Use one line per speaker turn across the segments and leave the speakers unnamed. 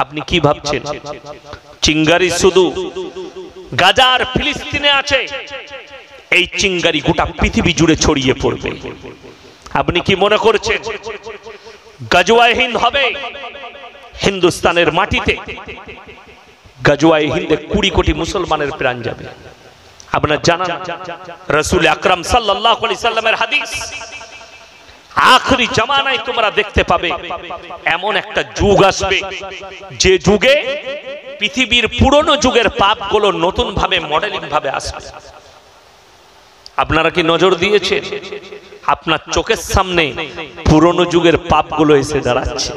আপনি কি ভাবছেন চিঙ্গারি শুধু গাজা আর ফিলিস্তিনে আছে? এই চিঙ্গারি গোটা পৃথিবী জুড়ে ছড়িয়ে পড়বে। আপনি কি মনে করছেন গাজওয়ায়ে হিন্দ হবে হিন্দুস্তানের মাটিতে? গাজওয়ায়ে হিন্দে 20 কোটি মুসলমানের প্রাণ যাবে। আপনারা জানেন রাসূল আকরাম সাল্লাল্লাহু আলাইহি সাল্লামের হাদিস, আখরি জামানায় তোমরা দেখতে পাবে এমন একটা যুগ আসবে যে যুগে পৃথিবীর পুরনো যুগের পাপগুলো নতুন ভাবে মডেলিং ভাবে আসবে। আপনারা কি নজর দিয়েছেন? আপনার চোখের সামনে পুরনো যুগের পাপগুলো এসে দাঁড়াচ্ছে।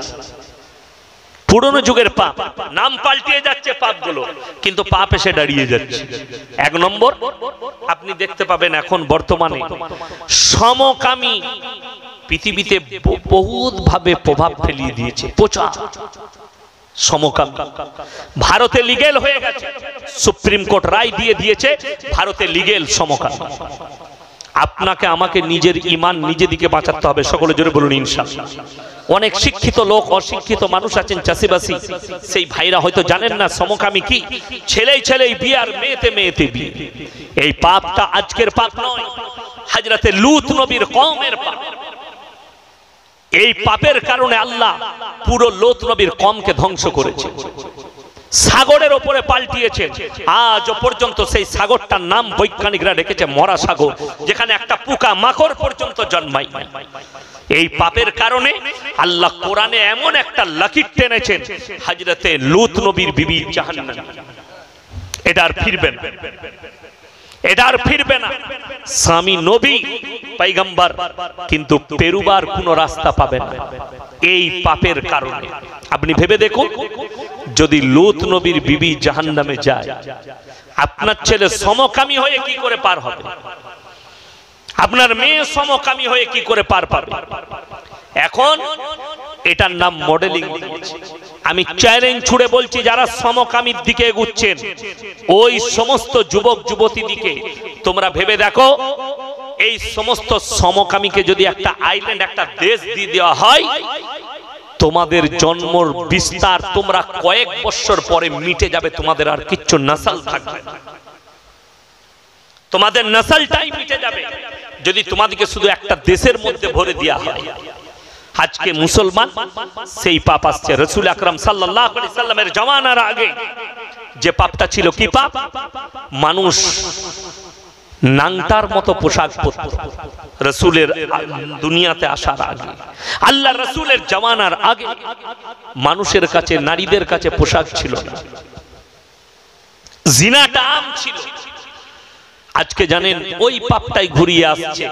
পুরনো যুগের পাপ নাম পাল্টিয়ে যাচ্ছে পাপগুলো, কিন্তু পাপ এসে দাঁড়িয়ে যাচ্ছে। এক নম্বর, আপনি দেখতে পাবেন এখন বর্তমানে সমকামী পৃথিবীতে বহুত ভাবে প্রভাব ফেলিয়ে দিয়েছে। পোচা সমকামী ভারতে লিগেল হয়ে গেছে, সুপ্রিম কোর্ট রায় দিয়ে দিয়েছে ভারতে লিগেল সমকামী। আপনাকে আমাকে নিজের ঈমান নিজে দিকে বাঁচাতে হবে। সকলে জোরে বলুন ইনশাআল্লাহ। অনেক শিক্ষিত লোক, অশিক্ষিত মানুষ আছেন চাষিবাসী, সেই ভাইরা হয়তো জানেন না সমকামী কি। ছেলেই ছেলেই বিয়ে আর মেয়েতে মেয়েতে বিয়ে। এই পাপটা আজকের পাপ নয়, হযরতে লূত নবীর কওমের পাপ। এই পাপের কারণে আল্লাহ পুরো লূত নবীর কওমকে ধ্বংস করেছে, সাগরের উপরে পাল্টিয়েছেন। আজ পর্যন্ত সেই সাগরটার নাম বৈজ্ঞানিকরা রেখেছে মরা সাগর, যেখানে একটা পোকা মাকড় পর্যন্ত জন্মায়। এই পাপের কারণে আল্লাহ কোরআনে এমন একটা লাকির টেনেছেন, হযরতে লূত নবীর বিবি জাহান্নামী। এটা আর ফিরবে না, এটা আর ফিরবে না। স্বামী নবী পয়গম্বর, কিন্তু পেরুবার কোনো রাস্তা পাবেন না এই পাপের কারণে। আপনি ভেবে দেখুন, যদি লূত নবীর বিবি জাহান্নামে যায়, আপনার ছেলে সমকামী হয়ে কি করে পার হবে? আপনার মেয়ে সমকামী হয়ে কি করে পার পাবে? এখন এটার নাম মডেলিং। আমি চ্যালেঞ্জ ছুড়ে বলছি, যারা সমকামীর দিকে এগুচ্ছেন, ওই সমস্ত যুবক যুবতী দিকে তোমরা ভেবে দেখো, এই সমস্ত সমকামীকে যদি একটা আইল্যান্ড, একটা দেশ দিয়ে দেওয়া হয়, তোমাদের জন্মর বিস্তার তোমরা কয়েক বছর পরে মিটে যাবে, তোমাদের আর কিচ্ছু নসল থাকবে না, তোমাদের নসলটাই মিটে যাবে যদি তোমাদেরকে শুধু একটা দেশের মধ্যে ভরে দেওয়া হয়। আজকে মুসলমান সেই পাপ আসছে। রাসূল আকরাম সাল্লাল্লাহু আলাইহি সাল্লামের জামানার আগে যে পাপটা ছিল, কি পাপ? মানুষ নাংটার মতো পোশাক পরত। রাসূলের দুনিয়াতে আসার আগে, আল্লাহ রাসূলের জামানার আগে মানুষের কাছে, নারীদের কাছে পোশাক ছিল না, জিনাটা আম ছিল। আজকে জানেন ওই পাপটাই ঘুরিয়ে আসছে।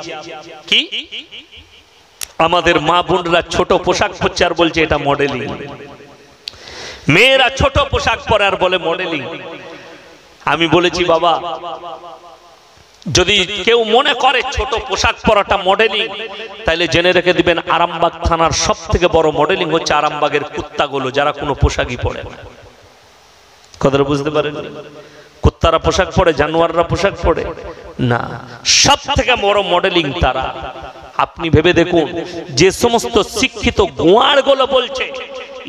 কি? আমাদের মা বোনরা ছোট পোশাক পরছে আর বলছে এটা মডেলিং। মেয়েরা ছোট পোশাক পরে আর বলে মডেলিং। আমি বলেছি, বাবা, যদি কেউ মনে করে ছোট পোশাক পরাটা মডেলিং, তাহলে জেনে রেখে দিবেন আরামবাগ থানার সব থেকে বড় মডেলিং হচ্ছে আরামবাগের কুত্তাগুলো, যারা কোনো পোশাকই পরে না। কথাটা বুঝতে পারেন? কুত্তারা পোশাক পরে, জানোয়াররা পোশাক পরে না, সব থেকে বড় মডেলিং তারা। আপনি ভেবে দেখুন, যে সমস্ত শিক্ষিত গোয়ারগুলো বলছে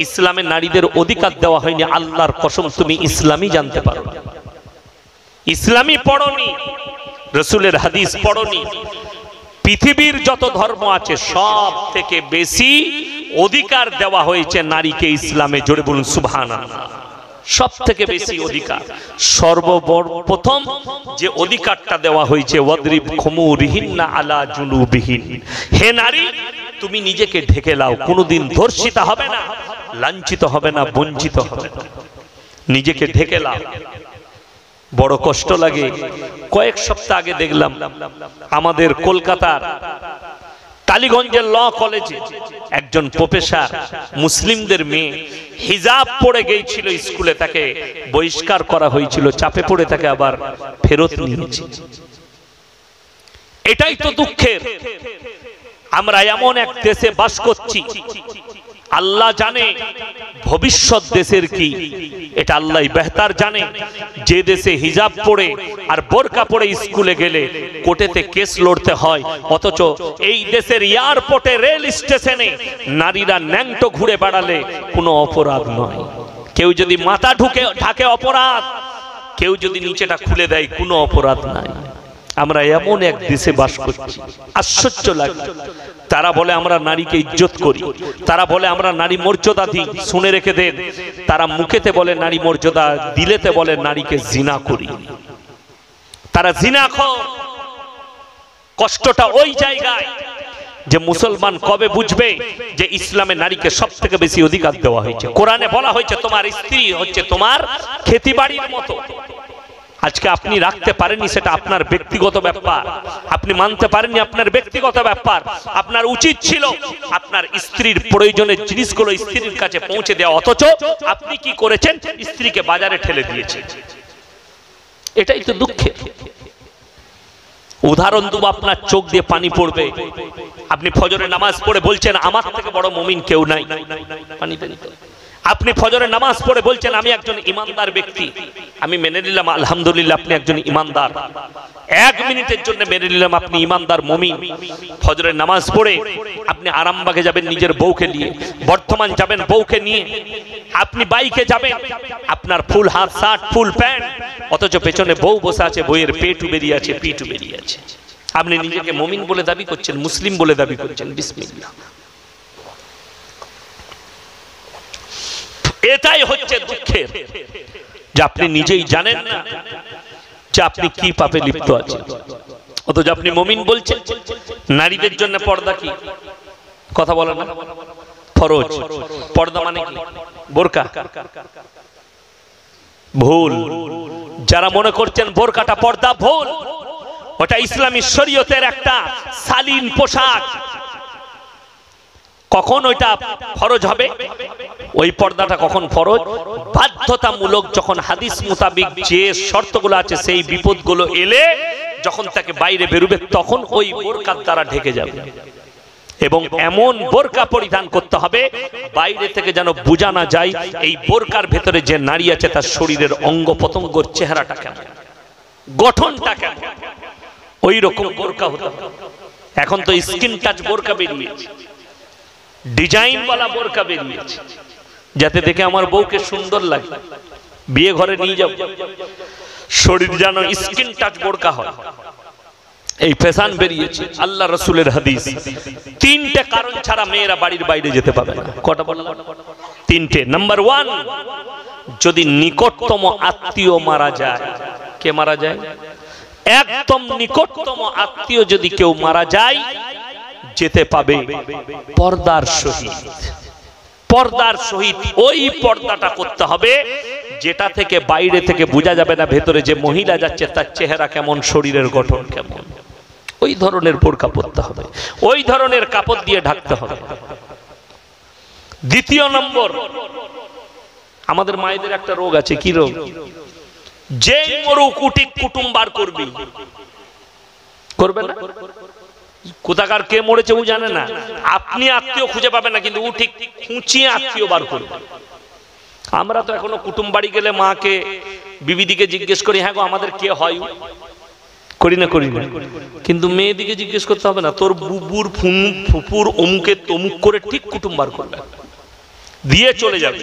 ইসলামে নারীদের অধিকার দেওয়া হয়নি, আল্লাহর কসম তুমি ইসলামই জানতে পারো না, ইসলামই পড়নি, রাসূলের হাদিস পড়নি। পৃথিবীর যত ধর্ম আছে সব থেকে বেশি অধিকার দেওয়া হয়েছে নারীকে ইসলামে। জোরে বলুন সুবহানাল্লাহ। সব থেকে বেশি অধিকার, সর্বপ্রথম যে অধিকারটা দেওয়া হয়েছে, ওয়াদরিব খুমুরিহিন্না আলা জুনুবিহিন, হে নারী তুমি নিজেকে ঢেকে লাও, কোনোদিন ধর্ষিতা হবে না, লাঞ্ছিত হবে না, বঞ্চিত হবে না, নিজেকে ঢেকে লাও। বড় কষ্ট লাগে। কয়েক সপ্তাহ আগে দেখলাম আমাদের কলকাতার টালিগঞ্জের ল কলেজে একজন প্রফেসর মুসলিমদের মেয়ে হিজাব পরে গিয়েছিল স্কুলে, তাকে বহিষ্কার করা হয়েছিল, চাপে পড়ে তাকে আবার ফেরত নিয়েছে। এটাই তো দুঃখের। আমরা এমন এক দেশে বাস করছি, আল্লাহ জানে ভবিষ্যৎ দেশের কি, এটা আল্লাহ বেহতার জানে। যে দেশে হিজাব পরে আর বোরকা পরে স্কুলে গেলে কোর্টেতে কেস লড়তে হয়, অথচ এই দেশের এয়ারপোর্টে, রেল স্টেশনে নারীরা ন্যাংটো ঘুরে বেড়ালে কোনো অপরাধ নয়। কেউ যদি মাথা ঢাকে অপরাধ, কেউ যদি নিচেটা খুলে দেয় কোনো অপরাধ নাই। আমরা এমন এক দেশে বাস করছি, আশ্চর্য লাগে। তারা বলে আমরা নারীকে ইজ্জত করি, তারা বলে আমরা নারী মর্যাদা দিই। শুনে রেখে দেন, তারা মুখেতে বলে নারী মর্যাদা, দিলেতে বলে নারীকে জিনা করি। তারা জিনাখোর। কষ্টটা ওই জায়গায় যে মুসলমান কবে বুঝবে যে ইসলামে নারীকে সব থেকে বেশি অধিকার দেওয়া হয়েছে। কোরআনে বলা হয়েছে তোমার স্ত্রী হচ্ছে তোমার খেতিবাড়ির মতো। আজকে আপনি রাখতে পারেননি, সেটা আপনার ব্যক্তিগত ব্যাপার। আপনি মানতে পারেননি, আপনার ব্যক্তিগত ব্যাপার। আপনার উচিত ছিল আপনার স্ত্রীর প্রয়োজনের জিনিসগুলো স্ত্রীর কাছে পৌঁছে দেওয়া, অথচ আপনি কি করেছেন? স্ত্রীকে বাজারে ঠেলে দিয়েছেন। এটাই তো দুঃখের। উদাহরণ দেব, আপনার চোখ দিয়ে পানি পড়বে। আপনি ফজরের নামাজ পড়ে বলছেন আমার থেকে বড় মুমিন কেউ নাই। পানি পানি। আপনি ফজরের নামাজ পড়ে বলছেন আমি একজন ইমানদার ব্যক্তি, আমি মেনে নিলাম আলহামদুলিল্লাহ আপনি একজন ইমানদার। এক মিনিটের জন্য মেনে নিলাম আপনি ইমানদার মুমিন। ফজরের নামাজ পড়ে আপনি আরামবাগে যাবেন নিজের বউকে নিয়ে, বর্তমান যাবেন বউকে নিয়ে, আপনি বাইকে যাবেন, আপনার ফুল হাত শার্ট ফুল প্যান্ট, অথচ পেছনে বউ বসে আছে, বইয়ের পেটু বেরিয়ে আছে, পিটু বেরিয়ে আছে। আপনি নিজেকে মুমিন বলে দাবি করছেন, মুসলিম বলে দাবি করছেন। বিসমিল্লাহ। এটাই হচ্ছে দুঃখের, যে আপনি নিজেই জানেন না যে আপনি কি পাপে লিপ্ত আছেন, অথচ আপনি মুমিন বলছেন। নারীদের জন্য পর্দা কি? কথা বলে না, ফরজ। পর্দা মানে কি? বোরকা। ভুল। যারা মনে করছেন বোরকাটা পর্দা, ভুল। ওটা ইসলামী শরীয়তের একটা শালীন পোশাক। কখন ওইটা ফরজ হবে? ওই পর্দাটা কখন ফরজ? বাধ্যতামূলক, যখন হাদিস মোতাবিক যে শর্তগুলো আছে সেই বিপদগুলো এলে যখন তাকে বাইরে বেরোবে তখন ওই বোরকার দ্বারা ঢেকে যাবে। এবং এমন বোরকা পরিধান করতে হবে বাইরে থেকে যেন বোঝা না যায় এই বোরকার ভেতরে যে নারী আছে তার শরীরের অঙ্গ প্রত্যঙ্গর চেহারাটা কেমন, গঠনটা কেমন, ওই রকম বোরকা হতে হবে। এখন তো স্কিন টাচ বোরকা বেরিয়েছে, ডিজাইন वाला বোরকা বেরিয়েছে, যাতে দেখে আমার বউকে সুন্দর লাগে, বিয়ে ঘরে নিয়ে যাব, শরীর যেন স্কিন টাচ বোরকা হয়। এই ফ্যাশন বেরিয়েছে, আল্লাহ রাসূলের হাদিস। তিনটে কারণ ছাড়া মেয়েরা বাড়ির বাইরে যেতে পাবে না। কটা বললাম? তিনটে। নাম্বার 1, যদি নিকটতম আত্মীয় মারা যায়। কে মারা যায়? একদম নিকটতম আত্মীয় যদি কেউ মারা যায় যেতে পাবে পর্দার সহিত। পর্দার সহিত ওই পর্দাটা করতে হবে যেটা থেকে বাইরে থেকে বোঝা যাবে না ভেতরে যে মহিলা যাচ্ছে তার চেহারা কেমন, শরীরের গঠন কেমন। ওই ধরনের বোরকা পরতে হবে, ওই ধরনের কাপড় দিয়ে ঢাকতে হবে। দ্বিতীয় নম্বর, আমাদের মায়েদের একটা রোগ আছে। কি রোগ? যেই মরুক উটিক কুটুম বার করবি। করবে না? কোথাকার কে মরেছে ও জানে না, আপনি আত্মীয় খুঁজে পাবেন না, কিন্তু উঠিক খুঁচিয়ে আত্মীয় বার করবে। আমরা তো এখনো কুটুম বাড়ি গেলে মাকে বিবিদিকে জিজ্ঞেস করি, হ্যাঁ গো আমাদের কে হয়, করি না? করি না। কিন্তু মেয়েদিকে জিজ্ঞেস করতে হবে না, তোর বুবুর ফুপুর অমুকে তমুক করে ঠিক কুটুম বার করবে, দিয়ে চলে যাবে।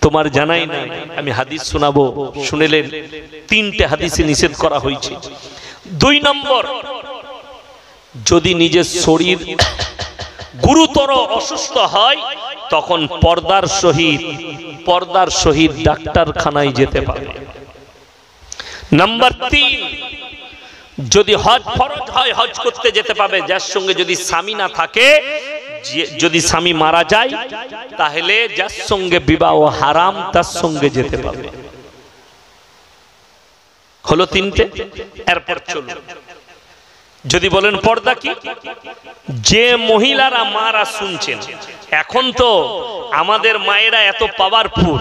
তোমার জানাই নাই। আমি হাদিস শোনাবো, শুনেলেন। তিনটে হাদিসে নিষেধ করা হয়েছে। 2 নম্বর, যদি নিজের শরীর গুরুতর অসুস্থ হয় তখন পর্দার সহিত ডাক্তারখানায় যেতে পারে। নাম্বার 3, যদি হজ ফরজ হয় হজ করতে যেতে পাবে, যার সঙ্গে যদি স্বামী না থাকে, যদি স্বামী মারা যায় তাহলে যার সঙ্গে বিবাহ হারাম তার সঙ্গে যেতে পাবে। হলো 3টে। এরপর চলুন, যদি বলেন পর্দা কি, যে মহিলারা মারা শুনছেন, এখন তো আমাদের মায়েরা এত পাওয়ারফুল,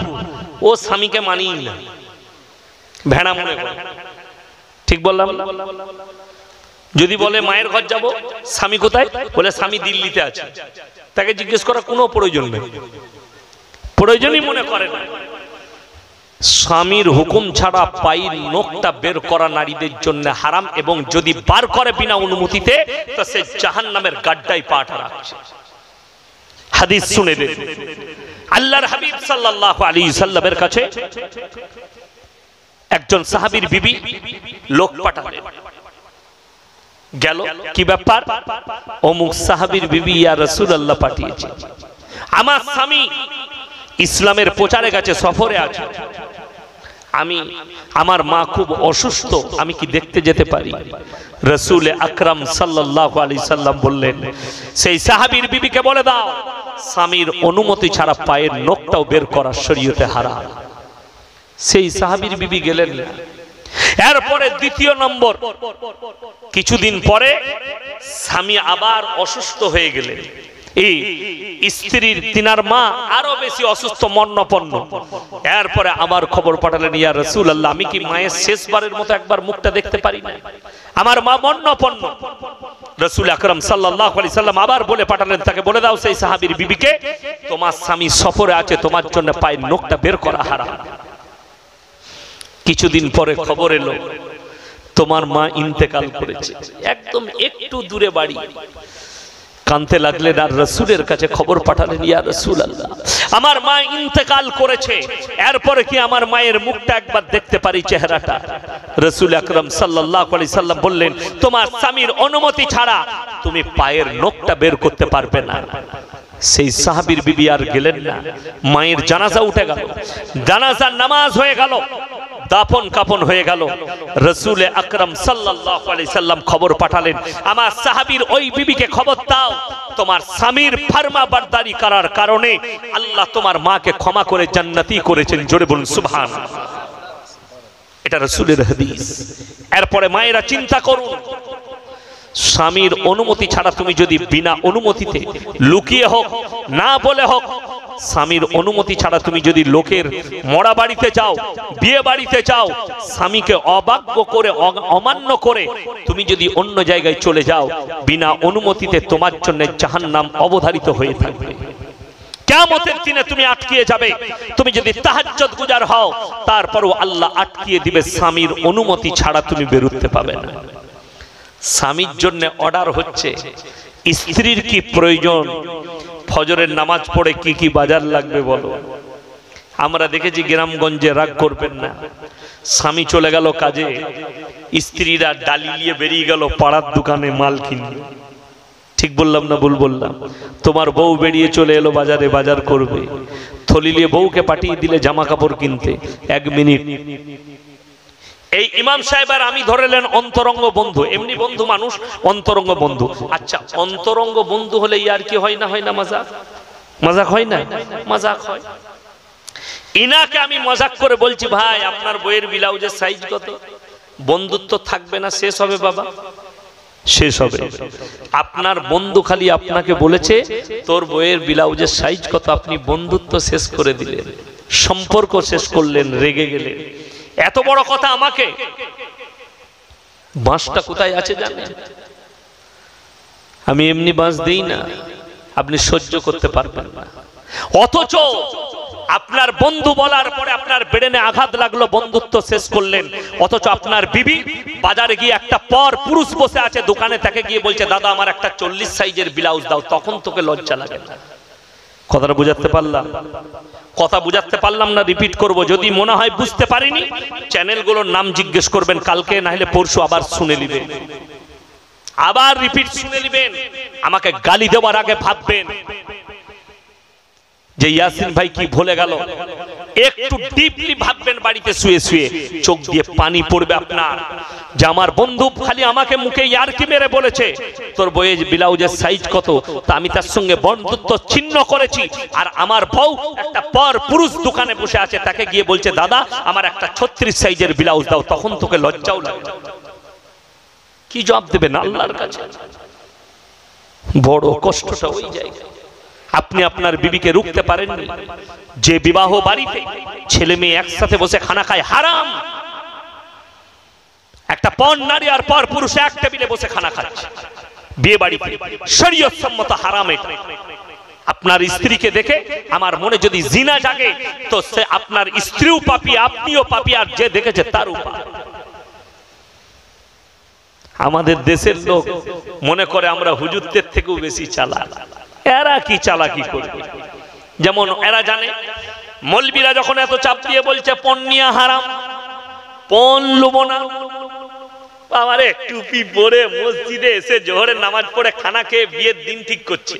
ও স্বামীকে মানিয়ে না, ভেড়া মনে করে। ঠিক বললাম? যদি বলে মায়ের ঘর যাব, স্বামী কোথায়? বলে স্বামী দিল্লিতে আছে। তাকে জিজ্ঞেস করার কোনো প্রয়োজন নেই, প্রয়োজনই মনে করে না। স্বামীর হুকুম ছাড়া পায়ের নখটা বের করা নারীদের জন্য হারাম, এবং যদি বার করে বিনা অনুমতিতে তো সে জাহান্নামের গাড্ডায় পাটা রাখছে। হাদিস শুনে দেন, আল্লাহর হাবিব সাল্লাল্লাহু আলাইহি সাল্লামের কাছে একজন সাহাবীর বিবি লোক পাঠালেন, গেল, কি ব্যাপার? অমুক সাহাবীর বিবি ইয়া রাসূলুল্লাহ পাঠিয়েছে, আমার স্বামী ইসলামের প্রচারে গেছে, সফরে আছে, আমার মা খুব অসুস্থ, আমি কি দেখতে যেতে পারি? রাসূল আকরাম সাল্লাল্লাহু আলাইহি সাল্লাম বললেন, সেই সাহাবীর বিবিকে বলে দাও স্বামীর অনুমতি ছাড়া পায়ের নখটাও বের করা শরীয়তে হারাম। সেই সাহাবীর বিবি গেলেন না। এরপরে দ্বিতীয় নম্বর, কিছুদিন পরে স্বামী আবার অসুস্থ হয়ে গেলেন, এই স্ত্রীর তিনার মা আরো বেশি অসুস্থ, মন্নপন্ন। এরপরে আবার খবর পাঠালেন, ইয়া রাসূলুল্লাহ, আমি কি মায়ের শেষবারের মতো একবার মুখটা দেখতে পারি না? আমার মা মন্নপন্ন। রাসূল আকরাম সাল্লাল্লাহু আলাইহি সাল্লাম আবার বলে পাঠালেন, তাকে বলে দাও সেই সাহাবীর বিবিকে, তোমার স্বামী সফরে আছে, তোমার জন্য পায়ের নখটা বের করা হারাম। কিছুদিন পরে খবর এলো, তোমার মা ইন্তেকাল করেছে, একদম একটু দূরে বাড়ি। কানতে লাগলেন আর রাসূলের কাছে খবর পাঠালেন, ইয়া রাসূলুল্লাহ, আমার মা ইন্তেকাল করেছে, এরপরে কি আমার মায়ের মুখটা একবার দেখতে পারি, চেহারাটা? রাসূল আকরাম সাল্লাল্লাহু আলাইহি সাল্লাম বললেন, তোমার স্বামীর অনুমতি ছাড়া তুমি পায়ের নখটা বের করতে পারবে না। সেই সাহাবীর বিবি আর গেলেন না। মায়ের জানাজা উঠে গেল, জানাজার নামাজ হয়ে গেল, দাফন কাফন হয়ে গেল। রাসূল আকরাম সাল্লাল্লাহু আলাইহি সাল্লাম খবর পাঠালেন, আমার সাহাবীর ওই বিবিকে খবর দাও, তোমার স্বামীর ফরমাবরদারি করার কারণে আল্লাহ তোমার মাকে ক্ষমা করে জান্নাতি করেছেন। জোরে বলুন সুবহানাল্লাহ। এটা রাসূলের হাদিস। এরপরে মায়েরা চিন্তা করুন, স্বামীর অনুমতি ছাড়া তুমি যদি বিনা অনুমতিতে, লুকিয়ে হোক, না বলে হোক, স্বামীর অনুমতি ছাড়া তুমি যদি লোকের মরা বাড়িতে যাও, বিয়ে বাড়িতে যাও, স্বামীকে অবাধ্য করে, অমান্য করে তুমি যদি অন্য জায়গায় চলে যাও, বিনা অনুমতিতে তোমার জন্য জাহান্নাম অবধারিত হয়ে থাকবে। কিয়ামতের দিনে তুমি আটকিয়ে যাবে। তুমি যদি তাহাজ্জুদ গুজার হও, তারপরও আল্লাহ আটকিয়ে দিবে, স্বামীর অনুমতি ছাড়া তুমি বের হতে পাবে না। স্বামীর জন্য অর্ডার হচ্ছে, স্ত্রীর কি প্রয়োজন, ফজরের নামাজ পড়ে কি কি বাজার লাগবে বলো। আমরা দেখেছি গ্রামগঞ্জে, রাগ করবেন না, স্বামী চলে গেল কাজে, স্ত্রীরা ডালি নিয়ে বেরিয়ে গেল পাড়ার দোকানে মাল কিনবে। ঠিক বললাম না ভুল বললাম? তোমার বউ বেরিয়ে চলে এলো বাজারে, বাজার করবে, থলি নিয়ে বউকে পাঠিয়ে দিলে জামা কাপড় কিনতে। 1 মিনিট, এই ইমাম সাহেব আর আমি ধরেলেন অন্তরঙ্গ বন্ধু, এমনি বন্ধু মানুষ, অন্তরঙ্গ বন্ধু। আচ্ছা, অন্তরঙ্গ বন্ধু হলে ইয়ার কি হয় না, হয় না? মজাক, মজাক হয় না? মজাক হয়। ইনাকে আমি মজাক করে বলছি, ভাই আপনার বইয়ের ব্লাউজের সাইজ কত? বন্ধুত্ব থাকবে না, শেষ হবে বাবা, শেষ হবে। আপনার বন্ধু খালি আপনাকে বলেছে তোর বইয়ের ব্লাউজের সাইজ কত, আপনি বন্ধুত্ব শেষ করে দিলেন, সম্পর্ক শেষ করলেন, রেগে গেলেন। এত বড় কথা আমাকে, বাঁশটা কোথায় আছে জানেন? আমি এমনি বাঁশ দেই না, আপনি সহ্য করতে পারবেন না। অথচ আপনার বন্ধু বলার পরে আপনার ব্রেনে আঘাত লাগলো, বন্ধুত্ব শেষ করলেন। অথচ আপনার বিবি বাজারে গিয়ে একটা পর পুরুষ বসে আছে দোকানে, তাকে গিয়ে বলছে, দাদা আমার একটা 40 সাইজের ব্লাউজ দাও। তখন তোকে লজ্জা লাগে না? কথাটা বুঝাতে পারলাম? কথা বুঝাতে পারলাম না? রিপিট করব, যদি মনে হয় বুঝতে পারিনি চ্যানেলগুলোর নাম জিজ্ঞেস করবেন কালকে, না হলে পরশু আবার শুনে নেবেন, আবার রিপিট শুনে নেবেন। আমাকে গালি দেওয়ার আগে ভাববেন যে ইয়াসিন ভাই কি ভুলে গেল। একটু ডিপলি ভাববেন, বাড়িতে শুয়ে শুয়ে চোখ দিয়ে পানি পড়বে আপনার, যে আমার বন্ধু খালি আমাকে মুখে ইয়ারকি মেরে বলেছে তোর বইয়ের ব্লাউজের সাইজ কত, তা আমি তার সঙ্গে বন্ধুত্ব ছিন্ন করেছি। আর আমার বউ একটা পর পুরুষ দোকানে বসে আছে, তাকে গিয়ে বলছে, দাদা আমার একটা 36 সাইজের ব্লাউজ দাও। তখন তোকে লজ্জাও লাগে। কি জবাব দেবেন আল্লাহর কাছে? বড় কষ্টটা ওই জায়গায়। আপনি আপনার বিবিকে রুখতে পারেননি। যে বিবাহ বাড়িতে ছেলে মেয়ে একসাথে বসে খানা খায়, হারাম। একটা পর নারী আর পর পুরুষ এক টেবিলে বসে খানা খাচ্ছে, বিয়ে বাড়িতে শরীয়ত সম্মত হারাম এটা। আপনার স্ত্রীকে দেখে আমার মনে যদি জিনা জাগে, তো সে আপনার স্ত্রীও পাপী, আপনিও পাপী, আর যে দেখেছে তারও পাপী। আমাদের দেশের লোক মনে করে আমরা হুজুরদের থেকেও বেশি চালাক। এরা কি চালাকি করবে? যেমন এরা জানে মৌলবীরা যখন এত চাপ দিয়ে বলছে পণ নিয়া হারাম, পণ লুবো না, আমারে টুপি পরে মসজিদে এসে জোহরের নামাজ পড়ে খানা খেয়ে বিয়ের দিন ঠিক করছে।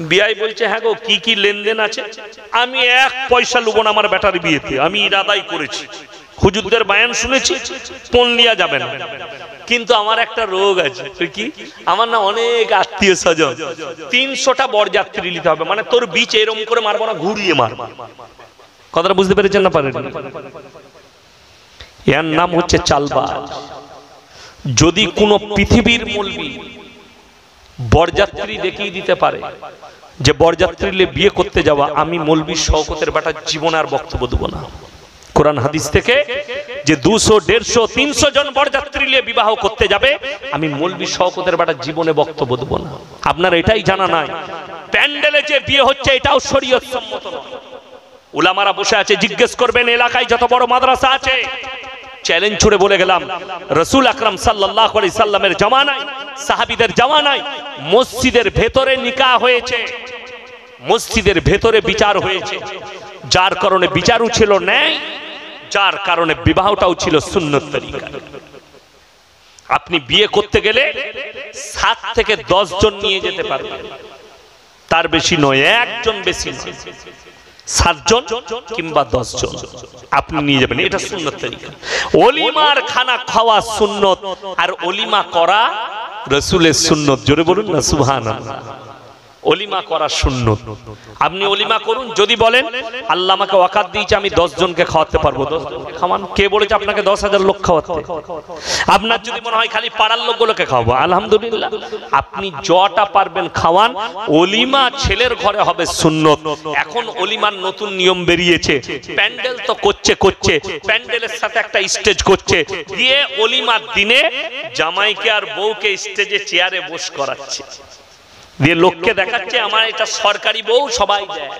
বিয়াই বলছে হ্যাঁ গো কি কি লেনদেন আছে, আমি 1 পয়সা লুবো না আমার বেটার বিয়েতে, আমি ইরাদাই করেছি, হুজুরদের বায়ান শুনেছি, পণ লিয়া যাবে না। কিন্তু আমার একটা রোগ আছে, কি আমার না অনেক আত্মীয় স্বজন, 300টা বরযাত্রী নিতে হবে, মানে তোর বিচ এরকম করে মারবো না, ঘুরিয়ে মারবো। কথাটা বুঝতে পেরেছেন না পারেন? এর নাম হচ্ছে চালবাজ। যদি কোনো পৃথিবীর মৌলবী বরযাত্রী দেখিয়ে দিতে পারে যে বরযাত্রী বিয়ে করতে যাওয়া, আমি মৌলবী শওকতের বেটা জীবনে আর বক্তব্য দেবো না। কোরআন হাদিস থেকে যে 200, 150, 300 জন বরযাত্রী নিয়ে বিবাহ করতে যাবে, আমি মৌলবী শওকতের বেটা জীবনে বক্তব্য দেবো না। আপনার এটাই জানা নাই প্যান্ডেলে যে বিয়ে হচ্ছে এটাও শরীয়ত সম্মত নয়। উলামারা বসে আছে, জিজ্ঞেস করবেন এলাকায় যত বড় মাদ্রাসা আছে, চ্যালেঞ্জ ছুড়ে বলে গেলাম রাসূল আকরাম সাল্লাল্লাহু আলাইহি সাল্লামের জামানায়, সাহাবীদের জামানায় মসজিদের ভেতরে নিকাহ হয়েছে, মসজিদের ভেতরে বিচার হয়েছে, যার কারণে বিচারও ছিল ন্যায়, যার কারণে বিবাহটাও ছিল সুন্নত তরিকা। আপনি বিয়ে করতে গেলে 7 থেকে 10 জন নিয়ে যেতে পারবেন, তার বেশি নয়, একজন বেশি নয়, 7 জন কিংবা 10 জন আপনি নিয়ে যাবেন, এটা সুন্নত তরিকা। ওলিমার খানা খাওয়া সুন্নত, আর ওলিমা করা রাসূলের সুন্নত। জোরে বলুন না সুবহানাল্লাহ। ওলিমা করা সুন্নত, আপনি ওলিমা করুন। যদি বলেন আল্লাহ আমাকে ওয়াকাত দিয়েছে আমি 10 জনকে খাওয়াতে পারবো, 10 জনকে খাওয়ান। কে বলেছে আপনাকে 10,000 লোক খাওয়াতে? আপনার যদি মনে হয় খালি পাড়ার লোকগুলোকে খাওয়াবো, আলহামদুলিল্লাহ, আপনি যটা পারবেন খাওয়ান। ওলিমা ছেলের ঘরে হবে সুন্নত। এখন ওলিমার নতুন নিয়ম বেরিয়েছে, প্যান্ডেল তো করছে, প্যান্ডেলের সাথে একটা স্টেজ করছে, দিয়ে ওলিমার দিনে জামাইকে আর বউকে স্টেজে চেয়ারে বস করাচ্ছে, দিয়ে লোককে দেখাচ্ছে আমার এটা সরকারি বউ, সবাই দেয়।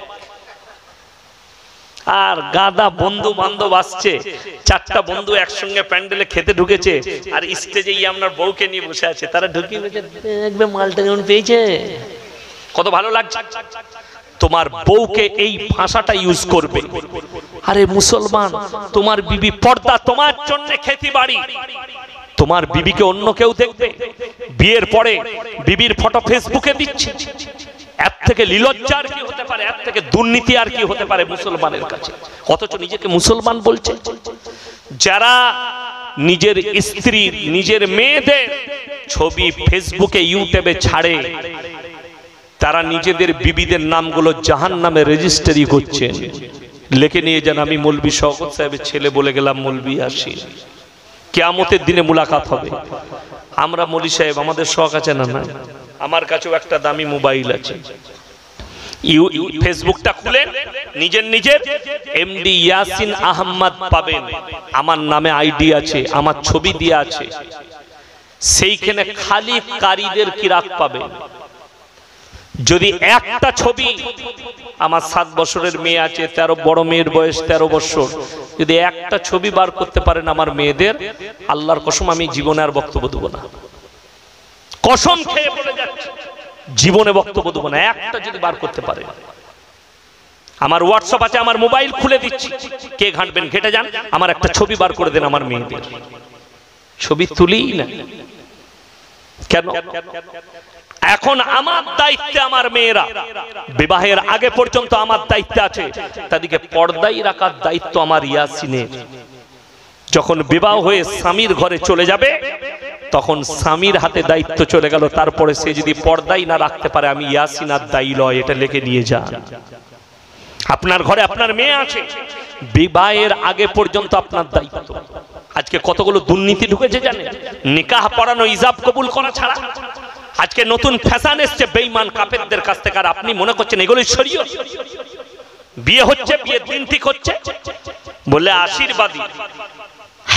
আর গাদা বন্ধু বান্ধব আসছে, 4টা বন্ধু একসঙ্গে প্যান্ডেলে খেতে ঢুকেছে, আর স্টেজে আপনার বউকে নিয়ে বসে আছে, তারা ঢুকিয়ে একদম মালটা যেমন পেয়েছে, কত ভালো লাগছে। তোমার বউকে এই ভাষাটা ইউজ করবে, আরে মুসলমান তোমার বিবি পর্দা, তোমার জন্য খেতি বাড়ি, তোমার বিবিকে অন্য কেউ দেখবে, বিয়ের পরে বিবির ফটো ফেসবুকে দিচ্ছে, এর থেকে লীলজ্জা আর কি হতে পারে, এর থেকে দুর্নীতি আর কি হতে পারে মুসলমানের কাছে? অথচ নিজেকে মুসলমান বলছে। যারা নিজের স্ত্রী, নিজের মেয়েদের ছবি ফেসবুকে ইউটিউবে ছাড়ে, তারা নিজেদের বিবিদের নামগুলো জাহান্নামে রেজিস্ট্রি করছে। লিখে নিয়ে যান, আমি মৌলবী শওকত সাহেবের ছেলে বলে গেলাম, মৌলবী আসি, কিয়ামতের দিনে মুলাকাত হবে। আমরা মৌলী সাহেব, আমাদের শখ আছে না? না, আমার কাছেও একটা দামি মোবাইল আছে, ফেসবুকটা খুলেন, নিজের এমডি ইয়াসিন আহমদ পাবেন, আমার নামে আইডি আছে, আমার ছবি দিয়ে আছে, সেইখানে খালি কারীদের কিরাত পাবেন। যদি একটা ছবি, আমার 7 বছরের মেয়ে আছে, 13 বড় মেয়ের বয়স 13 বছর, যদি একটা ছবি বার করতে পারেন আমার মেয়েদের, আল্লাহর কসম আমি জীবনে আর বক্তব্য দেবো না, কসম খেয়ে বলে যাচ্ছি, জীবনে বক্তব্য দেবো না। একটা যদি বার করতে পারে, আমার হোয়াটসঅ্যাপ আছে, আমার মোবাইল খুলে দিচ্ছি, কে ঘাঁটবেন ঘেটে যান, আমার একটা ছবি বার করে দেন আমার মেয়েদের। ছবি তুলি না কেন? এখন আমার দায়িত্বে আমার মেয়েরা, বিবাহের আগে পর্যন্ত আমার দায়িত্বে আছে, তাদেরকে পর্দায় রাখার দায়িত্ব আমার ইয়াসিনের। যখন বিবাহ হয়ে স্বামীর ঘরে চলে যাবে, তখন স্বামীর হাতে দায়িত্ব চলে গেল। তারপরে সে যদি পর্দাই না রাখতে পারে, আমি ইয়াসিন আর দায়ী লয়, এটা লিখে নিয়ে যান। আপনার ঘরে আপনার মেয়ে আছে, বিবাহের আগে পর্যন্ত আপনার দায়িত্ব। আজকে কতগুলো দুর্নীতি ঢুকেছে জানেন? নিকাহ পড়ানো, ইজাব কবুল করা ছাড়া আজকে নতুন ফ্যাশন এসছে বেঈমান কাফেরদের কাছ থেকে, আর আপনি মনে করছেন এগুলোই শরীয়ত। বিয়ে হচ্ছে, বিয়ের দিন ঠিক হচ্ছে, বলে আশীর্বাদী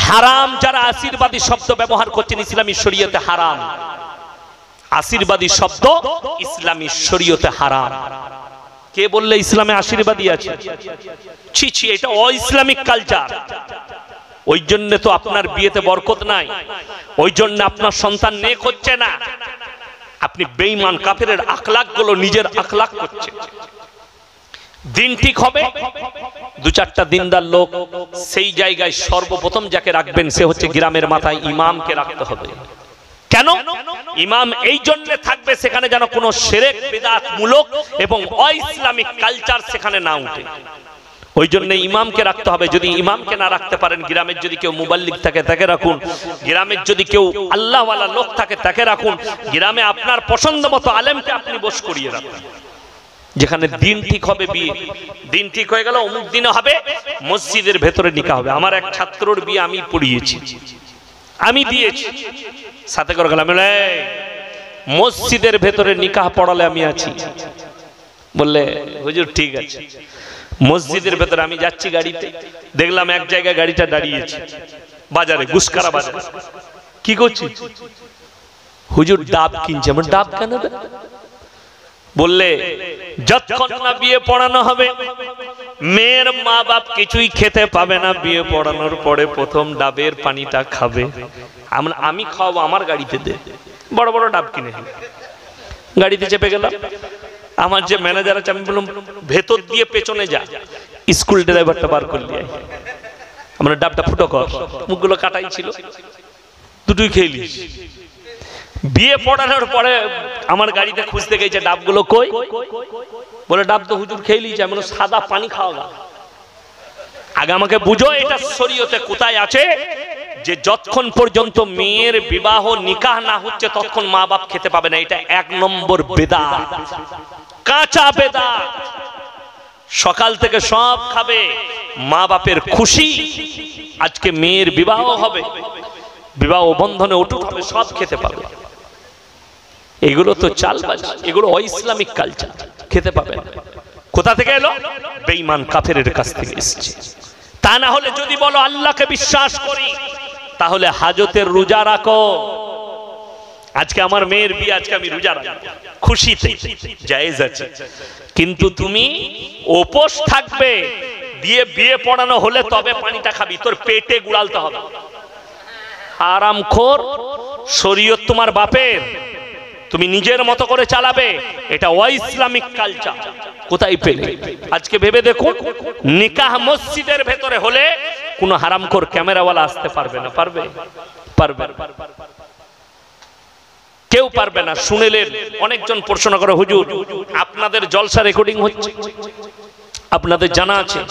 হারাম। যারা আশীর্বাদী শব্দ ব্যবহার করছেন ইসলামী শরীয়তে হারাম। আশীর্বাদী শব্দ ইসলামী শরীয়তে হারাম। কে বললে ইসলামে আশীর্বাদী আছে? ছি ছি, এটা অ-ইসলামিক কালচার। ওই জন্য তো আপনার বিয়েতে বরকত নাই, ওই জন্য আপনার সন্তান নেক হচ্ছে না। আপনি বেঈমান কাফেরের আখলাক গুলো নিজের আখলাক করছে। দিন ঠিক হবে, দু চারটা দিনদার লোক সেই জায়গায় সর্বপ্রথম যাকে রাখবেন সে হচ্ছে গ্রামের মাথায় ইমামকে রাখতে হবে। কেন? ইমাম এই জন্য থাকবে সেখানে যেন কোনো শিরক বিদআত মূলক এবং অইসলামিক কালচার সেখানে না উঠে। ওই জন্য ইমামকে রাখতে হবে। যদি ইমামকে না রাখতে পারেন, গ্রামের যদি কেউ মুবাল্লিগ থাকে তাকে রাখুন, গ্রামের যদি কেউ আল্লাহওয়ালা লোক থাকে তাকে রাখুন, গ্রামে আপনার পছন্দ মতো আলেমকে আপনি বস করিয়ে রাখুন। যেখানে দিন ঠিক হবে, বিয়ে দিন ঠিক হয়ে গেল, অমুক দিনে হবে, মসজিদের ভেতরে নিকাহ হবে। আমার এক ছাত্রর বিয়ে আমি পড়িয়েছি, আমি দিয়েছি, সাথে করে গেলাম, মসজিদের ভেতরে নিকাহ পড়ালে আমি আছি। বললে হুজুর ঠিক আছে। মসজিদের ভেতরে আমি যাচ্ছি গাড়িতে, দেখলাম এক জায়গায় গাড়িটা দাঁড়িয়েছে, বাজারে, গুসকারা বাজার। কি করছি? হুজুর ডাব কিনছে। আমার ডাব কেন? বললে যতক্ষণ না বিয়ে পড়ানো হবে মেয়ের মা বাপ কিছুই খেতে পাবে না, বিয়ে পড়ানোর পরে প্রথম ডাবের পানিটা খাবে। আমি খাওয়াবো, আমার গাড়িতে দে। বড় বড় ডাব কিনে গাড়িতে চেপে গেলাম। আমার যে ম্যানেজার আছে আমি বললাম ভেতর দিয়ে পেছনে যা, স্কুল ড্রাইভারটা বার করলি, আমরা ডাবটা ফুটো কর। মুখগুলো কাটাই ছিল, দুটোই খেয়ে বিয়ে পড়ানোর পরে আমার গাড়িতে খুঁজতে গেছে ডাবগুলো কই। বলে ডাব তো হুজুর খেয়ে লিয়েছে। আমি সাদা পানি খাওয়া। আগে আমাকে বুঝো এটা শরীয়তে কোথায় আছে যে যতক্ষণ পর্যন্ত মেয়ের বিবাহ নিকাহ না হচ্ছে ততক্ষণ মা বাপ খেতে পাবে না। এটা এক নম্বর বেদাত, কাঁচা বেদাত। সকাল থেকে সব খাবে, মা বাপের খুশি, আজকে মেয়ের বিবাহ হবে, বিবাহ বন্ধনে অটুট হবে, সব খেতে পাবে। এগুলো তো চালবাজ, এগুলো অইসলামিক কালচার, খেতে পাবে না। কোথা থেকে এলো? বেঈমান কাফেরের কাছ থেকে এসেছে। তা না হলে যদি বলো আল্লাহকে বিশ্বাস করি, তাহলে হাজতের রোজা রাখো। আজকে আমার মেয়ের বিয়ে, আজকে আমি রোজা রাখবো, খুশিতে জায়েজ আছে। কিন্তু তুমি উপোস থাকবে, দিয়ে বিয়ে পড়ানো হলে তবে পানিটা খাবি, তোর পেটে গুড়ালতে হবে। হারামখোর, শরীয়ত তোমার বাপের, তুমি নিজের মতো করে চালাবে, এটা অইসলামিক কালচার। কোথায় পেলে? আজকে ভেবে দেখুন, নিকাহ মসজিদের ভেতরে হলে কোন হারামখোর ক্যামেরাওয়ালা আসতে পারবে না। পারবে? পারবে? কেউ পারবে না। শুনেলেন অনেকজন প্রশ্ন করে, হুজুর আপনাদের জলসা রেকর্ডিং হচ্ছে, আপনাদের জানা আছে?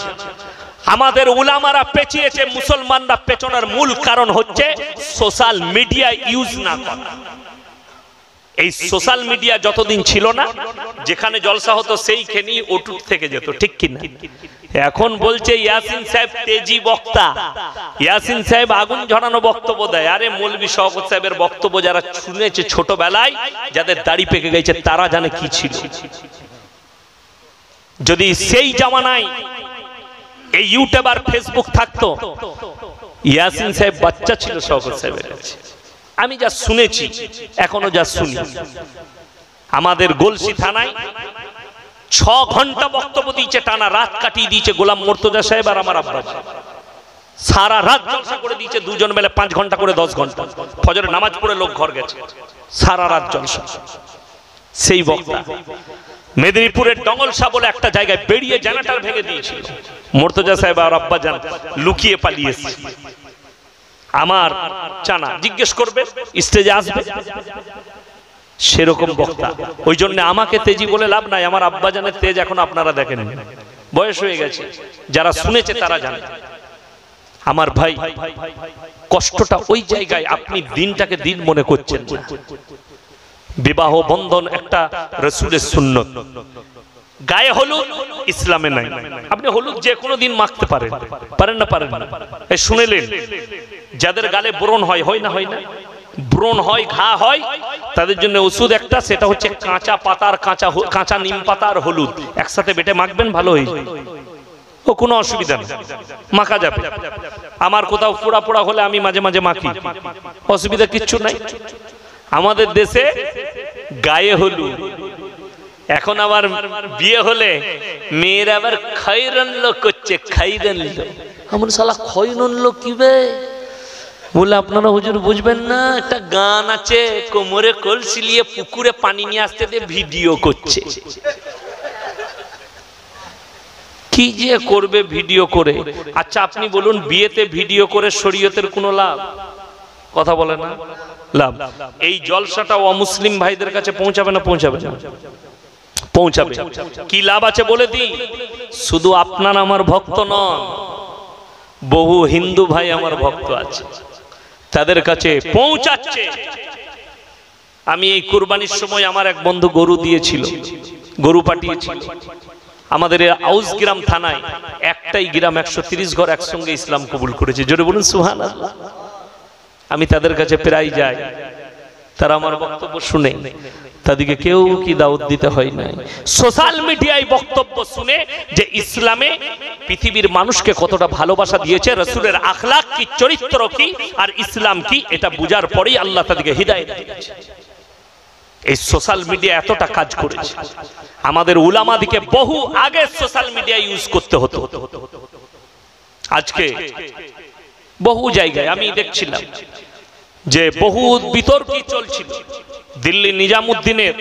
আমাদের উলামারা পেঁচিয়েছে, মুসলমানরা পেছনের মূল কারণ হচ্ছে সোশ্যাল মিডিয়া ইউজ না করা। এই সোশ্যাল মিডিয়া যতদিন ছিল না, যেখানে জলসা হতো সেইখানেই অটুট থেকে যেত, ঠিক কিনা? এখন বলছে ইয়াসিন সাহেব তেজি বক্তা, ইয়াসিন সাহেব আগুন ঝরানো বক্তব্য দেয়। আরে মৌলভী শওকত সাহেবের বক্তব্য যারা শুনেছে ছোটবেলায়, যাদের দাড়ি পেকে গেছে, তারা জানে কি ছিল। যদি সেই জামানায় এই ইউটিউব আর ফেসবুক থাকতো, ইয়াসিন সাহেব বাচ্চা ছিল শওকত সাহেবের কাছে। আমি যা শুনেছি, এখনো যা শুনি, আমাদের গলসি থানায় 6 ঘন্টা বক্তব্য দিয়েছে, টানা রাত কাটিয়ে দিয়েছে গোলাম মুর্তজা সাহেব আর আমার আব্বা। সারা রাত জলসা করে দিয়েছে, দুজন মিলে 5 ঘন্টা করে 10 ঘন্টা। ফজরের নামাজ পড়ে লোক ঘর গেছে, সারা রাত জলসা। সেই বক্তা মেদিনীপুরের ডঙ্গলসা বলে একটা জায়গায় বেরিয়ে জেনারেটর ভেঙে দিয়েছিল। মুর্তজা সাহেব আর আব্বা জান লুকিয়ে পালিয়েছে। আমার চানা জিজ্ঞেস করবে, স্টেজে আসবে, সেরকম বক্তা। ওই জন্য আমাকে তেজি বলে লাভ নাই। আমার আব্বা জানের তেজ এখন আপনারা দেখেন, বয়স হয়ে গেছে, যারা শুনেছে তারা জানে। আমার ভাই, কষ্টটা ওই জায়গায়, আপনি দিনটাকে দিন মনে করছেন না। বিবাহ বন্ধন একটা রাসূলের সুন্নত। গায়ে হলুদ ইসলামে নাই। আপনি হলুদ যে কোনো দিন মাখতে পারেন, পারেন না? পারেন না? এই শুনেলেন যাদের গালে ব্রণ হয়, হয় না? হয় না? ব্রণ হয়, ঘা হয়, তাদের জন্য ওষুধ একটা, সেটা হচ্ছে কাঁচা পাতার, কাঁচা নিম পাতা আর হলুদ একসাথে বেটে মাখবেন, ভালো হয়ে যায়। ও কোনো অসুবিধা নেই, মাখা যাবে। আমার কোথাও পোড়া পোড়া হলে আমি মাঝে মাঝে মাখি, অসুবিধা কিচ্ছু নাই। আমাদের দেশে গায়ে হলুদ। এখন আবার বিয়ে হলে মেয়েরা আবার খৈরনলো করছে, খৈরনলো। আমার শালা খৈরনলো কি বে? বলে আপনারা হুজুর বুঝবেন না, একটা গান আছে, কোমরে কলসি নিয়ে পুকুরে পানি নিয়ে আসতে দিয়ে ভিডিও করছে। কি যে করবে ভিডিও করে। আচ্ছা আপনি বলুন, বিয়েতে ভিডিও করে শরীয়তের কোনো লাভ? কথা বলে না লাভ। এই জলসাটা অমুসলিম ভাইদের কাছে পৌঁছাবে না পৌঁছাবে না? পৌঁছাবে। কি লাভ আছে বলে দিই, শুধু আপনার আমার ভক্ত নন, বহু হিন্দু ভাই আমার ভক্ত আছে, তাদের কাছে পৌঁছাচ্ছে। আমি এই কুরবানির সময় আমার এক বন্ধু গরু দিয়েছিল, গরু পাঠিয়েছিল আমাদের আউস গ্রাম থানায়। একটাই গ্রাম 130 ঘর একসঙ্গে ইসলাম কবুল করেছে। জোরে বলুন সুবহানাল্লাহ। আমি তাদের কাছে প্রায় যাই, তারা আমার বক্তব্য শুনে, তাদেরকে কেউ কি দাওয়াত দিতে হয় না। সোশ্যাল মিডিয়ায় বক্তব্য শুনে যে ইসলামে পৃথিবীর মানুষকে কতটা ভালোবাসা দিয়েছে, রাসূলের আখলাক কি, চরিত্র কি, আর ইসলাম কি, এটা বুঝার পরেই আল্লাহ তাদেরকে হিদায়াত দিয়েছে। এই সোশ্যাল মিডিয়া এতটা কাজ করেছে, আমাদের উলামাদিকে বহু আগে সোশ্যাল মিডিয়া ইউজ করতে হতো। আজকে বহু জায়গায় আমি দেখছিলাম যে বহু বিতর্ক চলছিল। দিল্লি নিজামুদ্দিনের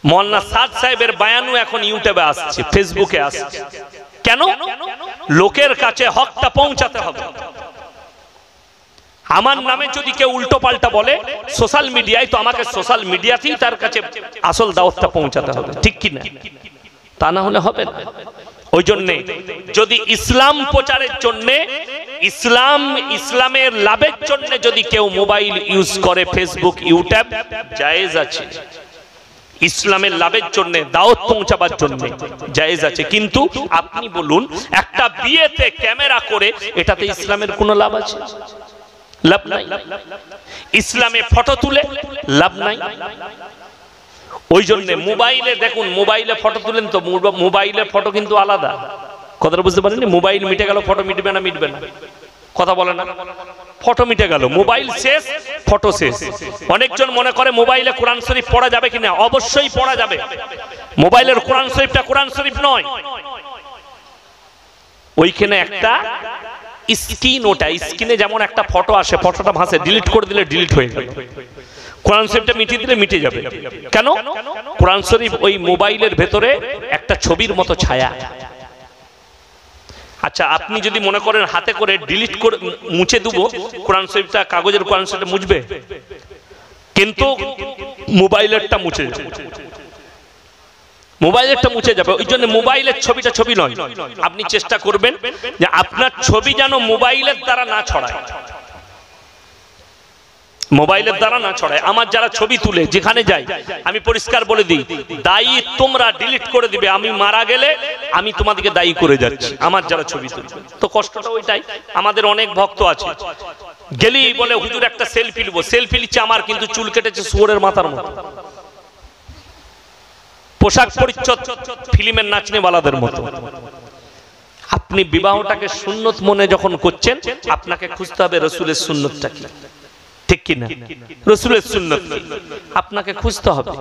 মোল্লা সাদ সাহেবের বায়ানও এখন ইউটিউবে আসছে, ফেসবুকে আসছে। কেন? লোকের কাছে হকটা পৌঁছাতে হবে। আমার নামে যদি কেউ উল্টো পাল্টা বলে সোশ্যাল মিডিয়ায়, তো আমাকে সোশ্যাল মিডিয়াতেই তার কাছে আসল দাওয়াতটা পৌঁছাতে হবে, ঠিক কি না? তা না হলে হবে না। ওই জন্য যদি ইসলাম প্রচারের জন্য, ইসলামের লাভের জন্য যদি কেউ মোবাইল ইউজ করে, ফেসবুক ইউটিউব জায়েজ আছে। ইসলামের লাভের জন্য, দাওয়াত পৌঁছাবার জন্য জায়েজ আছে। কিন্তু আপনি বলুন, একটা বিয়েতে ক্যামেরা করে, এটাতে ইসলামের কোনো লাভ আছে? লাভ নাই। ইসলামে ফটো তুলে লাভ নাই। ওই জন্য মোবাইলে দেখুন, মোবাইলে ফটো তুলেন তো মোবাইলে ফটো কিন্তু আলাদা। কথাটা বুঝতে পারেননি? মোবাইল মিটে গেল, ফটো মিটবে না? মিটবে না। কথা বলে না? ফটো মিটে গেল, মোবাইল শেষ, ফটো শেষ। অনেকজন মনে করে মোবাইলে কোরআন শরীফ পড়া যাবে কিনা। অবশ্যই পড়া যাবে। মোবাইলের কোরআন শরীফটা কোরআন শরীফ নয়, ওইখানে একটা স্ক্রিন, ওটা স্ক্রিনে যেমন একটা ফটো আসে, ফটোটা ভাসে, ডিলিট করে দিলে ডিলিট হয়ে গেল। কোরআন শরীফটা মিটিয়ে দিলে মিটে যাবে। কেন? কোরআন শরীফ ওই মোবাইলের ভেতরে একটা ছবির মতো ছায়া। আচ্ছা আপনি যদি মনে করেন হাতে করে ডিলিট করে মুছে দেবো কোরআন শরীফটা, কাগজের কোরআন শরীফটা মুছবে, কিন্তু মোবাইলেরটা মুছে যাবে। মোবাইলেরটা মুছে যাবে। ওই জন্য মোবাইলের ছবিটা ছবি নয়। আপনি চেষ্টা করবেন যে আপনার ছবি যেন মোবাইলের দ্বারা না ছড়ায়, মোবাইলের দ্বারা না ছড়ায়। আমার যারা ছবি তুলে যেখানে যাই, আমি পরিষ্কার বলে দিই, দায়ী তোমরা, ডিলিট করে দিবে। আমি মারা গেলে আমি তোমাদেরকে দায়ী করে যাচ্ছি। আমার যারা ছবি তুলবে, তো কষ্টটা ওইটাই। আমাদের অনেক ভক্ত আছে, গেলেই বলে হুজুর একটা সেলফি নেবো। সেলফি নিচ্ছে আমার, কিন্তু চুল কেটেছে শুয়োরের মাথার মতো, পোশাক পরিচ্ছদ ফিল্মের নাচনেওয়ালাদের মতো। আপনি বিবাহটাকে সুন্নত মনে যখন করছেন, আপনাকে খুঁজতে হবে রাসূলের সুন্নতটা কি, ঠিক কি না? রাসূলের সুন্নত আপনাকে খুঁজতে হবে।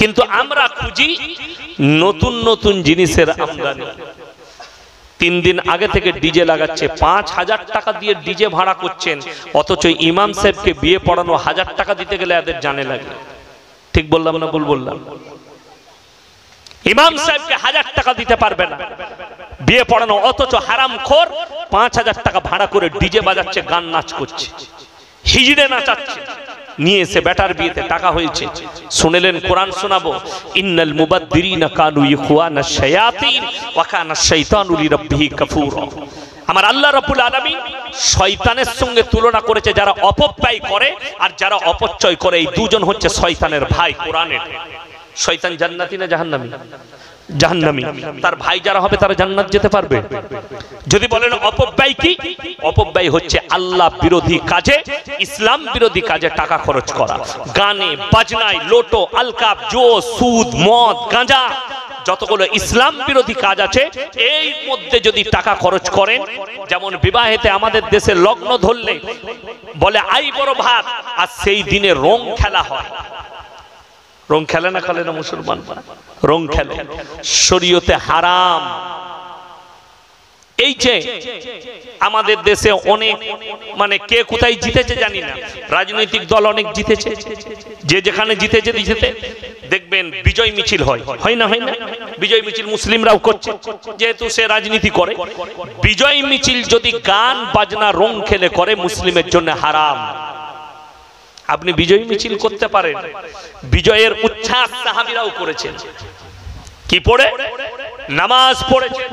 কিন্তু আমরা খুঁজি নতুন নতুন জিনিসের আমদানি। 3 দিন আগে থেকে ডিজে লাগাচ্ছে, 5000 টাকা দিয়ে ডিজে ভাড়া করছেন, অথচ ইমাম সাহেবকে বিয়ে পড়ানো 1000 টাকা দিতে গেলে এদের জানে লাগে। ঠিক বললাম না ভুল বললাম? ইমাম সাহেবকে 1000 টাকা দিতে পারবে না বিয়ে পড়ানো, অথচ হারামখোর 5000 টাকা ভাড়া করে ডিজে বাজাচ্ছে, গান নাচ করছে, হিজড়ে নাচাচ্ছে। নিয়ে এসে বেটার বিয়েতে টাকা হয়েছে। শুনলেন কোরআন শোনাবো, ইন্নাল মুবাদদিরিনা কানু ইখওয়ানাশ শায়াতিন ওয়া কানাশ শাইতানু লিরাব্বিহি কাফুরা। আমার আল্লাহ রাব্বুল আলামিন শয়তানের সঙ্গে তুলনা করেছে যারা অপব্যয় করে আর যারা অপচয় করে, এই দুজন হচ্ছে শয়তানের ভাই। কোরআনে শয়তান জান্নাতি না জাহান্নামী? জাহান্নামী। তার ভাই যারা হবে তারা জান্নাত যেতে পারবে? যদি বলেন অপব্যয় কি, অপব্যয় হচ্ছে আল্লাহ বিরোধী কাজে, ইসলাম বিরোধী কাজে টাকা খরচ করা। গানে বাজনায়, লোটো, আলকাপ, জুয়া, সুদ, মদ, গাঁজা, যতগুলো ইসলাম বিরোধী কাজ আছে, এই মধ্যে যদি টাকা খরচ করেন, যেমন বিবাহেতে আমাদের দেশে লগ্ন ধরলে বলে আই বড় ভাত, আর সেই দিনে রং খেলা হয়। রং খেলে না খেলে না মুসলমান? রং খেলে। শরীয়তে হারাম। এই যে আমাদের দেশে অনেক মানে কে কোথায় জিতেছে জানি না, রাজনৈতিক দল অনেক জিতেছে, যে যেখানে জিতেছে দেখবেন বিজয় মিছিল হয় না বিজয় মিছিল মুসলিমরাও করছে, যেহেতু সে রাজনীতি করে। বিজয় মিছিল যদি গান বাজনা রং খেলে করে মুসলিমের জন্য হারাম। আপনি বিজয় মিছিল করতে পারেন, বিজয়ের উচ্ছ্বাস সাহাবীরাও করেছেন, কি পড়ে? নামাজ পড়েছে,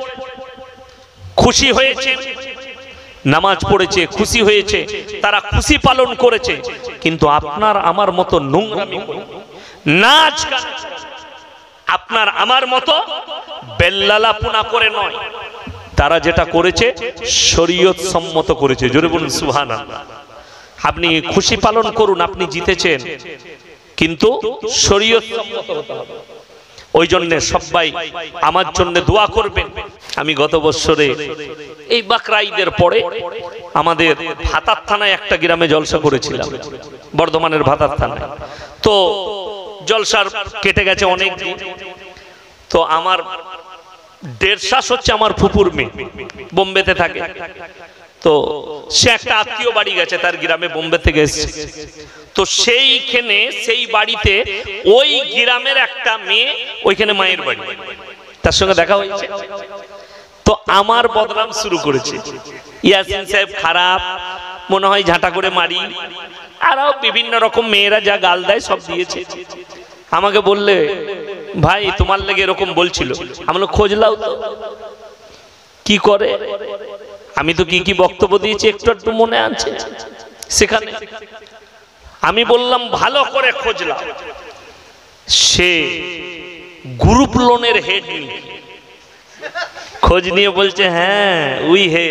খুশি হয়েছে, নামাজ পড়েছে, খুশি হয়েছে, তারা খুশি পালন করেছে। কিন্তু আপনার আমার মতো নোংরামি নাচ গান, আপনার আমার মতো বেল্লালাপনা করে নয়, তারা যেটা করেছে শরীয়ত সম্মত করেছে। জোরে বলুন সুবহানাল্লাহ। আপনি খুশি পালন করুন, আপনি জিতেছেন, কিন্তু শরীয়ত সম্মত হতে হবে। ওই জন্য সবাই আমার জন্য দোয়া করবেন। আমি গত বছরে এই বাকরা ঈদের পরে আমাদের ভাতার থানায় একটা গ্রামে জলসা করেছিলাম, বর্ধমানের ভাতার থানায়। তো জলসার কেটে গেছে অনেক দিন। তো আমার দেড় শ্বাস হচ্ছে আমার ফুপুর মেয়ে, বোম্বেতে থাকে। তো সে একটা আত্মীয় বাড়ি গেছে, তার গ্রামে বোম্বে থেকে এসেছে। তো সেইখানে সেই বাড়িতে ওই গ্রামের একটা মেয়ে, ওইখানে মায়ের বাড়ি, তার সঙ্গে দেখা হয়েছে। তো আমার বদনাম শুরু করেছে, ইয়াসিন সাহেব খারাপ, মনে হয় ঝাঁটা করে মারি, আরো বিভিন্ন রকম মেয়েরা যা গাল দেয় সব দিয়েছে। আমাকে বললে ভাই তোমার লেগে এরকম বলছিল। আমি বললাম খোঁজ লাও তো কি করে, আমি তো কি কি বক্তব্য দিয়েছি একটু একটু মনে আছে সেখানে। আমি বললাম ভালো করে খোঁজ লাও। সে গ্রুপ লোনের হেড খোঁজ নিয়ে বলছে হ্যাঁ উই হে।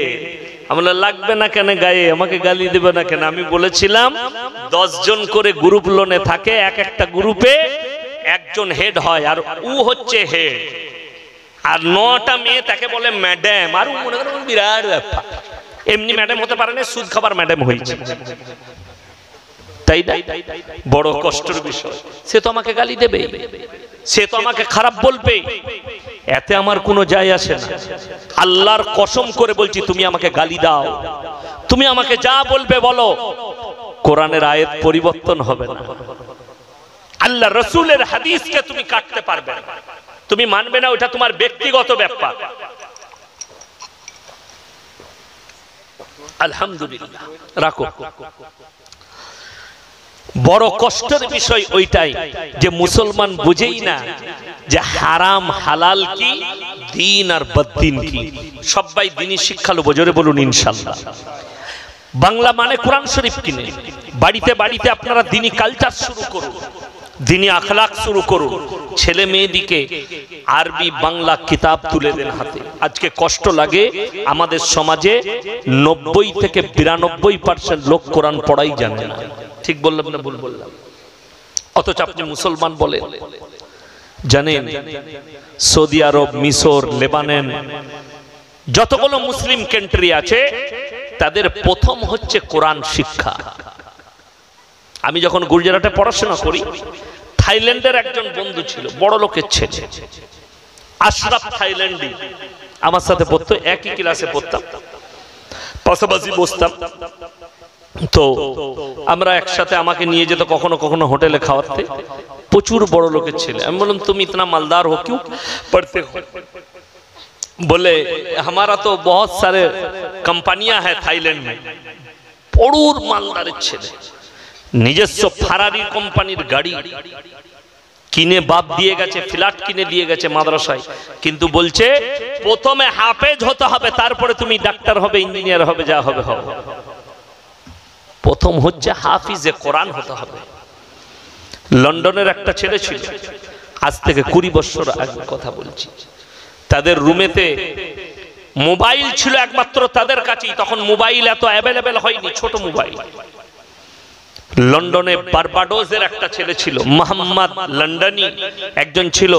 আমি বললাম লাগবে না কেন গায়ে, আমাকে গালি দেবে না কেন? আমি বলেছিলাম 10 জন করে গ্রুপ লোনে থাকে, এক একটা গ্রুপে একজন হেড হয়, আর ও হচ্ছে হেড, আর 9টা মেয়ে তাকে বলে ম্যাডাম। আর ও মনে করেন বিরাট ব্যাপার, এমনি ম্যাডাম হতে পারে না, সুদ খাবার ম্যাডাম হয়েছে, তাই না? বড় কষ্টের বিষয়। সে তো আমাকে গালি দেবে, সে তো আমাকে খারাপ বলবে, এতে আমার কোনো যায় আসে না। আল্লাহর কসম করে বলছি, তুমি আমাকে গালি দাও, তুমি আমাকে যা বলবে বলো, কোরআনের আয়াত পরিবর্তন হবে না, আল্লাহ রাসূলের হাদিসকে তুমি কাটতে পারবে না, তুমি মানবে না, ওটা তোমার ব্যক্তিগত ব্যাপার। আলহামদুলিল্লাহ, রাখো। বড় কষ্টের বিষয় ওইটাই যে মুসলমান বুঝেই না যে হারাম হালাল কি, দিন আর বদ্দিন কি। সবাই দিনী শিক্ষা লব, জোরে বলুন ইনশাআল্লাহ। বাংলা মানে কোরআন শরীফ কিনে বাড়িতে বাড়িতে আপনারা দিনী কালচার শুরু করুন, দিনী আখলাক শুরু করুন। ছেলে মেয়েদিকে আরবি বাংলা কিতাব তুলে দেন হাতে। আজকে কষ্ট লাগে আমাদের সমাজে 90 থেকে 92% লোক কোরআন পড়াই জানে না। ঠিক বললাম না ভুল বললাম? অথচ আপনি মুসলমান বলেন। জানেন সৌদি আরব, মিশর, লেবানন, যতগুলো মুসলিম কান্ট্রি আছে তাদের প্রথম হচ্ছে কোরআন শিক্ষা। আমি যখন গুজরাটে পড়াশোনা করি, থাইল্যান্ডের একজন বন্ধু ছিল, বড় লোকের ছেলে, আশরাফ থাইল্যান্ডি, আমার সাথে পড়তো, একই ক্লাসে পড়তাম, পাশাপাশি বসতাম। তো আমরা একসাথে, আমাকে নিয়ে যেত কখনো কখনো হোটেলে খাওয়াতে, প্রচুর বড় লোকের ছেলে। আমি বললাম তুমি ইতনা মালদার हो क्यों पढ़ते हो? बोले हमारा तो बहुत सारे कंपनियां है थाईलैंड में। প্রচুর মালদারের ছেলে, নিজস্ব ফারারি কোম্পানির গাড়ি কিনে বাপ দিয়ে গেছে, ফ্ল্যাট কিনে দিয়ে গেছে মাদ্রাসায়, কিন্তু বলছে প্রথমে হাফেজ হতে হবে, তারপরে তুমি ডাক্তার হবে, ইঞ্জিনিয়ার হবে, যা হবে হবে। প্রথম হচ্ছে হাফিজে কোরআন হতে হবে। লন্ডনের একটা ছেলে ছিল, আজ থেকে 20 বছর আগে কথা বলছি, তাদের রুমেতে মোবাইল ছিল একমাত্র তাদের কাছেই, তখন মোবাইল এত অ্যাভেলেবেল হয়নি, ছোট মোবাইল। লন্ডনে বারবাডোসের একটা ছেলে ছিল, মোহাম্মদ লন্ডনী একজন ছিল,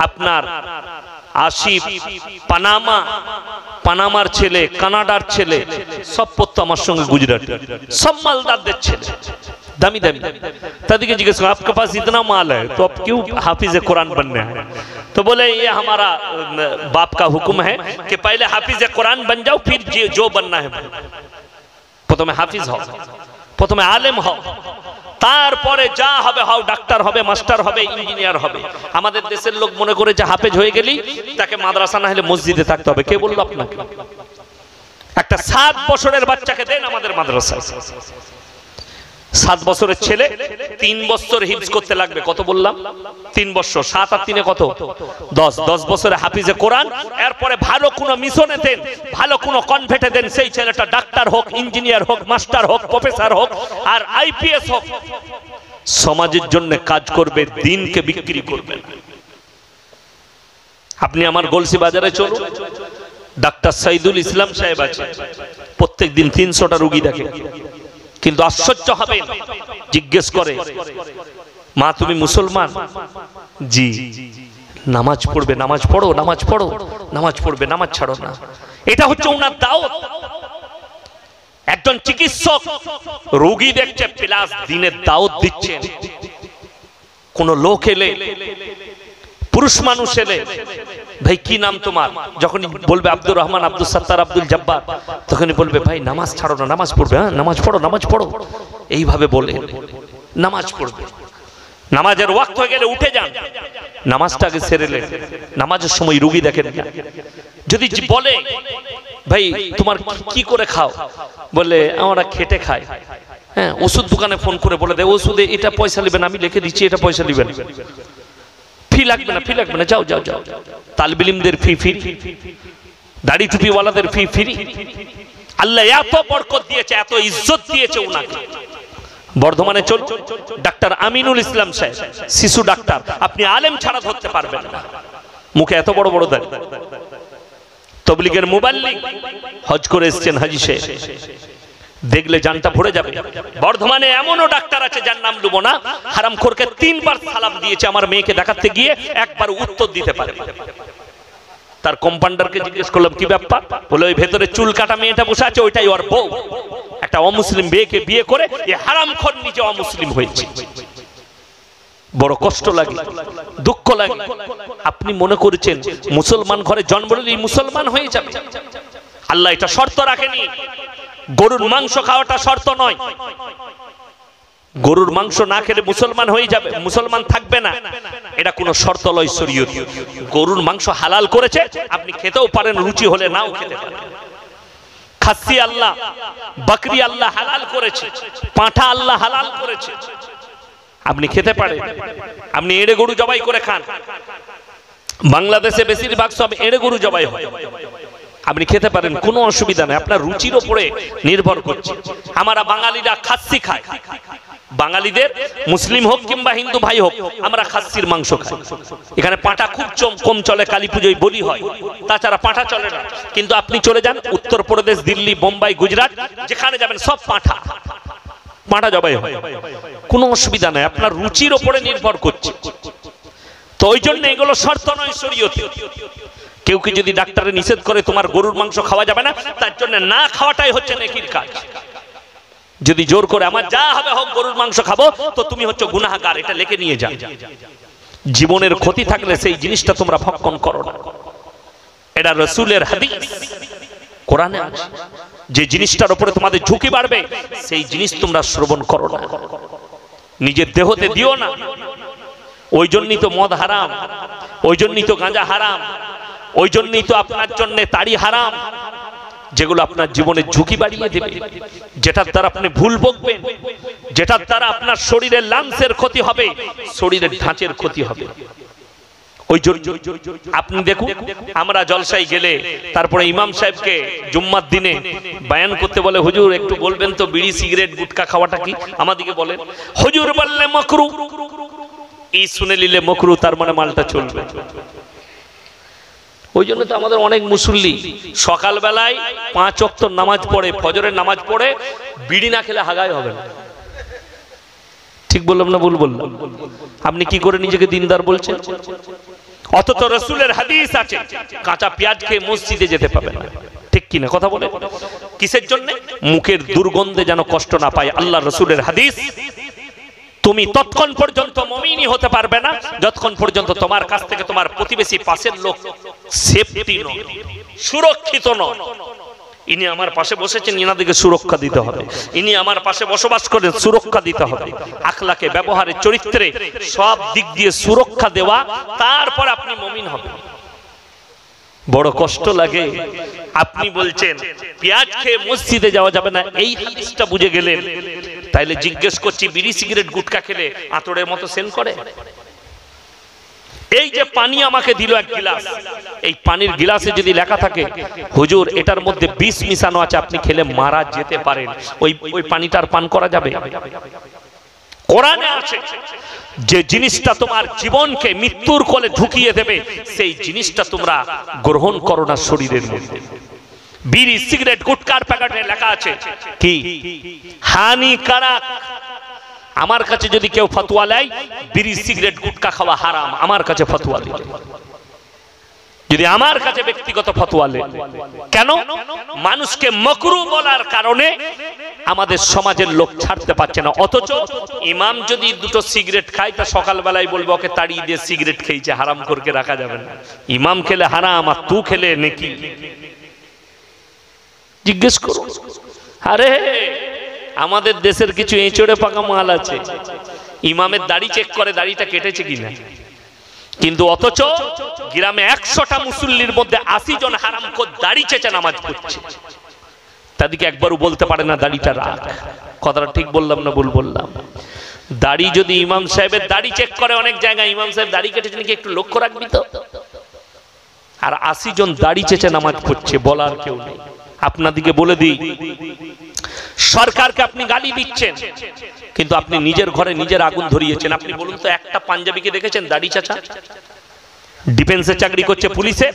আপনার আসিফ পানামা, পানামার ছেলে, কানাডার ছেলে, সব পড়তো আমার সঙ্গে গুজরাট, সব মালদারদের ছেলে, दामी दामी। तादिके जिज्ञेस करो आपके पास इतना माल है तो आप क्यों हाफिज कुरान बनने हैं? तो बोले ये हमारा बाप का हुक्म है कि पहले हाफिज कुरान बन जाओ फिर जो बनना है। प्रथमे हाफिज हो, प्रथमे आलेम हो, তারপরে যা হবে হও, ডাক্তার হবে, মাস্টার হবে, ইঞ্জিনিয়ার হবে। আমাদের দেশের লোক মনে করে যে হাফেজ হয়ে গেলি তাকে মাদ্রাসা না হলে মসজিদে থাকতে হবে। কে বললো আপনাকে? একটা 7 বছরের বাচ্চাকে দেন আমাদের মাদ্রাসায়, 7 বছরের ছেলে 3 বছর হিফজ করতে লাগবে। কত বললাম? 3 বছর, 7 আর 3 কত? 10 বছরে হাফিজে কোরআন। এরপরে ভালো কোনো মিশনে দেন, ভালো কোনো কনভেন্টে দেন, সেই ছেলেটা ডাক্তার হোক, ইঞ্জিনিয়ার হোক, মাস্টার হোক, প্রফেসর হোক আর আইপিএস হোক, সমাজের জন্য কাজ করবে, দিনকে বিক্রি করবে না। আপনি আমার গলসি বাজারে চলুন, ডাক্তার সাইদুল ইসলাম সাহেব আছে, প্রত্যেক দিন 300টা রোগী দেখে। কিন্তু আশ্চর্য হবে, জিজ্ঞেস করে মা তুমি মুসলমান? জি। নামাজ পড়বে? নামাজ পড়ো, নামাজ পড়ো, নামাজ পড়বে, নামাজ ছাড়ো না। এটা হচ্ছে ওনার দাওয়াত। একজন চিকিৎসক রোগী দেখছে প্লাস দিনের দাওয়াত দিচ্ছেন। কোন লোক এলে, পুরুষ মানুষ এলে, ভাই কি নাম তোমার? যখন বলবে আব্দুর রহমান, আব্দুল সত্তার, আব্দুল জব্বার, তখনই বলবে ভাই নামাজ ছাড়ো না, নামাজ পড়বে। হ্যাঁ নামাজ পড়ো, নামাজ পড়ো, এইভাবে বলে নামাজ পড়বে। নামাজের ওয়াক্ত হয়ে গেলে উঠে যান, নামাজটা আগে সেরে নেন। নামাজের সময় রোগী দেখেন না। যদি বলে ভাই তোমার কি করে খাও? বলে আমরা খেটে খাই। হ্যাঁ, ওষুধ দোকানে ফোন করে বলে দেয় ওষুধে এটা পয়সা নেবেন, আমি লিখে দিচ্ছি, এটা পয়সা নেবেন, ফি লাগবে না, ফি লাগবে না, যাও যাও যাও। তালবিলিমদের ফি ফ্রি, দাড়ি টুপিওয়ালাদের ফি ফ্রি। আল্লাহ এত বরকত দিয়েছে, এত ইজ্জত দিয়েছে ওনাকে। বর্ধমানে চলুন, ডাক্তার আমিনুল ইসলাম সাহেব, শিশু ডাক্তার, আপনি আলেম ছাড়া ধরতে পারবেন না, মুখে এত বড় বড় দাড়ি। তবলিগের মুবাল্লিগ, হজ করে এসেছেন হাজী সাহেব, দেখলে জানটা ভরে যাবে। বর্ধমানে এমনও ডাক্তার আছে যার নাম লুবো না, হারামখোরকে 3 বার সালাম দিয়েছে আমার মেয়েকে দেখাতে গিয়ে, একবার উত্তর দিতে পারে। তার কম্পাউন্ডারকে জিজ্ঞেস করলাম কি ব্যাপার? বলে ওই ভেতরে চুল কাটা মেয়েটা বসে আছে, ওইটাই ওর বউ। একটা অমুসলিম মেয়েকে বিয়ে করে এই হারামখোর নিজে অমুসলিম হয়েছে। বড় কষ্ট লাগে, দুঃখ লাগে। আপনি মনে করেছেন মুসলমান ঘরে জন্ম নিলেই মুসলমান হয়ে যাবে? আল্লাহ এটা শর্ত রাখেনি। গরুর মাংস খাওয়াটা শর্ত নয়। গরুর মাংস না খেলে মুসলমান হয়ে যাবে, মুসলমান থাকবে না, এটা কোনো শর্ত লয় শরীয়ত। গরুর মাংস হালাল করেছে, আপনি খেতেও পারেন, রুচি হলে নাও খেতে পারেন। খাসি আল্লাহ, বকরি আল্লাহ হালাল করেছে, পাঁঠা আল্লাহ হালাল করেছে, আপনি খেতে পারেন। আপনি এড়ে গরু জবাই করে খান, বাংলাদেশে বেশিরভাগ সব এড়ে গরু জবাই হয়, আপনি খেতে পারেন, কোনো অসুবিধা নেই, আপনার রুচির উপরে নির্ভর করছে। আমরা বাঙালিরা খাসি খায়, বাঙালিদের মুসলিম হোক কিংবা হিন্দু ভাই হোক, আমরা খাসির মাংস খাই। এখানে পাঁঠা খুব কম চলে, কালী পুজোয় বলি হয়, তাছাড়া পাঁঠা চলে না। কিন্তু আপনি চলে যান উত্তরপ্রদেশ, দিল্লি, বোম্বাই, গুজরাট, যেখানে যাবেন সব পাঁঠা, পাঁঠা জবাই হয়, কোনো অসুবিধা নেই, আপনার রুচির উপরে নির্ভর করছে। তো ওই জন্য এগুলো শর্ত নয় শরীয়তে। কেউ কি যদি ডাক্তারে নিষেধ করে তোমার গরুর মাংস খাওয়া যাবে না, তার জন্য না খাওয়াটাই হচ্ছে নেকির কাজ। যদি জোর করে আমার যা হবে হোক গরুর মাংস খাবো, তো তুমি হচ্ছে গুনাহগার, এটা লিখে নিয়ে যাও। জীবনের ক্ষতি থাকলে সেই জিনিসটা তোমরা ভক্ষণ করো না, এটা রাসূলের হাদিস, কোরআনে আছে। যে জিনিসটার উপরে তোমাদের ঝুঁকি বাড়বে সেই জিনিস তোমরা শ্রবণ করো না, নিজের দেহতে দিও না। ওই জন্যই তো মদ হারাম, ওই জন্যই তো গাঁজা হারাম, ওই জন্যই তো আপনার জন্য তাড়ি হারাম, যেগুলো আপনার জীবনে ঝুঁকি বাড়িয়ে দেবে, যেটার দ্বারা আপনি ভুল বকবেন, যেটার দ্বারা আপনার শরীরের লাংসের ক্ষতি হবে, শরীরের ঢাঁচের ক্ষতি হবে। ওই জন্য আপনি দেখুন, আমরা জলসায় গেলে তারপরে ইমাম সাহেবকে জুম্মার দিনে বয়ান করতে বলে, হুজুর একটু বলবেন তো বিড়ি সিগারেট গুটখা খাওয়াটা কি? আমাদেরকে বলেন, হুজুর বললে মাকরু, এই শুনে নিলে মাকরু, তার মানে মালটা চলবে। ওই জন্য তো আমাদের অনেক মুসল্লি সকালবেলায় 5 ওয়াক্ত নামাজ পড়ে, ফজরের নামাজ পড়ে, বিড়ি না খেলে হাগাই হবে না। ঠিক বললাম না ভুল বললাম? আপনি কি করে নিজেকে দিনদার বলছেন? অথচ রাসূলের হাদিস আছে কাঁচা পেঁয়াজ খেয়ে মসজিদে যেতে পাবে না। ঠিক কিনা কথা বলে? কিসের জন্য? মুখের দুর্গন্ধে যেন কষ্ট না পায়। আল্লাহ রাসূলের হাদিস, তুমি ততক্ষণ পর্যন্ত মুমিনই হতে পারবে না যতক্ষণ পর্যন্ত তোমার কাছ থেকে তোমার প্রতিবেশী পাশের লোক সেফটি নয়, সুরক্ষিত নয়। ইনি আমার পাশে বসেছেন, ইনাদেরকে সুরক্ষা দিতে হবে। ইনি আমার পাশে বসবাস করেন, সুরক্ষা দিতে হবে। আখলাকে, ব্যবহারে, চরিত্রে সব দিক দিয়ে সুরক্ষা দেওয়া, তারপর আপনি মুমিন হবেন। বড় কষ্ট লাগে। আপনি বলছেন পেঁয়াজ খেয়ে মসজিদে যাওয়া যাবে না, এই হাদিসটা বুঝে গেলেন। তাইলে জিজ্ঞেস করছি, বিড়ি সিগারেট গুটখা খেলে আতরের মতো সেন করে? এই যে পানি আমাকে দিল এক গিলাস, এই পানির গিলাসে যদি লেখা থাকে হুজুর এটার মধ্যে বিষ মিশানো আছে, আপনি খেলে মারা যেতে পারেন, ওই পানিটার পান করা যাবে? কোরআনে আছে যে জিনিসটা তোমার জীবনকে মৃত্যুর কোলে ঢুকিয়ে দেবে, সেই জিনিসটা তোমরা গ্রহণ করো না শরীরের মধ্যে। বিড়ি সিগারেট গুটখার প্যাকেটে লেখা আছে কি হানিকারক। আমার কাছে যদি কেউ ফতোয়া দেয় বিড়ি সিগারেট গুটখা খাওয়া হারাম, আমার কাছে ফতোয়া দিল, যদি আমার কাছে ব্যক্তিগত ফতোয়া দেয়, কেন? মানুষকে মাকরু বলার কারণে আমাদের সমাজের লোক ছাড়তে পারছে না। অথচ ইমাম যদি দুটো সিগারেট খায়, তা সকালবেলায় বলবো ওকে তাড়িয়ে দিয়ে সিগারেট খেয়েছে, হারাম করে রাখা যাবে না। ইমাম খেলে হারাম আর তু খেলে নেকি। জিজ্ঞেস করো। আরে আমাদের দেশের কিছু এঁচড়ে পাকা মাল আছে, ইমামের দাড়ি চেক করে দাড়িটা কেটেছে কিনা, কিন্তু অথচ গ্রামে 100টা মুসল্লির মধ্যে 80 জন হারামখোর দাড়ি চেঁচে নামাজ পড়ছে, তাদেরকে একবারও বলতে পারে না দাড়িটা রাখ। কথাটা ঠিক বললাম না ভুল বললাম? দাড়ি যদি ইমাম সাহেবের দাড়ি চেক করে অনেক জায়গায়, ইমাম সাহেব দাড়ি কেটেছেন কি একটু লক্ষ্য রাখবি তো। আর 80 জন দাড়ি চেঁচে নামাজ পড়ছে, বলার কেউ নেই। আপনাদিকে বলে দিই, সরকারকে আপনি গালি দিচ্ছেন, কিন্তু আপনি নিজের ঘরে নিজের আগুন ধরিয়েছেন। আপনি বলুন তো, একটা পাঞ্জাবিকে দেখেছেন দাড়ি চাচা? ডিফেন্সে চাকরি করছে, পুলিশে,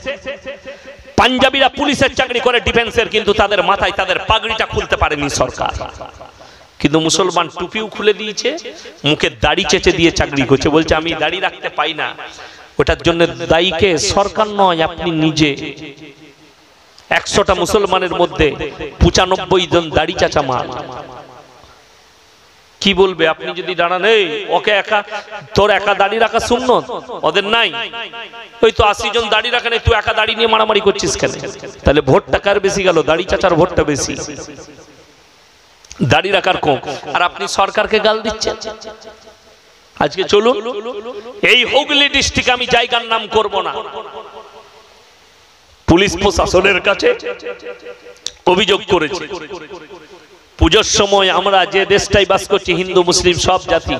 পাঞ্জাবিরা পুলিশের চাকরি করে ডিফেন্সের, কিন্তু তাদের মাথায় তাদের পাগড়িটা খুলতে পারেনি সরকার। কিন্তু মুসলমান টুপিও খুলে দিয়েছে, মুখে দাড়ি চেঁচে দিয়ে চাকরি করছে, বলছে আমি দাড়ি রাখতে পাই না। ওটার জন্য দায়ীকে সরকার নয়, আপনি নিজে। 100টা মুসলমানের মধ্যে 95 জন দাড়ি চাচা মাল। কি বলবে? আপনি যদি দাঁড়ান, এই ওকে একা, তোর একা দাড়ি রাখা সুন্নত, ওদের নাই। ওই তো 80 জন দাড়ি রাখেন, তুই একা দাড়ি নিয়ে মারামারি করছিস কেন? তাহলে ভোটটা কার বেশি গেল? দাড়ি চাচার ভোটটা বেশি, দাড়ি রাখার কম। আর আপনি সরকারকে গাল দিচ্ছেন। আজকে চলুন, এই হুগলি ডিস্ট্রিক্ট, আমি জায়গার নাম করব না, পুলিশ প্রশাসনের কাছে অভিযোগ করেছে, পুজোর সময় আমরা যে দেশটাই বাস করছি, হিন্দু মুসলিম সব জাতি,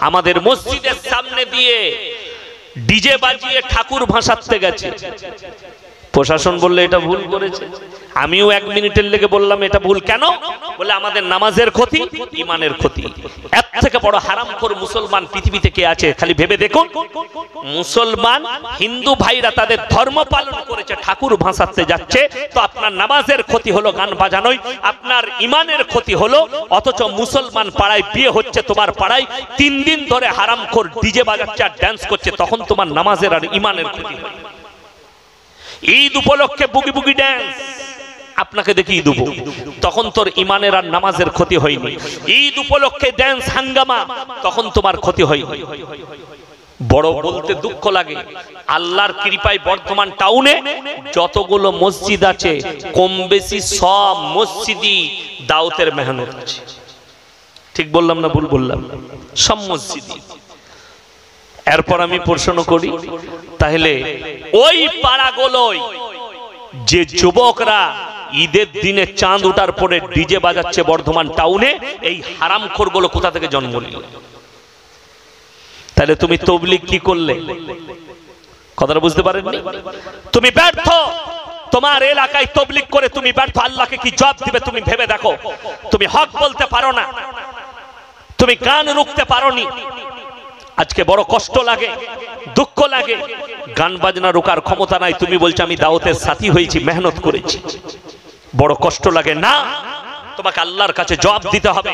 আমাদের মসজিদের সামনে দিয়ে ডিজে বাজিয়ে ঠাকুর ভাসাতে গেছে। প্রশাসন বললে এটা ভুল করেছে। আমিও 1 মিনিটের লেগে বললাম এটা ভুল। কেন? বলে আমাদের নামাজের ক্ষতি, ইমানের ক্ষতি। এর থেকে বড় হারামখোর মুসলমান পৃথিবীতে কে আছে? খালি ভেবে দেখুন, মুসলমান হিন্দু ভাইরা তাদের ধর্ম পালন করেছে, ঠাকুর ভাসাতে যাচ্ছে, তো আপনার নামাজের ক্ষতি হলো গান বাজানোই, আপনার ইমানের ক্ষতি হলো। অথচ মুসলমান পাড়ায় বিয়ে হচ্ছে, তোমার পাড়ায় 3 দিন ধরে হারামখোর ডিজে বাজাচ্ছে আর ড্যান্স করছে, তখন তোমার নামাজের আর ইমানের ক্ষতি হয়। ঈদ উপলক্ষে বুগি বুগি ড্যান্স, আপনাকে দেখি ঈদ উপ, তখন তোর ইমানের আর নামাজের ক্ষতি হয়নি। ঈদ উপলক্ষে ড্যান্স হাঙ্গামা, তখন তোমার ক্ষতি হয়নি। বড় বলতে দুঃখ লাগে, আল্লাহর কৃপায় বর্তমান টাউনে যতগুলো মসজিদ আছে, কম বেশি সব মসজিদই দাওয়াতের মেহনত আছে। ঠিক বললাম না ভুল বললাম? সব মসজিদই। এরপর আমি প্রশ্ন করি, তাহলে ওই পাড়াগুলোয় যে যুবকরা ঈদের দিনে চাঁদ ওঠার পরে ডিজে বাজাচ্ছে বর্ধমান টাউনে, এই হারামখোরগুলো কোথা থেকে জন্ম নিল? তাহলে তুমি তবলিগ কি করলে? কথাটা বুঝতে পারেননি? তুমি ব্যর্থ। তোমার এলাকায় তবলিগ করে তুমি ব্যর্থ। আল্লাহকে কি জবাব দিবে তুমি ভেবে দেখো। তুমি হক বলতে পারো না, তুমি গান রুখতে পারোনি। আজকে বড় কষ্ট লাগে, দুঃখ লাগে, গান বাজনা রোকার ক্ষমতা নাই, তুমি বলছো আমি দাওয়াতের সাথী হয়েছি, মেহনত করেছি। বড় কষ্ট লাগে। না, তোমাকে আল্লাহর কাছে জবাব দিতে হবে।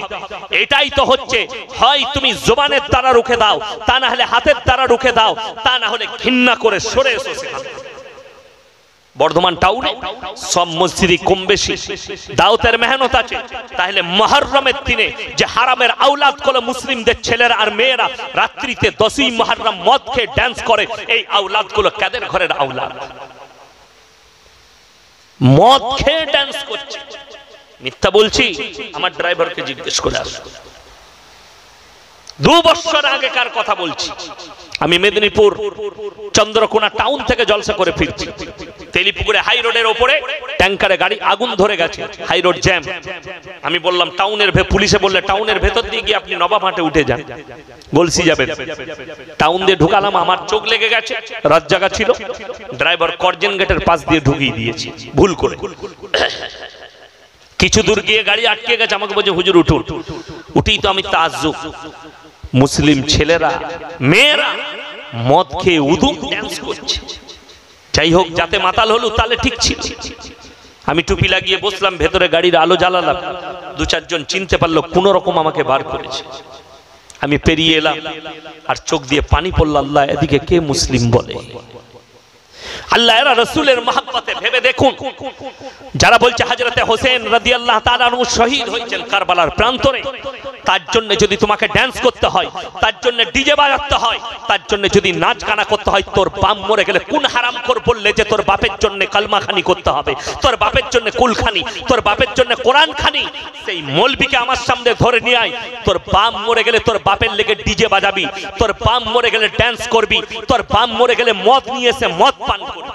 এটাই তো হচ্ছে, হয় তুমি জবানের দ্বারা রুখে দাও, তা না হলে হাতের দ্বারা রুখে দাও, তা না হলে ঘৃণা করে সরে এসো সেখান থেকে। বর্ধমান টাউনে সব মসজিদে কম বেশি দাওয়াতের মেহনত আছে, তাহলে মুহররমের দিনে যে হারামের আওলাদ গুলো মুসলিমদের ছেলেরা আর মেয়েরা রাত্রিতে 10ই মুহররম মদ খেয়ে ডান্স করে, এই আওলাদ গুলো কাদের ঘরের আওলাদ? মদ খেয়ে ডান্স করছে। মিথ্যা বলছি? আমার ড্রাইভারকে জিজ্ঞেস করে আসো। 2 বছর আগেকার কথা বলছি। আমি মেদিনীপুর চন্দ্রকোনা টাউন থেকে জলসা করে ফিরছি। তেলিপুকুরে হাই রোডের ওপরে ট্যাঙ্কারে গাড়ি আগুন ধরে গেছে, হাই রোড জ্যাম। আমি বললাম টাউনের পুলিশে বললে টাউনের ভেতর দিয়ে গিয়ে আপনি নবাবহাটে উঠে যান, গলসি যাবেন। টাউন দিয়ে ঢুকালাম, আমার চোখ লেগে গেছে, রাত জাগা ছিল। ড্রাইভার করজেন গেটের পাশ দিয়ে ঢুকিয়ে দিয়েছে ভুল করে। কিছু দূর গিয়ে গাড়ি আটকে গেছে, আমাকে বলছে হুজুর উঠুন। উঠেই তো আমি তাজ্জুব, মুসলিম ছেলেরা মেয়েরা মদ খেয়ে উদুম ডান্স করছে। যাই হোক, যাতে মাতাল হলো তাহলে ঠিক ছিল। আমি টুপি লাগিয়ে বসলাম, ভেতরে গাড়ির আলো জ্বালালাম। 2-4 জন চিনতে পারলো, কোন রকম আমাকে বার করেছে। আমি পেরিয়ে এলাম, আর চোখ দিয়ে পানি পড়ল। আল্লাহ, এদিকে কে মুসলিম বলে? আল্লাহ এরা রাসূলের মহব্বতে ভেবে দেখুন, যারা বলছে হযরতে হোসেন রাদিয়াল্লাহু তাআলা আনহু শহীদ হয়েছেন কারবালার প্রান্তরে, তার জন্য যদি তোমাকে ডান্স করতে হয়, তার জন্য ডিজে বাজাতে হয়, তার জন্য যদি নাচ গানা করতে হয়, তোর বাপ মরে গেলে কোন হারামখোর বললে যে তোর বাপের জন্য কালমা খানি করতে হবে, তোর বাপের জন্য কুলখানি, তোর বাপের জন্য কোরআন খানি? সেই মৌলবীকে আমার সামনে ধরে নিয়ে আয়। তোর বাপ মরে গেলে তোর বাপের লেগে ডিজে বাজাবি, তোর বাপ মরে গেলে ডান্স করবি, তোর বাপ মরে গেলে মদ নিয়ে এসে মদ পান করবি,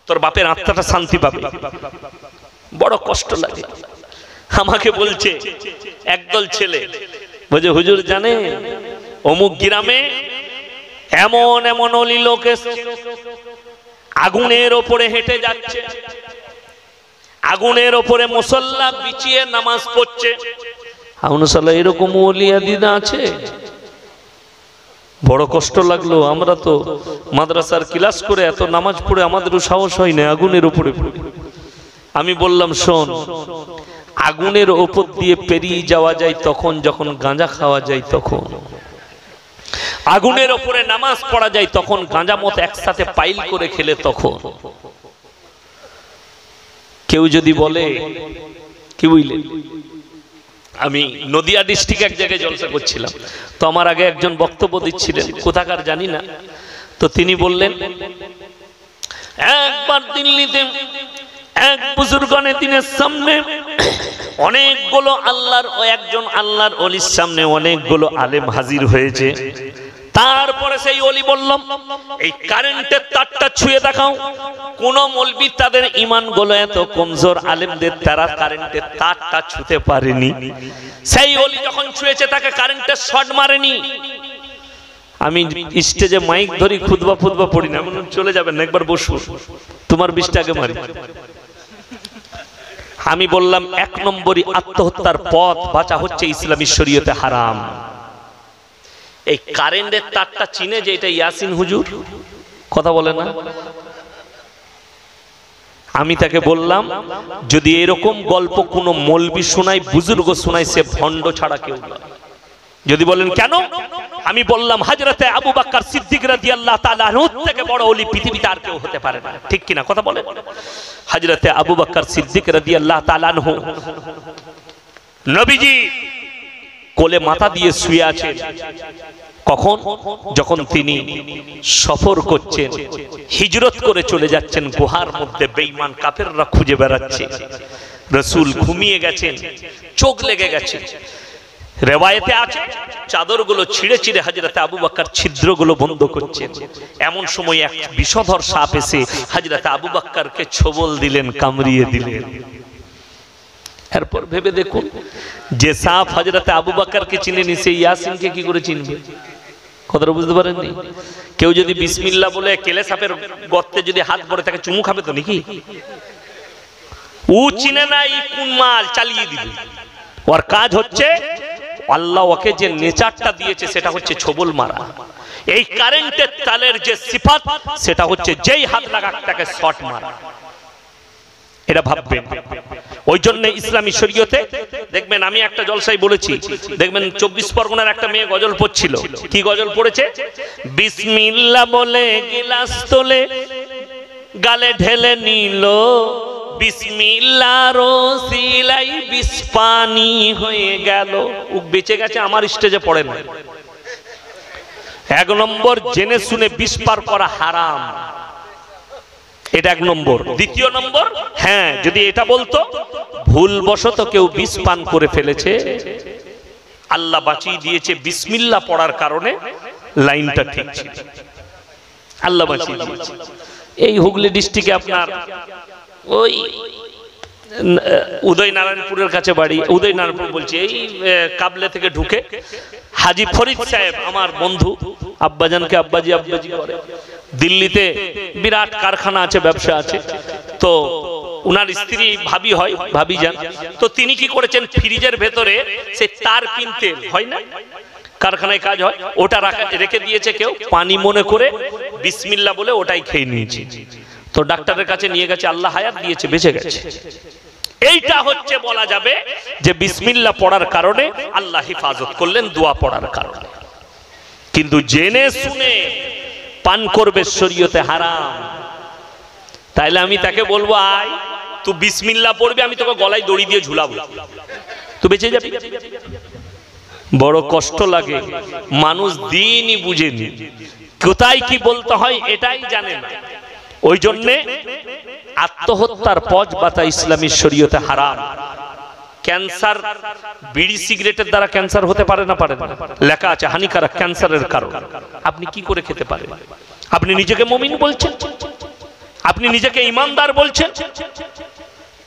তোর বাপের আত্মাটা শান্তি পাবে। বড় কষ্ট লাগে। আমাকে বলছে একদল ছেলে, বলছে হুজুর জানে অমুক গ্রামে এমন এমন অলি লোক এসেছে, আগুনের ওপরে হেঁটে যাচ্ছে, আগুনের ওপরে মুসল্লা বিছিয়ে নামাজ পড়ছে। আউনসাল্লাহ এরকম ওলিয়া দিদা আছে? বড় কষ্ট লাগলো। আমরা তো মাদ্রাসার ক্লাস করে এত নামাজ পড়ে আমাদেরও সাহস হয় না আগুনের উপরে পড়ে। আমি বললাম শোন, আগুনের ওপর দিয়ে পেরিয়ে যাওয়া যায় তখন যখন গাঁজা খাওয়া যায়, তখন আগুনের ওপরে নামাজ পড়া যায় তখন, গাঁজা মত একসাথে পাইল করে খেলে তখন। কেউ যদি বলে, কি বুঝলেন, আমি নদিয়া ডিস্ট্রিক্ট এক জায়গায় জলসা করছিলাম, তো আমার আগে একজন বক্তব্য দিচ্ছিলেন, কোথাকার জানি না। তো তিনি বললেন, একবার দিল্লিতে এক বুজুর্গানে দিনের সামনে অনেকগুলো আল্লাহর একজন আল্লাহর ওলির সামনে অনেকগুলো আলেম হাজির হয়েছে। তারপরে সেই ওলি বললাম, এই কারেন্টের তারটা ছুঁয়ে দেখাও। কোন মৌলবি তাদের ঈমান গুলো এত কমজোর, আলেমদের তারা কারেন্টের তারটা ছুঁতে পারেনি। সেই ওলি যখন ছুঁয়েছে তাকে কারেন্টের শর্ট মারেনি। আমি স্টেজে মাইক ধরি, খুতবা পড়ি না, চলে যাবেন না, একবার বসুন, তোমার 20 টাকা মারি। আমি বললাম 1 নম্বরই আত্মহত্যার পথ বাঁচা হচ্ছে ইসলামী শরীয়তে হারাম। এই কারেন্টের তারটা চিনে যে এটা ইয়াসিন হুজুর, কথা বলে না। আমি তাকে বললাম, যদি এরকম গল্প কোন মৌলবি শোনায়, বুজুর্গ শোনায়, সে ভণ্ড ছাড়া কেউ নয়। যদি বলেন কেন, আমি বললাম হযরতে আবু বকর সিদ্দিক রাদিয়াল্লাহু তাআলা আনহু থেকে বড় ওলি পৃথিবীতে আর কেউ হতে পারে না। ঠিক কিনা কথা বলেন? হযরতে আবু বকর সিদ্দিক রাদিয়াল্লাহু তাআলা আনহু নবীজি কোলে মাথা দিয়ে শুয়ে আছেন। কখন? যখন তিনি সফর করছেন, হিজরত করে চলে যাচ্ছেন, গুহার মধ্যে বেঈমান কাফেররা খুঁজে বেড়াচ্ছে। রাসূল ঘুমিয়ে গেছেন, চোখ লেগে গেছে। রেওয়ায়েতে আছে চাদরগুলো ছিঁড়ে ছিঁড়ে হযরতে আবু বকর ছিদ্রগুলো বন্ধ করছেন। এমন সময় এক বিষধর সাপ এসে হযরতে আবু বকরকে ছোবল দিলেন, কামড়িয়ে দিলেন। এরপর ভেবে দেখুন, যে সাপ হযরতে আবু বকরকে চিনেনি, সেই ইয়াসিনকে কি করে চিনবে? কথাটা বুঝতে পারেননি? কেউ যদি বিসমিল্লাহ বলে কেলে সাপের গর্তে যদি হাত পড়ে তাকে চুমু খাবে তো নাকি? ও চিনে না এই কোন মাল, চালিয়ে দিবে। ওর কাজ হচ্ছে, আল্লাহ ওকে যে নেচারটা দিয়েছে সেটা হচ্ছে ছোবল মারা। এই কারেন্টের তালের যে সিফাত, সেটা হচ্ছে যেই হাত লাগাক তাকে শট মারা। এটা ভাববেন। ওই জন্য ইসলামী শরীয়তে দেখবেন, আমি একটা জলসায় বলেছি, দেখবেন 24 পরগনার একটা মেয়ে গজল পড়ছিল। কি গজল পড়েছে? বিসমিল্লাহ বলে গিলাস তোলে গালে ঢেলে নিল, বিসমিল্লাহর ওসিলাই বিষ পানি হয়ে গেল। ও বেঁচে গেছে, আমার স্টেজে পড়ে না। 1 নম্বর, জেনে শুনে বিষ পার করা হারাম, এটা 1 নম্বর। 2 নম্বর, হ্যাঁ যদি এটা বলতো ভুলবশত কেউ বিষ পান করে ফেলেছে, আল্লাহ বাঁচিয়ে দিয়েছে বিসমিল্লাহ পড়ার কারণে, লাইনটা ঠিক ছিল, আল্লাহ বাঁচিয়ে দিয়েছে। এই হুগলি ডিস্ট্রিক্টে আপনার ওই উদয়নারায়ণপুরের কাছে বাড়ি, উদয়নারায়ণপুর বলছি, এই কাবলে থেকে ঢুকে হাজি ফরিদ সাহেব আমার বন্ধু, আব্বাজানকে আব্বাজি আব্বাজি করে। দিল্লিতে বিরাট কারখানা আছে, ব্যবসা আছে। তো উনার স্ত্রী ভাবি হয়, ভাবি যান। তো তিনি কি করেছেন, ফ্রিজের ভেতরে সে তার কিনতে হয় না, কারখানায় কাজ হয়, ওটা রেখে দিয়েছে। কেউ পানি মনে করে বিসমিল্লাহ বলে ওটাই খেয়ে নিয়েছে। তো ডাক্তারের কাছে নিয়ে গেছে, আল্লাহ হায়াত দিয়েছে, বেঁচে গেছে। এইটা হচ্ছে বলা যাবে যে বিসমিল্লাহ পড়ার কারণে আল্লাহ হেফাজত করলেন, দোয়া পড়ার কারণে। কিন্তু জেনে শুনে পান করবে শরীয়তে হারাম। তাইলে আমি তাকে বলবো, আয় তুই বিসমিল্লাহ পড়বি, আমি তোকে গলায় দড়ি দিয়ে ঝুলাবো, তুই বেঁচে যাবি। বড় কষ্ট লাগে, মানুষ দিনই বুঝেনি, কোথায় কি বলতে হয় এটাই জানে না। ওই জন্যে আত্মহত্যার পথ বাতা ইসলামী শরীয়তে হারাম। ক্যান্সার, বিড়ি সিগারেটের দ্বারা ক্যান্সার হতে পারে না? পারে না, লেখা আছে হানিকারক, ক্যান্সারের কারণ। আপনি কি করে খেতে পারেন? আপনি নিজেকে মুমিন বলছেন, আপনি নিজেকে ইমানদার বলছেন,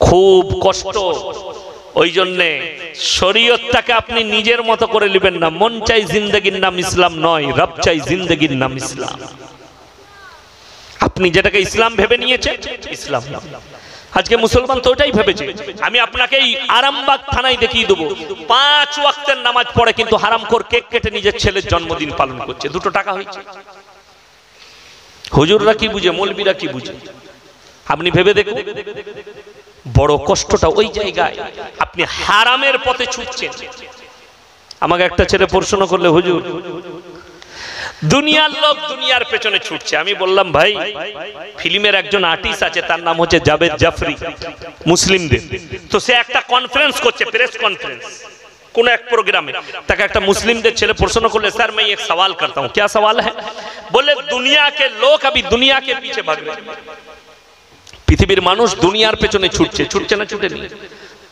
খুব কষ্ট। ওই জন্যে শরীয়তটাকে আপনি নিজের মতো করে নেবেন না। মন চাই জিন্দগির নাম ইসলাম নয়, রব চাই জিন্দগির নাম ইসলাম। আপনি যেটাকে ইসলাম ভেবে নিয়েছেন, ইসলাম না। আজকে মুসলমান তো ওটাই ভেবেছে। আমি আপনাকে এই আরামবাগ থানায় দেখিয়ে দেবো, 5 ওয়াক্তের নামাজ পড়ে কিন্তু হারামখোর কেক কেটে নিজের ছেলের জন্মদিন পালন করছে, 2 টাকা হয়েছে। হুজুররা কি বুঝে, মৌলবীরা কি বুঝে? আপনি ভেবে দেখুন, বড় কষ্টটা ওই জায়গায়। আপনি হারামের পথে ছুটছেন। আমাকে একটা ছেলে প্রশ্ন করলে, হুজুর দুনিয়ার লোক দুনিয়ার পেছনে ছুটছে। আমি বললাম, ভাই ফিল্মের একজন আর্টিস্ট আছে, তার নাম হচ্ছে জাভেদ জাফরি, মুসলিমদের। তো সে একটা কনফারেন্স করছে, প্রেস কনফারেন্স, কোন এক প্রোগ্রামে। তাকে একটা মুসলিমদের ছেলে প্রশ্ন করলে, স্যার मैं एक सवाल करता हूं, क्या सवाल है? बोले दुनिया के लोग अभी दुनिया के पीछे भाग रहे हैं। পৃথিবীর মানুষ দুনিয়ার পেছনে ছুটছে, ছুটছে না ছুটেনি?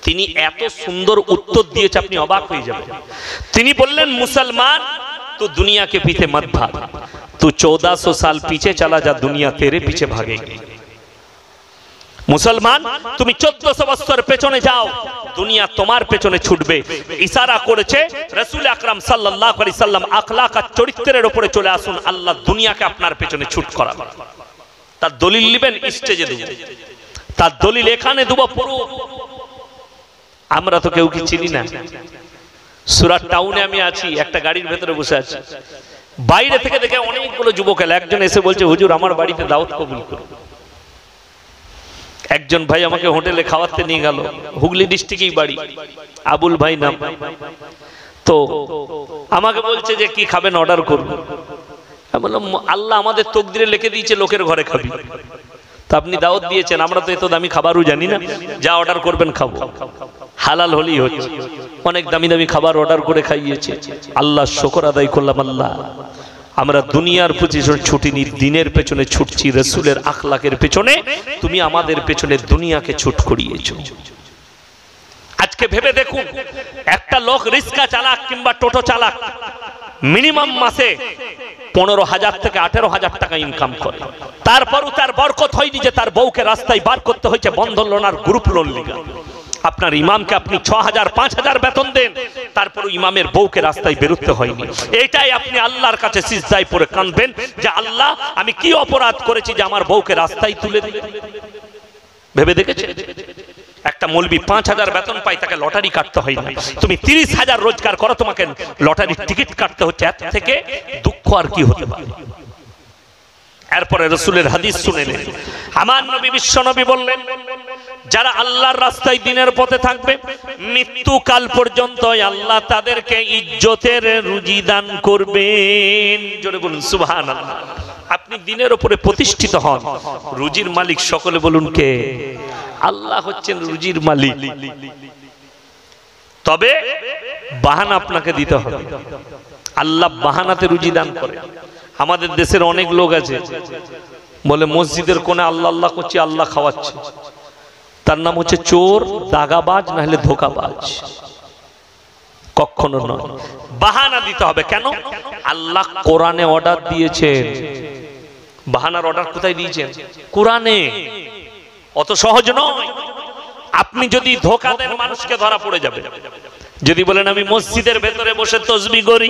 তিনি এত সুন্দর উত্তর দিয়েছে, আপনি অবাক হয়ে যাবেন। তিনি বললেন, মুসলমান तू दुनिया के पीछे मत भाग, तू 1400 साल पीछे चला जा, दुनिया तेरे पीछे भागेगी। मुसलमान তুমি 1400 বছর পেছনে যাও, দুনিয়া তোমার পেছনে ছুটবে। ইশারা করেছে রাসূল আকরাম সাল্লাল্লাহু আলাইহি সাল্লাম, আখলাক আর চরিত্রের উপরে চলে আসুন, আল্লাহ দুনিয়াকে আপনার পেছনে ছুট করাবে। তার দলিল নেবেন, স্টেজে দেব, তার দলিল এখানে দেব পুরো। আমরা তো কেউ কি চিনি না। সুরাট টাউনে আমি আছি, একটা গাড়ির ভেতরে বসে আছি, বাইরে থেকে দেখে অনেকগুলো যুবক এলো। একজন এসে বলছে, হুজুর আমার বাড়িতে দাওয়াত কবুল করুন। একজন ভাই আমাকে হোটেলে খাওয়াতে নিয়ে গেল, হুগলি ডিস্ট্রিক্টেই বাড়ি, আবুল ভাই নাম। তো আমাকে বলছে যে কি খাবেন, অর্ডার করুন। আমি বললাম, আল্লাহ আমাদের তকদিরে লিখে দিয়েছে লোকের ঘরে খাবি, তো আপনি দাওয়াত দিয়েছেন, আমরা তো এত দামি খাবারও জানি না, যা অর্ডার করবেন খাবো, হালাল হলেই হচ্ছে। অনেক দামি দামি খাবার অর্ডার করে খাইয়েছে। আল্লাহ শুকর আদায় করলাম, আল্লাহ আমরা দুনিয়ার পেছনে ছুটিনি, দিনের পেছনে ছুটছি, রাসূলের আখলাকের পেছনে। তুমি আমাদের পেছনে দুনিয়াকে ছুট করিয়েছো। আজকে ভেবে দেখুন, একটা লোক রিক্সা চালাক কিংবা টোটো চালাক মিনিমাম মাসে 15,000 থেকে 18,000 টাকা ইনকাম করে। তারপরও তার বরকত হয়নি যে তার বউকে রাস্তায় বার করতে হয়েছে বন্ধন লোন আর গ্রুপ লোন লিগা। আপনার ইমামকে আপনি 6,000 5,000 বেতন দেন, তারপরও ইমামের বউকে রাস্তায় বেরোতে হয়নি। এটাই আপনি আল্লাহর কাছে সিজদায় পড়ে কাঁদবেন যে আল্লাহ আমি কি অপরাধ করেছি যে আমার বউকে রাস্তায় তুলে দিলেন। ভেবে দেখেছে? একটা মৌলবি 5,000 বেতন পায়, তাকে লটারি কাটতে হয় না। তুমি 30,000 রোজগার করো, তোমাকে লটারির টিকিট কাটতে হচ্ছে। এর থেকে দুঃখ আর কি হতে পারে? এরপরে রাসূলের হাদিস শুনে নিন। আমার নবী বিশ্ব নবী বললেন, যারা আল্লাহর রাস্তায় দিনের পথে থাকবে মৃত্যুকাল পর্যন্ত আল্লাহ তাদেরকে ইজ্জতের রুজি দান করবেন। জোরে বলুন সুবহানাল্লাহ। আপনি দিনের উপরে প্রতিষ্ঠিত হন, রুজির মালিক সকলে বলুন কে? আল্লাহ হচ্ছেন রুজির মালিক। তবে বাহানা আপনাকে দিতে হবে। আল্লাহ বাহানাতে রুজি দান করে। আমাদের দেশের অনেক লোক আছে বলে মসজিদের কোণে আল্লাহ আল্লাহ করছে, আল্লাহ খাওয়াচ্ছে। তার নাম হচ্ছে চোর, দাগাবাজ, না হলে ধোকাবাজ। কখনো নয়, বাহানা দিতে হবে। কেন? আল্লাহ কোরআনে অর্ডার দিয়েছেন। বাহানার অর্ডার কোথায় দিয়েছেন? কোরআনে। অত সহজ নয়। আপনি যদি ধোকা দেন মানুষকে ধরা পড়ে যাবে। যদি বলেন আমি মসজিদের ভেতরে বসে তাসবিহ করি,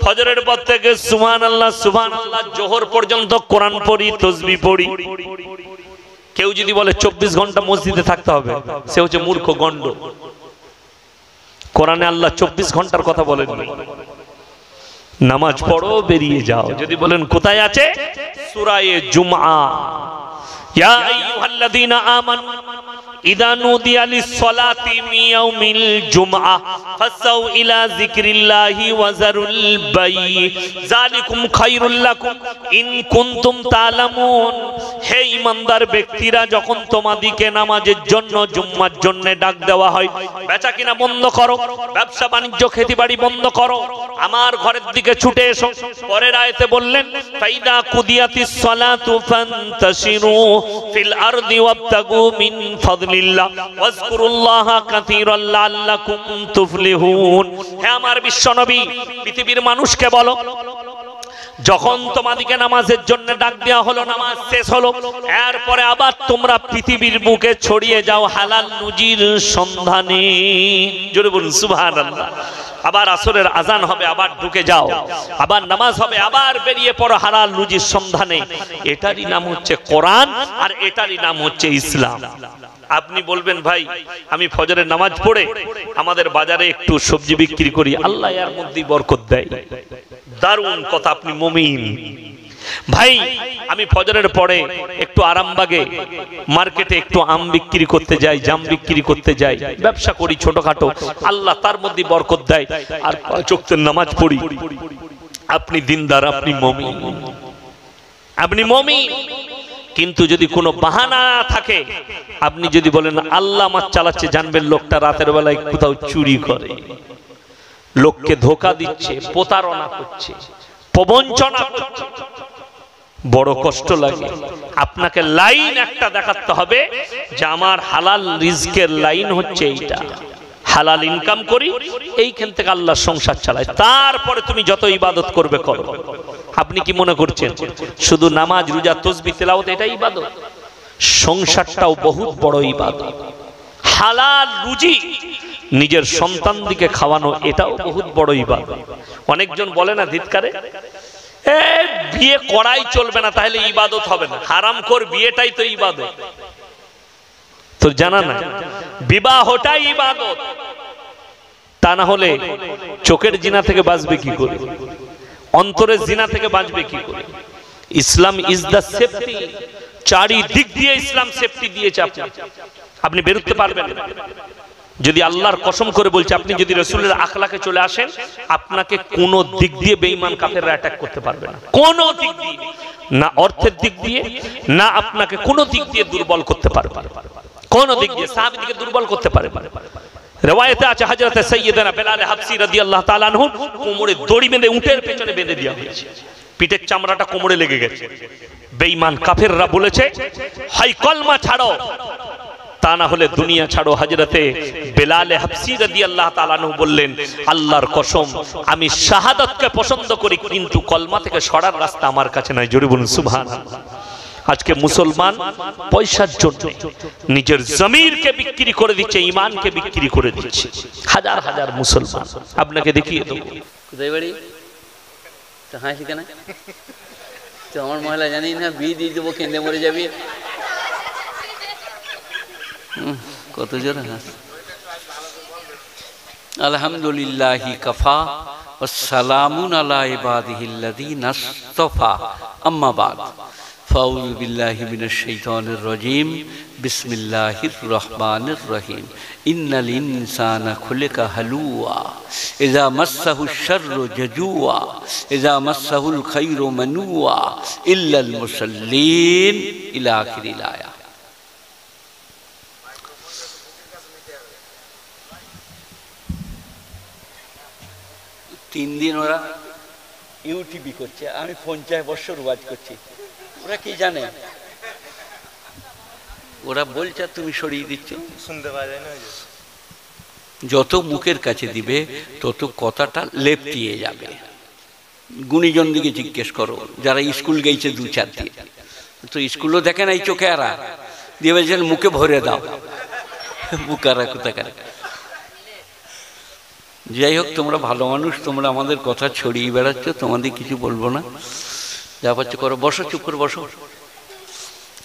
ফজরের পর থেকে সুবহানাল্লাহ সুবহানাল্লাহ জোহর পর্যন্ত কোরআন পড়ি, তাসবিহ পড়ি, কেউ যদি বলে 24 ঘন্টা মসজিদে থাকতে হবে, সে হচ্ছে মূর্খ, গন্ড। কোরআনে আল্লাহ 24 ঘন্টার কথা বলেননি। নামাজ পড়ো, বেরিয়ে যাও। যদি বলেন কোথায় আছে? সূরা জুমআ, ইয়া আইয়ুহাল্লাযীনা আমানু ইযা নুদিয়া লিস-সালাতি মিন ইয়াউমিল জুমআ ফাসাউ ইলা যিকরিল্লাহি ওয়া যারুল বাই যালিকুম খায়রুল লাকুম ইন কুনতুম তা'লামুন। হে ঈমানদার ব্যক্তিরা, যখন তোমাদিকে নামাজের জন্য জুম্মার জন্য ডাক দেওয়া হয়, বেচা কিনা বন্ধ করো, ব্যবসা বাণিজ্য খেতিবাড়ি বন্ধ করো, আমার ঘরের দিকে ছুটে এসো। পরের আয়াতে বললেন ফাইদা কুদিয়াতিস সালাতু ফান্তাশিরু ফিল আরদি ওয়াবতাগু মিন ফাদলিল্লাহ ওয়াজকুরুল্লাহা কাসীরান লাআল্লাকুম তুফলিহুন। হে আমার বিশ্বনবী, পৃথিবীর মানুষকে বলো, যখন তোমাদিকে নামাজের জন্য ডাক দেওয়া হলো, নামাজ শেষ হলো, এরপরে আবার তোমরা পৃথিবীর বুকে ছড়িয়ে যাও হালাল রুজির সন্ধানে। জোরে বলুন সুবহানাল্লাহ। আবার আসরের আজান হবে, আবার ঢুকে যাও, আবার নামাজ হবে, আবার বেরিয়ে পড়ো হালাল রুজির সন্ধানে। এটারই নাম হচ্ছে কোরআন, আর এটারই নাম হচ্ছে ইসলাম। আপনি বলবেন ভাই আমি ফজরের নামাজ পড়ে আমাদের বাজারে একটু সবজি বিক্রি করি, আল্লাহ এর মধ্যে বরকত দেয়। দারুণ কথা, আপনি মুমিন। ভাই আমি ফজরের পরে একটু আরামবাগে মার্কেটে একটু আম বিক্রি করতে যাই, জাম বিক্রি করতে যাই, ব্যবসা করি ছোটখাটো, আল্লাহ তার মধ্যে বরকত দেয়। আর 5 ওয়াক্তের নামাজ পড়ি, আপনি দিনদার, আপনি মুমিন, আপনি মুমিন। কিন্তু যদি কোনো বাহানা থাকে, আপনি যদি বলেন আল্লাহ মাছ চালাচ্ছে, জানবেন লোকটা রাতের বেলায় কোথাও চুরি করে, লোককে ধোকা দিচ্ছে, প্রতারণা করছে, প্রবঞ্চনা করছে। বড় কষ্ট লাগে। আপনাকে লাইন একটা দেখাতে হবে যে আমার হালাল রিজকের লাইন হচ্ছে এইটা, হালাল ইনকাম করি, এইখান থেকে আল্লাহ সংসার চালায়। তারপরে তুমি যত ইবাদত করবে করো। আপনি কি মনে করছেন শুধু নামাজ, রোজা, তাসবিহ, তেলাওয়াত এটা ইবাদত? সংসারটাও বহুত বড় ইবাদত। হালাল রুজি নিজের সন্তানদিকে খাওয়ানো, এটাও বহুত বড় ইবাদত। অনেকজন বলে না ধিৎকারে, বিয়ে করাই চলবে না, তাহলে ইবাদত হবে না। হারামখোর বিয়েটাই তো ইবাদত। তো জানা না, বিবাহটাই ইবাদত। তা না হলে চোখের জিনা থেকে বাঁচবে কি করে? অন্তরের জিনা থেকে বাঁচবে কি করে? ইসলাম ইজ দা সেফটি। চারিদিক দিয়ে ইসলাম সেফটি দিয়েছে। আপনি বেরোতে পারবেন না। যদি আল্লাহর কসম করে বলছে, আপনি যদি রাসূলের আখলাকে চলে আসেন, আপনাকে কোন দিক দিয়ে বেঈমান কাফেররা অ্যাটাক করতে পারবে না। কোন দিক দিয়ে না, অর্থের দিক দিয়ে না, আপনাকে কোন দিক দিয়ে দুর্বল করতে পারবে না। কোন দিক দিয়ে সাহাবীদেরকে দুর্বল করতে পারবে না। রিওয়ায়াতে আছে হযরত সাইয়্যিদানা বেলাল হাবসি রাদিয়াল্লাহু তাআলা আনহু কোমরে দড়ি বেঁধে উটের পেছনে বেঁধে দেওয়া হয়েছে, পিঠের চামড়াটা কোমরে লেগে গেছে। বেঈমান কাফেররা বলেছে হয় কলমা ছাড়ো, তা না হলে দুনিয়া ছাড়ো। হযরতে বেলাল হাবসি রাদিয়াল্লাহু তাআলা আনহু বললেন, আল্লাহর কসম আমি শাহাদাতকে পছন্দ করি, কিন্তু কলমা থেকে সরার রাস্তা আমার কাছে নাই। জোরে বলুন সুবহানাল্লাহ। আজকে মুসলমান পয়সার জন্য নিজের জমিরকে বিক্রি করে দিচ্ছে, ঈমানকে বিক্রি করে দিচ্ছে। হাজার হাজার মুসলমান আপনাকে দেখিয়ে দেব।
কোথায় বাড়ি? তো হাসি কেন? তো আমার মহিলা জানি না, বিয়ে দিয়ে দেবো, কেঁদে মরে যাবি। কত জোর হাস। আলহামদুলিল্লাহি কাফা ওয়াসসালামুন আলা ইবাদিহিল্লাযীনা ইসতাফা, আম্মা বাদ। ফাউযু বিল্লাহি মিনাশ শাইতানির রাজীম বিসমিল্লাহির রহমানির রহিম ইন্নাল ইনসানা খুলিকা হালুয়া ইযা মাসসাহুশ শাররু জাজুয়া ইযা মাসসাহুল খায়রু মানুয়া ইল্লাল মুসাল্লিন ইলা আখিরিল আয়া। 3 দিন ওরা ইউটিউবই করছে, আমি 50 বছর ওয়াজ করছি। ওরা কি জানে? ওরা বলছে তুমি সরিয়ে দিচ্ছ, শুনতে পাওয়া যায় না। যত মুখের কাছে দিবে তত কথাটা লেপটিয়ে যাবে। গুণীজন দিকে জিজ্ঞেস করো যারা স্কুল গেছে 2-4 দিন, তো স্কুলও দেখে নাই চোখে আরা দিয়ে বলছেন মুখে ভরে দাও, মুখারা কোথাকার। যাই হোক, তোমরা ভালো মানুষ, তোমরা আমাদের কথা ছড়িয়ে বেড়াচ্ছ, তোমাদের কিছু বলবো না, যা পাচ্ছ করো। বসো, চুপ করে বসো।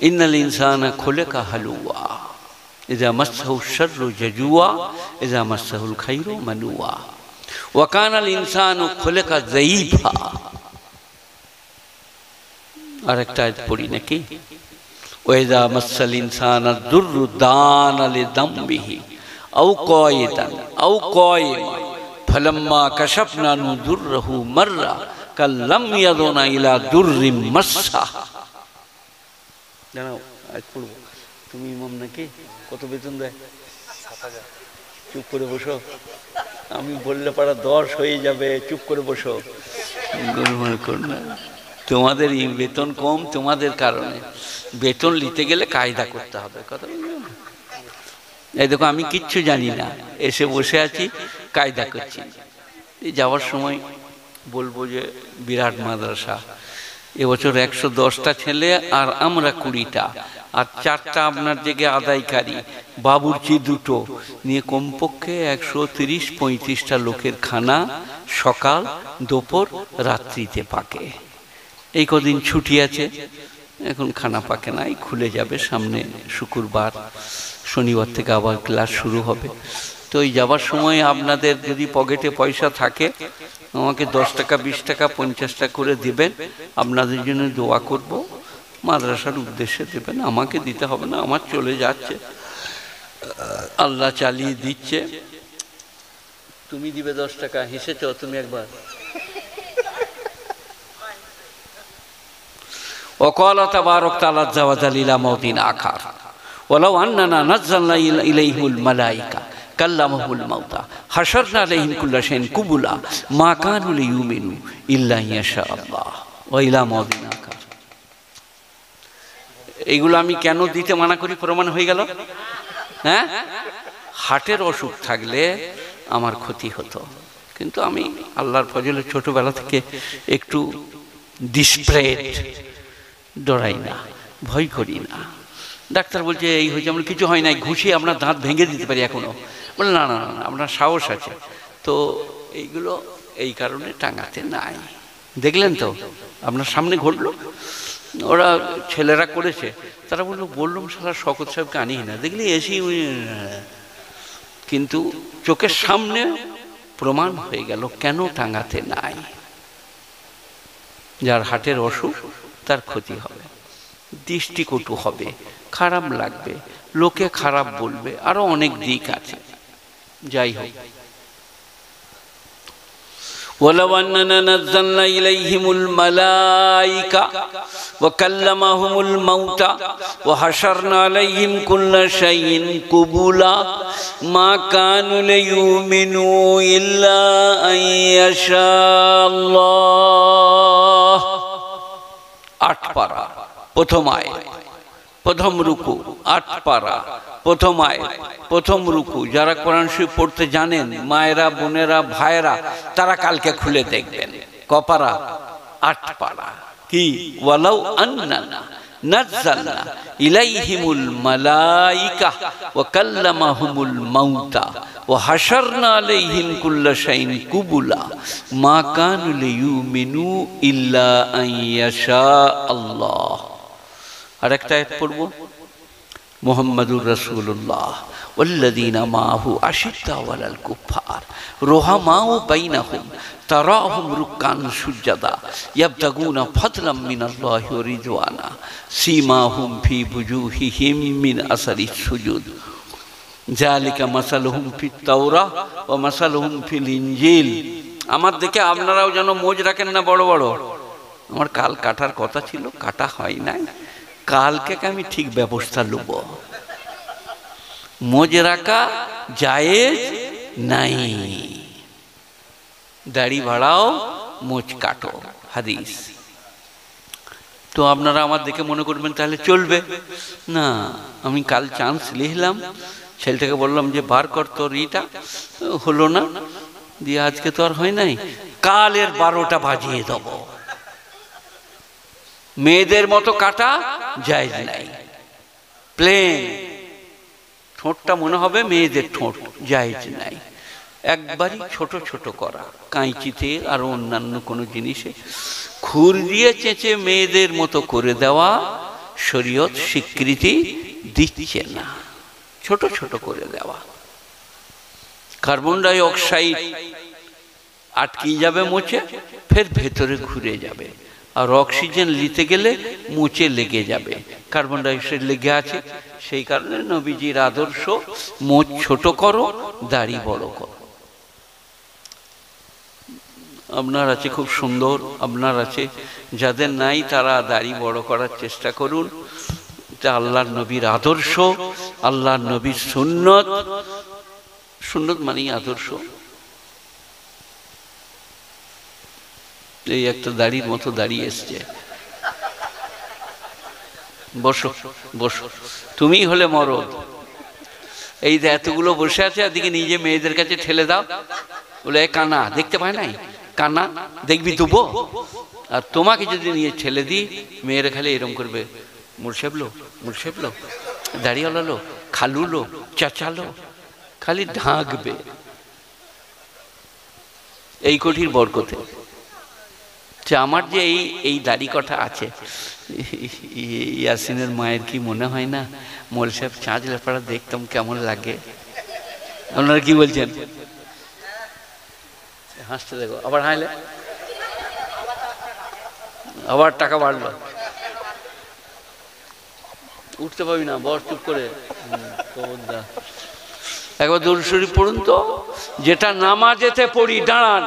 ইন্নাল ইনসানা খুলিকা হালুয়া ইযা মাসসাহুশ শাররু জাজুয়া ইযা মাসসাহুল খায়রু মানুয়া ওয়া কানাল ইনসানু খুলিকা যায়ীফা। আরেকটা আয়াত পড়ি নাকি? ওয়া ইযা মাসসাল ইনসানা দুররু দানা লিযামবিহি আও কায়িদান আও কায়িমান ফালাম্মা কাশাফনা আনহু দুররাহু মাররা কাল্লাম ইয়াদুনা ইলা দুররিম মাসসা। জানাও আজ পড়বো। তুমি ইমাম নাকি? কত বেতন দেয়? 7,000। চুপ করে বসো, আমি বললে পারা 10 হয়ে যাবে। চুপ করে বসো। গোলমাল কর না, তোমাদের বেতন কম তোমাদের কারণে। বেতন নিতে গেলে কায়দা করতে হবে, কথা বলবে না। এই দেখো, আমি কিচ্ছু জানি না, এসে বসে আছি, কায়দা করছি। এই যাওয়ার সময় বলবো যে বিরাট মাদ্রাসা, এবছর 110টা ছেলে আর আমরা 20টা, আর 4টা আপনার জেগে আদায়কারী, বাবুর্চি 2টো নিয়ে কমপক্ষে 130-35টা লোকের খানা সকাল, দুপুর, রাত্রিতে পাকে। এই কদিন ছুটি আছে, এখন খানা পাকে নাই, খুলে যাবে সামনে শুক্রবার, শনিবার থেকে আবার ক্লাস শুরু হবে। তো এই যাবার সময় আপনাদের যদি পকেটে পয়সা থাকে আমাকে 10 টাকা, 20 টাকা, 50 টাকা করে দেবেন, আপনাদের জন্য দোয়া করব, মাদ্রাসার উদ্দেশ্যে দেবেন। আমাকে দিতে হবে না, আমার চলে যাচ্ছে, আল্লাহ চালিয়ে দিচ্ছে। তুমি দিবে 10 টাকা, হেসেছ তুমি একবার। وقال تبارك تعالى عز وجل إلى موضع آخر ولو أننا نزلنا إليهم الملائكة كلمهم الموتى حشرنا عليهم كل شيء قبلا ما كانوا ليؤمنوا إلا إن يشاء الله وإلى موضع آخر। এইগুলো আমি কেন দিতে মানা করি প্রমাণ হয়ে গেল। হ্যাঁ, হার্টের অসুখ থাকলে আমার ক্ষতি হতো, কিন্তু আমি আল্লাহর ফজলে ছোটবেলা থেকে একটু ডিসপ্রেড, ডরাই না, ভয় করি না। ডাক্তার বলছে এই হয়েছে, আমার কিছু হয় নাই, ঘুষিয়ে আপনার দাঁত ভেঙে দিতে পারি এখনো। বলে না না না, আপনার সাহস আছে। তো এইগুলো এই কারণে টাঙাতে নাই। দেখলেন তো, আপনার সামনে ঘটলো, ওরা ছেলেরা করেছে, তারা বললো বললাম সারা শকত সাহেবকে আনি না, দেখলি এসি, কিন্তু চোখের সামনে প্রমাণ হয়ে গেল কেন টাঙাতে নাই। যার হার্টের অসুখ তার ক্ষতি হবে, দৃষ্টিকটু হবে, খারাপ লাগবে, লোকে খারাপ বলবে, আরো অনেক দিক আছে। যাই হোক, ولو أننا نزلنا إليهم الملائكة وكلمهم الموتى وحشرنا عليهم كل شيء قبلا ما كانوا ليؤمنوا إلا أن يشاء الله। 8 পারা প্রথম আয়াত, প্রথম রুকু, 8 পারা প্রথম আয়াত, প্রথম রুকু। যারা কোরআন শরীফ পড়তে জানেন, মায়েরা, বোনেরা, ভাইয়েরা, তারা কালকে খুলে দেখবেন। কপারা? 8 পারা। কি? ওয়ালাউ আন্নানা নাযালনা ইলাইহিমুল মালাইকা ওয়া কাল্লামাহুমুল মাউতা ওয়া হাশারনা আলাইহিম কুল্লা শাইইন কুবুলা মা কানু লিয়ুমিনু ইল্লা আন ইয়াশা আল্লাহ। আরেকটা আয়াত পড়ব, মুহাম্মাদুর রাসূলুল্লাহ ওয়াল্লাযীনা মাআহু আশিদ্দাউ আলাল কুফফার রুহামাউ বাইনাহুম তারাহুম রুকআন সুজ্জাদা ইয়াবতাগুনা ফাদলাম মিনাল্লাহি ওয়া রিদওয়ানা সীমাহুম ফি বুজুহিহিম মিন আসারিস সুজুদ যালিকা মাসালুহুম ফিত তাওরাহ ওয়া মাসালুহুম ফিল ইনজিল। আমার দেখে আপনারাও যেন মোজ রাখেন না বড় বড়। আমার কাল কাটার কথা ছিল, কাটা হয় নাই। কালকে আমি ঠিক ব্যবস্থা নেব। মোজ রাখা জায়েজ নাই, দাড়ি বাড়াও মোজ কাটো, হাদিস। তো আপনারা আমার দেখে মনে করবেন তাহলে চলবে না। আমি কাল চান্স লিখলাম, ছেলেটাকে বললাম যে বার কর তোর ইটা, হলো না, দিয়ে আজকে তো আর হয় নাই, কালের 12টা বাজিয়ে দেব। মেয়েদের মতো কাটা জায়েজ নাই, প্লেন ঠোঁটটা মনে হবে মেয়েদের ঠোঁট, জায়েজ নাই। একবারই ছোট ছোট করা, কাঁচিতে আর অন্যান্য কোনো জিনিসে খুর দিয়ে চেঁচে মেয়েদের মতো করে দেওয়া শরীয়ত স্বীকৃতি দিচ্ছে না। ছোট ছোট করে দেওয়া, কার্বন ডাই অক্সাইড আটকে যাবে মোচে, ফের ভেতরে ঘুরে যাবে, আর অক্সিজেন নিতে গেলে মুচে লেগে যাবে। কার্বন ডাই অক্সাইড লেগে আছে, সেই কারণে নবীজির আদর্শ মোচ ছোট করো, দাড়ি বড় করো। আপনার আছে খুব সুন্দর, আপনার আছে, যাদের নাই তারা দাড়ি বড় করার চেষ্টা করুন। এটা আল্লাহর নবীর আদর্শ, আল্লাহর নবীর সুন্নত। সুন্নত মানেই আদর্শ। এই একটা দাড়ির মতো দাঁড়িয়ে এসছে, বসো বসো, তুমি হলে মরদ। এই যে এতগুলো বসে আছে, এদিকে নিজে মেয়েদের কাছে ঠেলে দাও, বলে কানা দেখতে পায় নাই, কানা দেখবি দুবো। আর তোমাকে যদি নিয়ে ঠেলে দিই, মেয়েরা খালি এরকম করবে, মুর্শেবলো মুর্শেবলো, দাড়িওয়ালালো, খালুলো, চাচালো, খালি ঢাকবে। এই কঠির বরকতে যে আমার যে এই দাড়ি কটা আছে, ইয়াসিনের মায়ের কি মনে হয় না মোল সাহেব চাঁচ লেপাড়া দেখতাম কেমন লাগে? আপনারা কি বলছেন? হাসতে দেখো, আবার হাইলে, আবার টাকা বাড়লো, উঠতে পারবি না, বস চুপ করে। একবার দুরূদ শরীফ পড়ুন তো, যেটা নামাজেতে পড়ি, দাঁড়ান।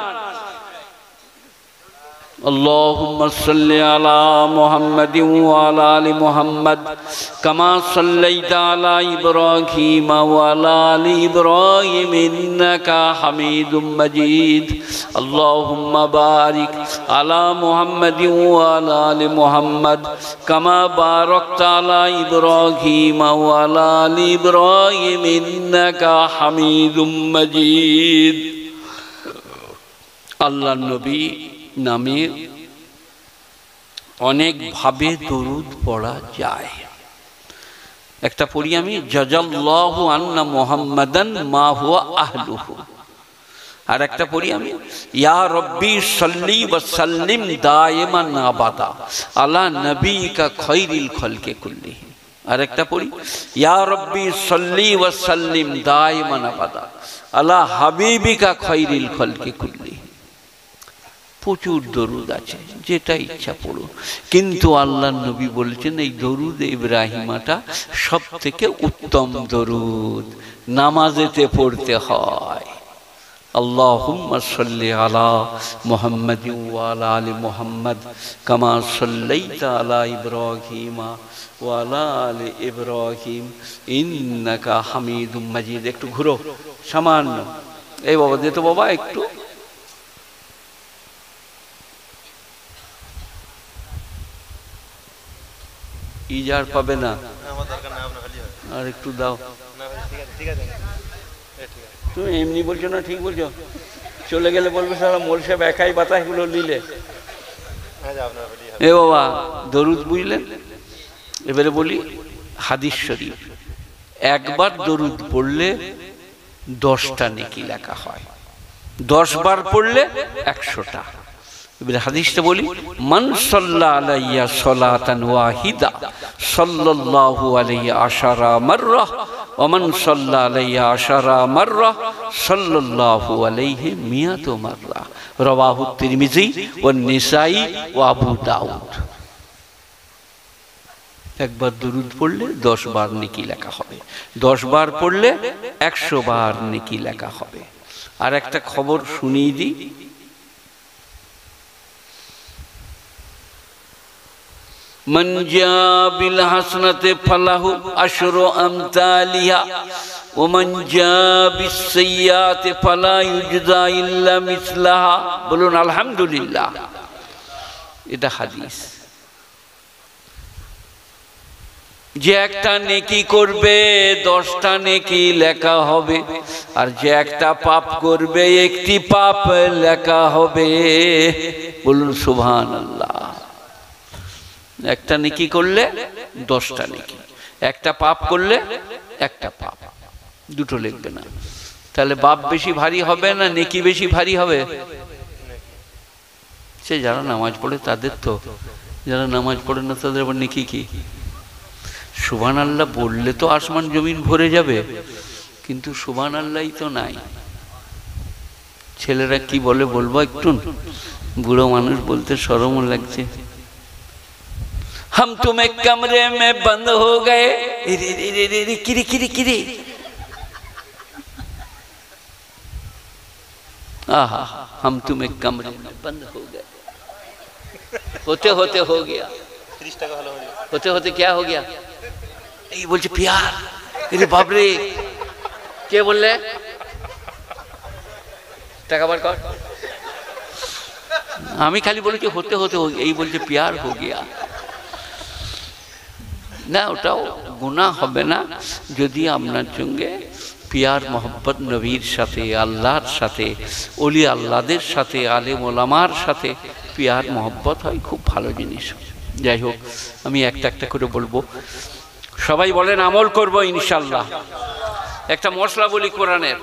اللهم صل على محمد وعلى آل محمد كما صليت على إبراهيم وعلى آل إبراهيم إنك حميد مجيد اللهم بارك على محمد وعلى آل محمد كما باركت على إبراهيم وعلى آل إبراهيم إنك حميد مجيد। আল্লাহর নবী নামে অনেক ভাবে দরুদ পড়া যায়। একটা পড়ি আমি, জাযাল্লাহু আন্না মুহাম্মাদান মা হুয়া আহলুহু। আর একটা পড়ি আমি, ইয়া রব্বি সাল্লি ওয়া সাল্লিম দাইমান আবাদা আলা নবিকা খায়রিল খালকি কুল্লিহি। আর একটা পড়ি, ইয়া রব্বি সাল্লি ওয়া সাল্লিম দাইমান আবাদা আলা হাবিবিকা খায়রিল খালকি কুল্লিহি। প্রচুর দরুদ আছে, যেটা ইচ্ছা পড়ুন, কিন্তু আল্লাহর নবী বলেছেন এই দরুদ ইব্রাহিমাটা সব থেকে উত্তম দরুদ, নামাজেতে পড়তে হয়। আল্লাহুম্মা সাল্লি আলা মুহাম্মাদিন ওয়া আলা আলি মুহাম্মাদ কামা সাল্লাইতা আলা ইব্রাহিম ওয়া আলা আলি ইব্রাহিম ইন্নাকা হামিদুম মাজিদ। একটু ঘুরো সামান্য, এই বাবা দে তো বাবা, একটু ইজার পাবে না, আর একটু দাও। তুমি এমনি বলছো না, ঠিক বলছো, চলে গেলে বলবে সারা মোল সাহেব একাই বাতাসগুলো নিলে। এ বাবা দরুদ বুঝলেন? এবারে বলি হাদিস শরীফ, একবার দরুদ পড়লে 10টা নেকি লেখা হয়, 10 বার পড়লে 100টা, এবারে হাদিসটা বলি, মান সাল্লা আলাইয়া সালাতান ওয়াহিদা সাল্লাল্লাহু আলাইহি আশারা মাররা ওয়া মান সাল্লা আলাইয়া আশারা মাররা সাল্লাল্লাহু আলাইহি মিয়াতু মাররা, রাওয়াহু তিরমিজি ওয়া নিসাই ওয়া আবু দাউদ। একবার দুরূদ পড়লে 10 বার নেকি লেখা হবে, 10 বার পড়লে 100 বার নেকি লেখা হবে। আর একটা খবর শুনিয়ে দিই, মান জা বিল হাসনাতি ফালাহু আশরু আমসালিহা ওয়া মান জা বিস সাইয়্যাতি ফালা ইউজজা ইল্লা মিসলাহা। বলুন আলহামদুলিল্লাহ। এটা হাদিস। যে একটা নেকি করবে 10টা নেকি লেখা হবে, আর যে একটা পাপ করবে 1টি পাপ লেখা হবে। বলুন সুবহানাল্লাহ। একটা নেকি করলে 10টা নেকি, একটা পাপ করলে 1টা পাপ, দুটো লিখবে না। তাহলে পাপ বেশি ভারী হবে না নেকি বেশি ভারী হবে? সে যারা নামাজ পড়ে তাদের তো, যারা নামাজ পড়ে না তাদের আবার নেকি কি? সুবহানাল্লাহ বললে তো আসমান জমিন ভরে যাবে, কিন্তু সুবহানাল্লাহই তো নাই। ছেলেরা কি বলে বলবো একটু? বুড়ো মানুষ বলতে শরমও লাগছে। हम तुम्हें कमरे में बंद हो गए, किरी किरी किरी, आहा, हम तुम्हें कमरे में बंद हो गए। होते होते हो गया, होते होते क्या हो गया? ये बोलছে प्यार। अरे बाप रे, কে বললে? টাকা বার কর। আমি খালি বলেছি হতে হতে, এই বলছে প্যার হো গিয়া। না, ওটাও গুনাহ হবে না যদি আপনার সঙ্গে পিয়ার মোহাম্মদ নবীর সাথে, আল্লাহর সাথে, ওলি আল্লাহদের সাথে, আলেম ওলামার সাথে পিয়ার মোহাম্মত হয়, খুব ভালো জিনিস। যাই হোক, আমি একটা একটা করে বলবো, সবাই বলেন আমল করব ইনশাআল্লাহ। একটা মশলা বলি কোরআনের,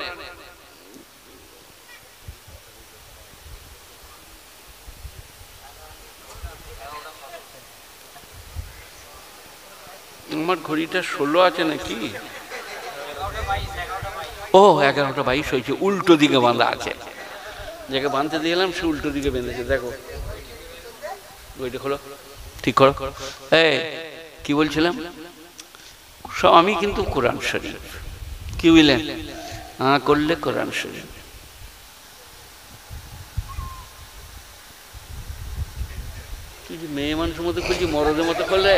আমার ঘড়িটা 16 আছে নাকি? ও 11:22 হয়েছে, উল্টো দিকে বাঁধা আছে। যাকে বাঁধতে দিলাম সে উল্টো দিকে বেঁধেছে। দেখো ঘড়িটা খোলো, ঠিক করো। এই কি বলছিলাম? সব আমি কিন্তু কোরআন শরীফ, কি বুঝলেন? করলে কোরআন শরীফ। তুই যে মেয়ে মানুষের মতো খুলছি, মরদের মতো করলে।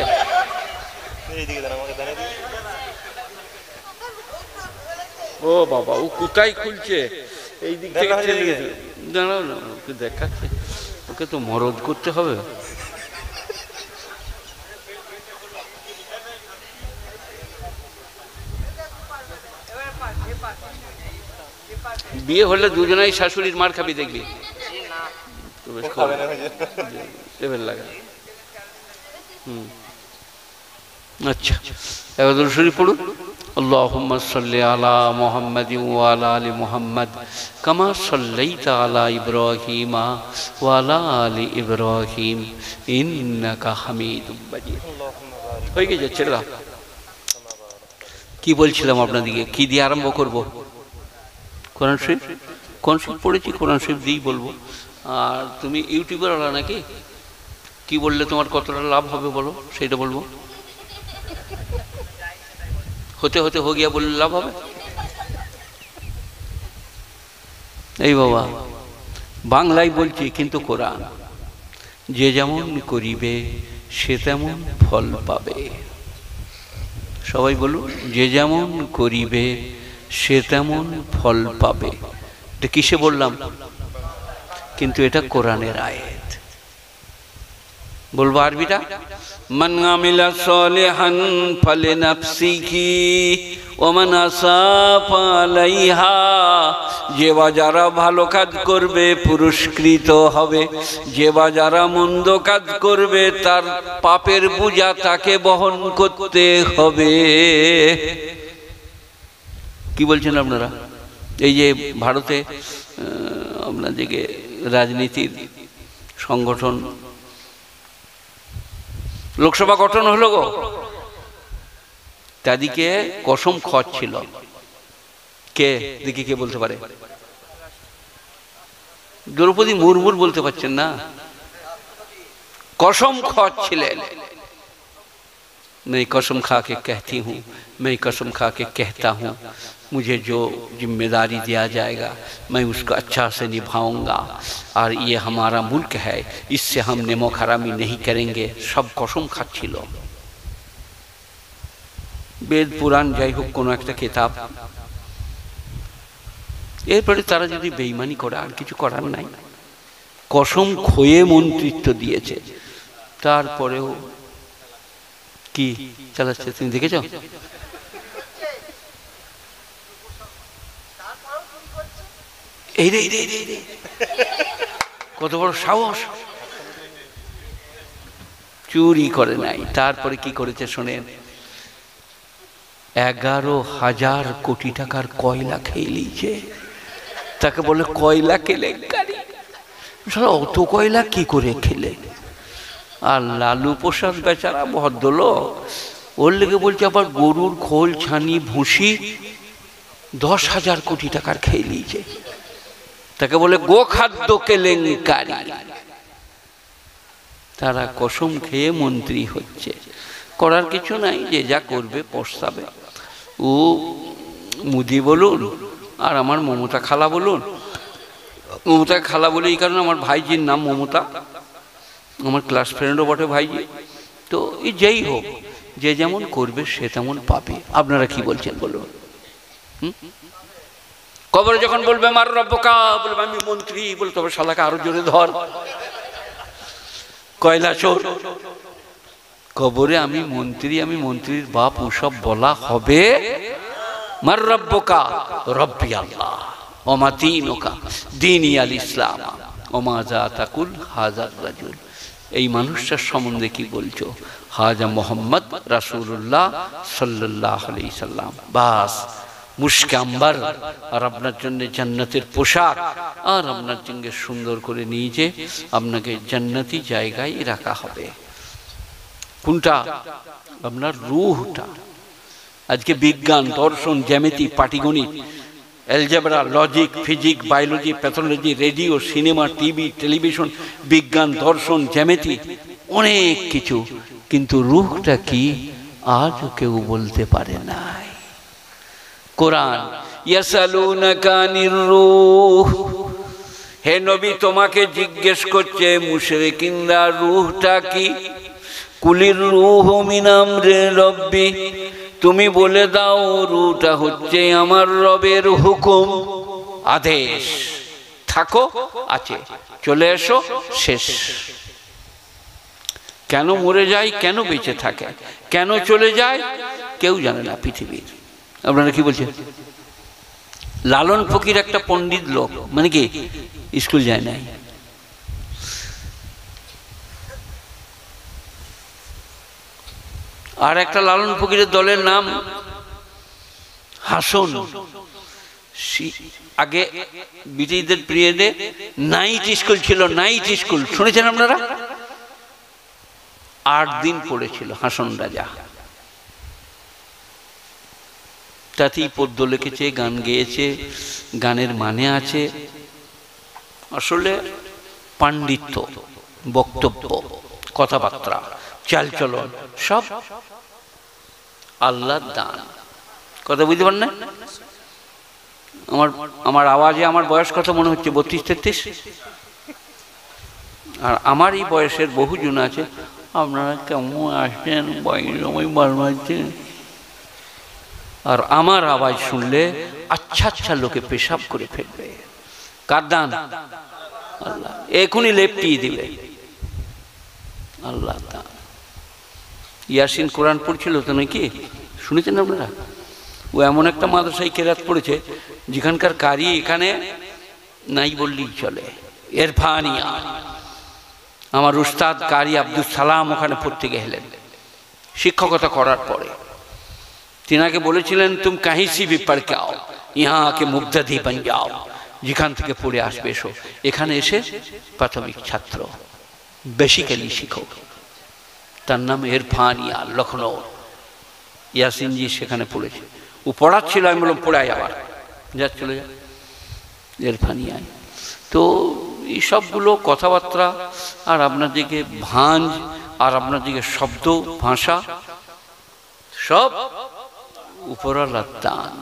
ও বাবা, ও কোথায় খুলছে? এই দিক থেকে দাঁড়াও না, ওকে দেখাচ্ছে, ওকে তো মরদ করতে হবে। বিয়ে হলে দুজনাই শাশুড়ির মার খাবি, দেখবি। আচ্ছা, এবার দরুদ শরীফ পড়ুন। আল্লাহুম্মা সাল্লি আলা মুহাম্মাদিন ওয়া আলা আলি মুহাম্মাদ কামা সাল্লাইতা আলা ইব্রাহিম ওয়া আলা আলি ইব্রাহিম ইন্নাকা হামিদুম মাজিদ। হয়ে গেছে, ছেড়ে দাও। কি বলছিলাম আপনাদেরকে? কি দিয়ে আরম্ভ করব? কোরআন শরীফ। কোরআন শরীফ পড়েছি, কোরআন শরীফ দিয়েই বলবো। আর তুমি ইউটিউবার হলা নাকি? কি বললে তোমার কতটা লাভ হবে বলো, সেটা বলবো। হতে হতে হো গিয়া বললে লাভ হবে? এই বাবা, বাংলায় বলছি কিন্তু কোরআন। যে যেমন করিবে সে তেমন ফল পাবে। সবাই বলুন, যে যেমন করিবে সে তেমন ফল পাবে। এটা কিসে বললাম? কিন্তু এটা কোরআনের আয়াত। বলবো আরবিটা, মান আমিলা সালিহান ফালিনাফসিহি ওয়া মান আসাফা আলাইহা। যে বা যারা ভালো কাজ করবে পুরস্কৃত হবে, যে বা যারা মন্দ কাজ করবে তার পাপের বোঝা তাকে বহন করতে হবে। কি বলছেন আপনারা? এই যে ভারতে আপনাদেরকে রাজনীতির সংগঠন লোকসভা গঠন হলো গো, তাদিকে কসম খাওয়াচ্ছিল। কে দেখি কে বলতে পারে? দ্রৌপদী মুর্মুর বলতে পারছেন না? कसम खाচ্ছিলেন। मैं कसम खा के कहती हूँ, मैं कसम खा के कहता हूँ, मुझे जो जिम्मेदारी दिया जाएगा मैं उसको अच्छा से निभाऊंगा, और ये हमारा मुल्क है, इससे हम नेमक हरामी नहीं करेंगे। सब कसम खाচ্ছিল। বেদ পুরাণ যাই হোক কোনো একটা কিতাব, এরপরে তারা যদি বেঈমানি করে আর কিছু করার নাই। কসম খয়ে মন্ত্রিত্ব দিয়েছে, তারপরেও কি চালাচ্ছে তুমি দেখেছ? এই রে কত বড় সাহস! চুরি করে নাই, তারপরে কি করেছে শোনেন। 11,000 কোটি টাকার কয়লা খেয়ে নিয়েছে। তাকে বলে কয়লা কেলেঙ্কারি। অত কয়লা কি করে খেলে? আর লালু প্রসাদ বেচারা ভদ্রলোক, ওর লেগে বলছে আবার গরুর খোল ছানি ভুসি 10,000 কোটি টাকার খেয়ে নিয়েছে। তাকে বলে গোখাদ্য কেলেঙ্কারি। তারা কসম খেয়ে মন্ত্রী হচ্ছে, করার কিছু নাই, যে যা করবে পস্তাবে। ও মোদি বলুন আর আমার মমতা খালা বলুন, মমতা খালা বলে এই কারণে আমার ভাইজির নাম মমতা, আমার ক্লাস ফ্রেন্ডও বটে ভাইজি। তো এই যেই হোক, যে যেমন করবে সে তেমন পাবে। আপনারা কি বলছেন বলুন? কবরে যখন বলবে আমার রব্বকা, বলবে আমি মন্ত্রী, বলে তবে শালাকে আরো জোরে ধর, কয়লা চোর। কবরে আমি মন্ত্রী, আমি মন্ত্রীর বাপ, ওসব বলা হবে। মার রব্বকা, রব্বি আল্লাহ, ওমা দীনুকা, দীনি আল ইসলাম, ওমা জাতাকুল হাজার রাজুল। এই মানুষটার সম্বন্ধে কি বলছো? হাজা মোহাম্মদ রাসূলুল্লাহ সাল্লাল্লাহু আলাইহি সাল্লাম। বাস মুশকে আম্বার, আর আপনার জন্য জান্নাতের পোশাক, আর আপনার সঙ্গে সুন্দর করে নিয়ে যে আপনাকে জান্নাতি জায়গায় রাখা হবে। কোনটা? আপনার রূহটা। আজকে বিজ্ঞান, দর্শন, জ্যামিতি, পাটিগণিত, algebra, logic, physics, biology, pathology, radio, cinema, TV, television, বিজ্ঞান, দর্শন, জ্যামিতি, অনেক কিছু, কিন্তু রূহটা কি আজও কেউ বলতে পারে নাই। কোরআন ইয়াসালুনাকা আনির রূহ, হে নবী তোমাকে জিজ্ঞেস করছে মুশরিকিনরা রূহটা কি? কুলির রূহু মিন আমরি রব্বি, তুমি বলে দাও রূহটা হচ্ছে আমার রবের হুকুম, আদেশ। থাকো, আছে, চলে এসো, শেষ। কেন মরে যায়, কেন বেঁচে থাকে, কেন চলে যায়, কেউ জানে না পৃথিবীর। আপনারা কি বলছেন? লালন ফকির একটা পণ্ডিত লোক, মানে কি স্কুল যায় নাই, আর একটা লালন ফকিরের দলের নাম হাসন। আগে ব্রিটিশদের পিরিয়ডে নাইট স্কুল ছিল, নাইট স্কুল শুনেছেন আপনারা? 8 দিন পড়েছিল হাসন রাজা। তাতেই পদ্য লিখেছে, গান গেয়েছে, গানের মানে আছে। আসলে পাণ্ডিত্য, বক্তব্য, কথাবার্তা, চালচলন সব আল্লাহর দান। কথা বুঝতে পারেন না? আমার আওয়াজে আমার বয়স কত মনে হচ্ছে? 32-33। আর আমার এই বয়সের বহুজন আছে, আপনারা কেমন আসছেন, বাড়ছেন। আর আমার আওয়াজ শুনলে আচ্ছা আচ্ছা লোকে পেশাব করে ফেলবে। কার দান? আল্লাহ। এখনই লেপটিয়ে দিবে, আল্লাহ দান। ইয়াসিন কোরআন পড়ছিল তো নাকি, শুনেছেন আপনারা? ও এমন একটা মাদ্রাসায় কেরাত পড়েছে যেখানকার কারি এখানে নাই বললেই চলে। ইরফানিয়া, আমার উস্তাদ কারি আব্দুল সালাম ওখানে পড়তে গেলেন শিক্ষকতা করার পরে। তিনাকে বলেছিলেন তুম কাहीं से भी पढ़ के आओ, यहाँ आके मुब्तदी बन जाओ, যেখান থেকে পড়ে আসবে এসো। এখানে এসে প্রাথমিক ছাত্র। বেসিক্যালি শিখো। তার নাম ইরফানিয়া, লখনৌ। ইয়াসিনজি সেখানে পড়েছে, ও পড়াচ্ছিল, আমি বললাম পড়াই আবার, যা চলে যা ইরফানিয়ায়। তো এই সবগুলো কথাবার্তা আর আপনাদেরকে ভাঁজ আর আপনাদেরকে শব্দ ভাষা সব উপরওয়ালার দান।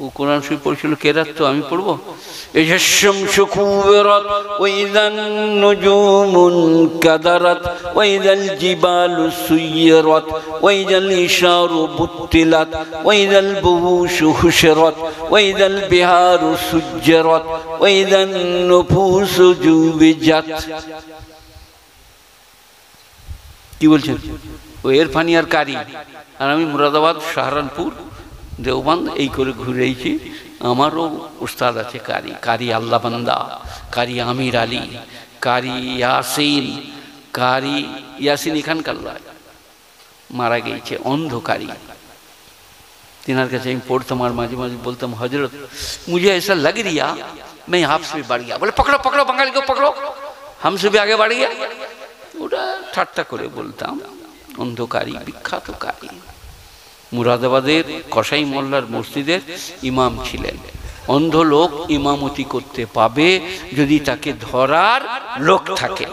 ও কোরআন শরীফ পড়ছিল কেরাত, তো আমি পড়বো ইজাশ-শামসু কুবিরাত ওয়া ইযান নুজুমুন কাদারাত ওয়া ইযাল জিবালু সুয়িরাত ওয়া ইযাল ইশারু বুত্তিলাত ওয়া ইযাল বুহুশু হুশিরাত ওয়া ইযাল বিহারু সুজ্জিরাত ওয়া ইযান নুফুসু জুবিজাত। কি বলছেন? ও ইরফানিয়ার কারি, আর আমি মুরাদাবাদ, সাহারানপুর, দেওবন্দ এই করে ঘুরেছি। আমারও উস্তাদ আছে কারি, কারি আল্লাহ বান্দা, কারি আমির আলী, কারি ইয়াসিন। কারি ইয়াসিন এখানকার লয়, মারা গিয়েছে, অন্ধকারী। তিনার কাছে আমি পড়তাম আর মাঝে মাঝে বলতাম, হজরত মুঝে ऐसा लग रिया मैं आपसे भी बढ़ गया। बोले पकड़ो पकड़ो बंगाली को पकड़ो, हमसे भी आगे बढ़ गया। ওটা ঠাট্টা করে বলতাম। অন্ধকারী, বিখ্যাত কারি, মুরাদাবাদের কসাই মোল্লার মসজিদের ইমাম ছিলেন। অন্ধ লোক ইমামতি করতে পাবে যদি তাকে ধরার লোক থাকে।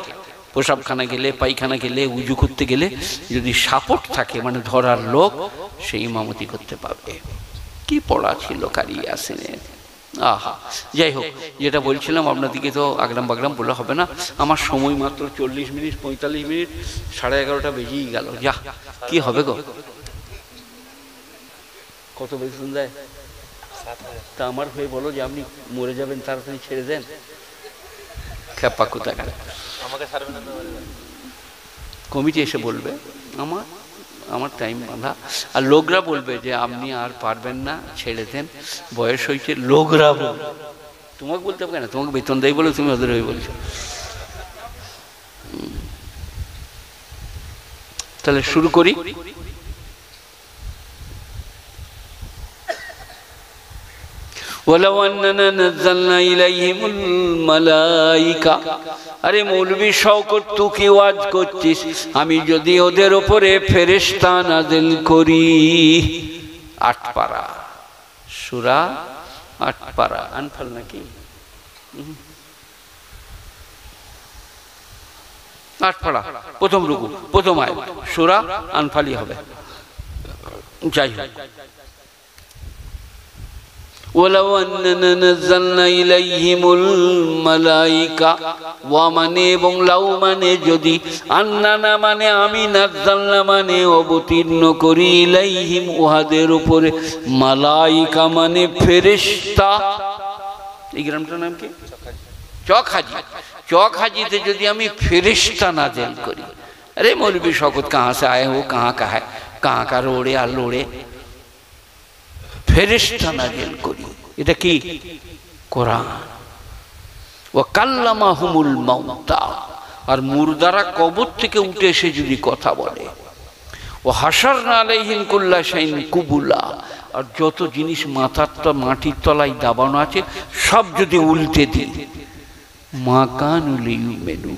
প্রসাবখানা গেলে, পায়খানা গেলে, উজু করতে গেলে যদি সাপোর্ট থাকে, মানে ধরার লোক, সে ইমামতি করতে পাবে। কি পড়া ছিল কারি ইয়াসিনের! আহা, যাই হোক, যেটা বলছিলাম আপনাদেরকে তো আগরাম বাগরাম বলা হবে না। আমার সময় মাত্র 40 মিনিট, 45 মিনিট, 11:30 বেজেই গেল। যা, কি হবে গো? কত বেতন দেয়? তা আমার হয়ে বলো যে আপনি মরে যাবেন, তাড়াতাড়ি ছেড়ে দেন। খেপা কোথাকার, কমিটি এসে বলবে আমার টাইম বাঁধা, আর লোকরা বলবে যে আপনি আর পারবেন না, ছেড়ে দেন, বয়স হয়েছে। লোকরা বলবে, তোমাকে বলতে হবে না, তোমাকে বেতন দেয় বলে তুমি ওদের হয়ে বলছো। তাহলে শুরু করি। ওয়ালাউ আন্নানা নাযালনা ইলাইহিমুল মালাইকা। আরে মৌলভী শওকত, তুই কি ওয়াজ করছিস? আমি যদি ওদের উপরে ফেরেশতা নাযিল করি। 8 পারা সূরা, 8 পারা আনফাল নাকি? 8 পারা, প্রথম রুকু, প্রথম আয়াত, সূরা আনফালই হবে। যাই হোক, ওয়ালাউ আন্নানা নাযালনা ইলাইহিমুল মালাইকা, ওয়া মানে এবং লাউ মানে যদি, আন্নানা মানে আমি, নাযালনা মানে অবতীর্ণ করি, ইলাইহিম উহাদের উপরে, মালাইকা মানে ফেরেশতা। এই গ্রামটার নাম কি? চকহাজি। চকহাজিতে যদি আমি ফেরেশতা নাযিল করি। আরে মৌলভী শওকত কাহা সে আয়ে হো, কাহা কা হ্যায়, কাহা কা রোড়ে আর লোড়ে? ফেরেশতা নাযিল করি, এটা কি? কোরআন। ওয়া কাল্লামাহুমুল মাউতা, আর মুরদারা কবর থেকে উঠে এসে যদি কথা বলে। ও হাসারনা আলাইহিম কুল্লা শাইইন কুবুলা, আর যত জিনিস মাটির তলায় দাবানো আছে সব যদি উল্টে দিই। মা কানুল ইউমিনু,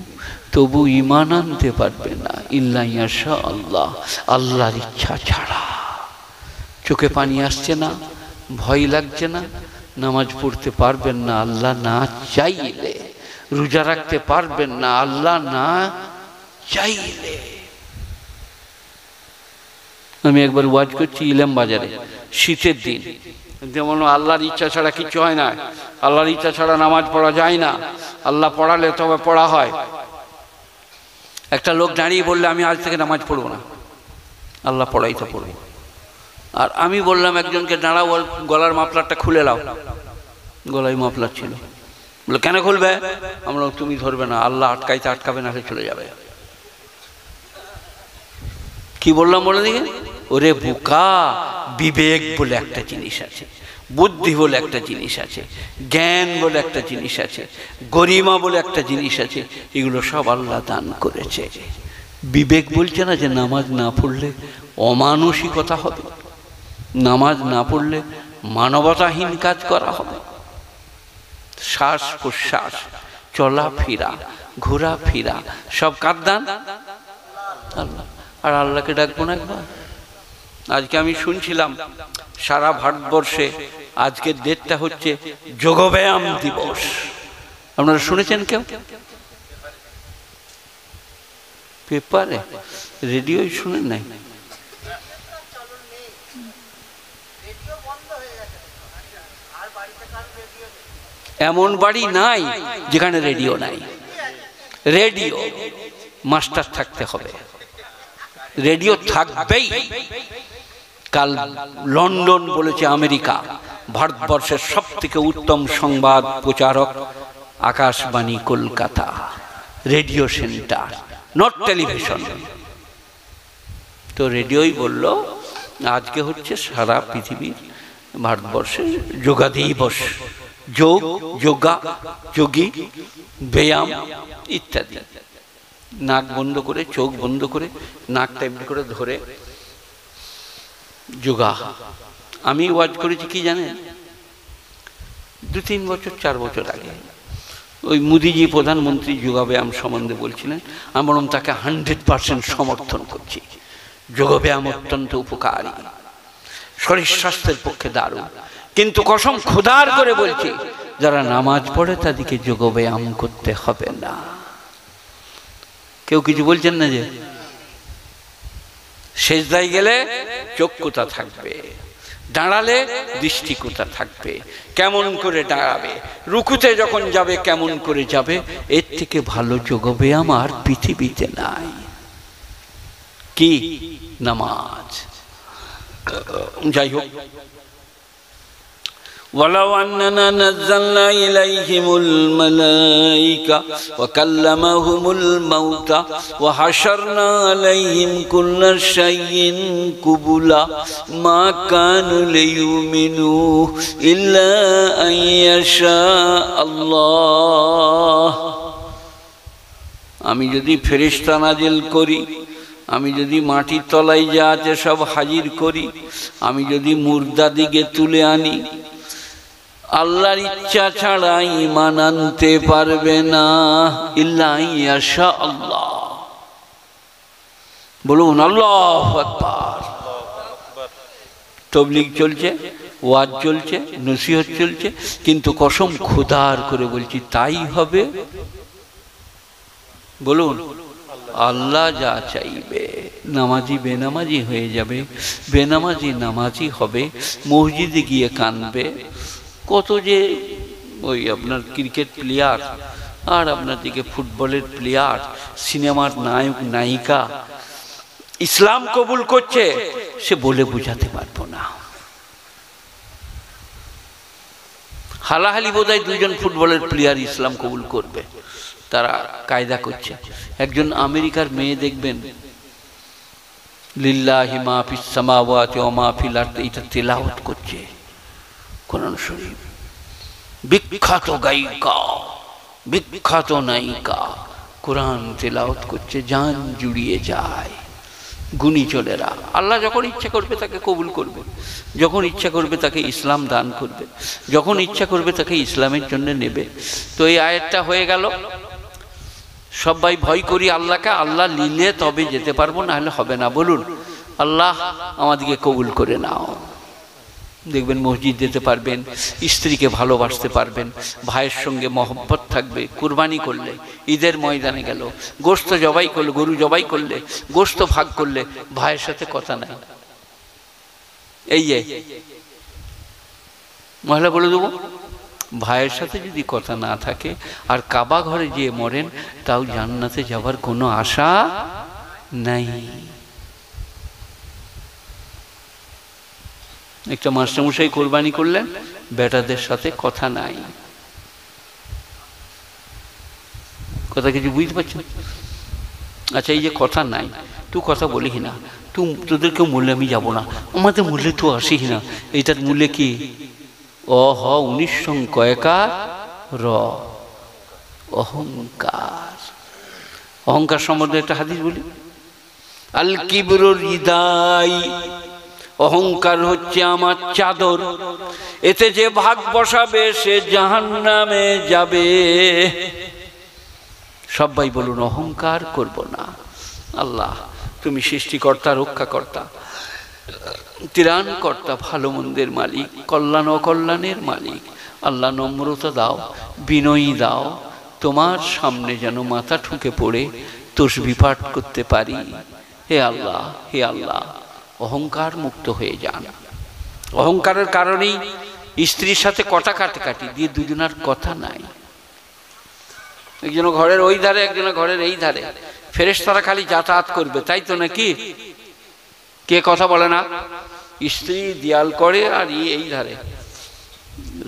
তবু ঈমান আনতে পারবে না, ইল্লা ইয়াশা আল্লাহ, আল্লাহর ইচ্ছা ছাড়া। চোখে পানি আসছে না, ভয় লাগছে না, নামাজ পড়তে পারবেন না আল্লাহ না চাইলে, রোজা রাখতে পারবেন না আল্লাহ না চাইলে। আমি একবার ওয়াজ করছি ইলাম বাজারে, শীতের দিন, যেমন আল্লাহর ইচ্ছা ছাড়া কিছু হয় না, আল্লাহর ইচ্ছা ছাড়া নামাজ পড়া যায় না, আল্লাহ পড়ালে তবে পড়া হয়। একটা লোক দাঁড়িয়ে বললে আমি আজ থেকে নামাজ পড়বো না, আল্লাহ পড়াই তো পড়বো। আর আমি বললাম একজনকে, দাঁড়াও, ওর গলার মাফলারটা খুলে নাও। গলায় মাফলার ছিল, বলে কেন খুলবে? আমরা, তুমি ধরবে না, আল্লাহ আটকাইতে আটকাবে না, চলে যাবে। কি বললাম বলে দিকে? ওরে বোকা, বিবেক বলে একটা জিনিস আছে, বুদ্ধি বলে একটা জিনিস আছে, জ্ঞান বলে একটা জিনিস আছে, গরিমা বলে একটা জিনিস আছে, এগুলো সব আল্লাহ দান করেছে। বিবেক বলছে না যে নামাজ না পড়লে অমানসিকতা হবে, নামাজ না পড়লে মানবতাহীন কাজ করা হবে। শ্বাস প্রশ্বাস, চলাফেরা, ঘোরাফেরা সব কার দান? আল্লাহ। আর আল্লাহকে ডাকবো না একবার? আজকে আমি শুনছিলাম সারা ভারতবর্ষে আজকের ডেটটা হচ্ছে যোগব্যায়াম দিবস। আপনারা শুনেছেন কেউ? পেপারে, রেডিও শুনেন নাই? এমন বাড়ি নাই যেখানে রেডিও নাই। রেডিও মাস্টার থাকতে হবে, রেডিও থাকবেই। কাল লন্ডন বলেছে আমেরিকা ভারতবর্ষের সব থেকে উত্তম সংবাদ প্রচারক Akashvani Kolkata, radio centre, not television. তো রেডিওই বলল আজকে হচ্ছে সারা পৃথিবীর ভারতবর্ষে যোগা দিবস। যোগ, যোগা, যোগী, ব্যায়াম ইত্যাদি। নাক বন্ধ করে, চোখ বন্ধ করে, নাকটা এমনি করে ধরে যোগা। আমি ওয়াজ করেছি কি জানেন, 2-3 বছর 4 বছর আগে ওই মোদিজি প্রধানমন্ত্রী যোগাব্যায়াম সম্বন্ধে বলছিলেন। আমি বরং তাকে 100% সমর্থন করছি। যোগব্যায়াম অত্যন্ত উপকারী, শরীর স্বাস্থ্যের পক্ষে দারুণ। কিন্তু কসম খোদার করে বলছি, যারা নামাজ পড়ে তাদেরকে যোগব্যায়াম করতে হবে না। কেউ কিছু বলছেন না? যে সেজদায় গেলে চক্ষুতা থাকবে, দাঁড়ালে দৃষ্টিকোতা থাকবে, কেমন করে দাঁড়াবে, রুকুতে যখন যাবে কেমন করে যাবে, এর থেকে ভালো যোগব্যায়াম আর পৃথিবীতে নাই। কি? নামাজ। যাই হোক, ولو أننا نزلنا إليهم الملائكة وكلمهم الموتى وحشرنا عليهم كل شيء قبلا ما كانوا ليؤمنوا إلا أن يشاء الله। আমি যদি ফেরেশতা নাজিল করি, আমি যদি মাটির তলায় যা আছে সব হাজির করি, আমি যদি মুর্দা দিকে তুলে আনি, আল্লাহর ইচ্ছা ছাড়া ঈমান আনতে পারবে না। ইল্লা ইয়াশা আল্লাহ। বলুন আল্লাহু আকবার। তাবলীগ চলছে, ওয়াজ চলছে, নসিহত চলছে, কিন্তু কসম খোদার করে বলছি তাই হবে। বলুন, আল্লাহ যা চাইবে। নামাজি বেনামাজি হয়ে যাবে, বেনামাজি নামাজি হবে, মসজিদে গিয়ে কাঁদবে। কত যে ওই আপনার ক্রিকেট প্লেয়ার, আর আপনার দিকে ফুটবলের প্লেয়ার, সিনেমার নায়ক নায়িকা ইসলাম কবুল করছে, সে বলে বোঝাতে পারবো না। হালাহালি বোধহয় 2 জন ফুটবলের প্লেয়ার ইসলাম কবুল করবে, তারা কায়দা করছে। একজন আমেরিকার মেয়ে দেখবেন, লিল্লাহি মা ফিস সামাওয়াতি ওয়া মা ফিল আরদি, এটা তেলাওয়াত করছে কোরআন শরীফ। বিখ্যাত গায়িকা, বিখ্যাত নায়িকা কোরআন তেলাওয়াত করছে, জান জুড়িয়ে যায়। গুণী চলেরা, আল্লাহ যখন ইচ্ছা করবে তাকে কবুল করবে, যখন ইচ্ছা করবে তাকে ইসলাম দান করবে, যখন ইচ্ছা করবে তাকে ইসলামের জন্য নেবে। তো এই আয়াতটা হয়ে গেল। সবাই ভয় করি আল্লাহকে, আল্লাহ নিলে তবে যেতে পারবো, না হলে হবে না। বলুন আল্লাহ আমাদেরকে কবুল করে নাও। দেখবেন মসজিদ যেতে পারবেন, স্ত্রীকে ভালোবাসতে পারবেন, ভাইয়ের সঙ্গে মহব্বত থাকবে। কুরবানি করলে, ঈদের ময়দানে গেল, গোশত জবাই করলে, গরু জবাই করলে, গোশত ভাগ করলে, ভাইয়ের সাথে কথা নাই। এই যে মহিলা বলে দেবো, ভাইয়ের সাথে যদি কথা না থাকে আর কাবা ঘরে গিয়ে মরেন, তাও জান্নাতে যাবার কোনো আশা নাই। একটা মাস্টারমশাই কোরবানি করলেন, বেটাদের সাথে কথা নাই। কথা কিছু বুঝতে পারছেন? আচ্ছা, এই যে কথা নাই, তুই কথা বলিস না, তোদেরকে মূল্যে আমি যাবো না, আমাদের মূল্যে তুই আসিস না। এইটার মূল্যে কি? অহ 19 সংকয়কার র অহংকার। অহংকার সম্বন্ধে একটা হাদিস বলি, আল কিবরু রিদাই, অহংকার হচ্ছে আমার চাদর, এতে যে ভাগ বসাবে সে জাহান্নামে যাবে। সবাই বলুন অহংকার করব না। আল্লাহ তুমি সৃষ্টিকর্তা, রক্ষাকর্তা, ত্রাণকর্তা, ভালো মন্দের মালিক, কল্যাণ অকল্যাণের মালিক। আল্লাহ নম্রতা দাও, বিনয়ী দাও, তোমার সামনে যেন মাথা ঠুকে পড়ে তসবিহ পাঠ করতে পারি। হে আল্লাহ, হে আল্লাহ, অহংকার মুক্ত হয়ে যান। অহংকারের কারণেই স্ত্রীর সাথে কথা কাটাকাটি দিয়ে দুজনের কথা নাই। একজন ঘরের ওই ধারে, একজন ঘরের এই ধারে, ফেরেশতারা খালি যাতায়াত করবে, তাই তো নাকি? কে কথা বলে না? স্ত্রী দেয়াল করে আর এই ধারে,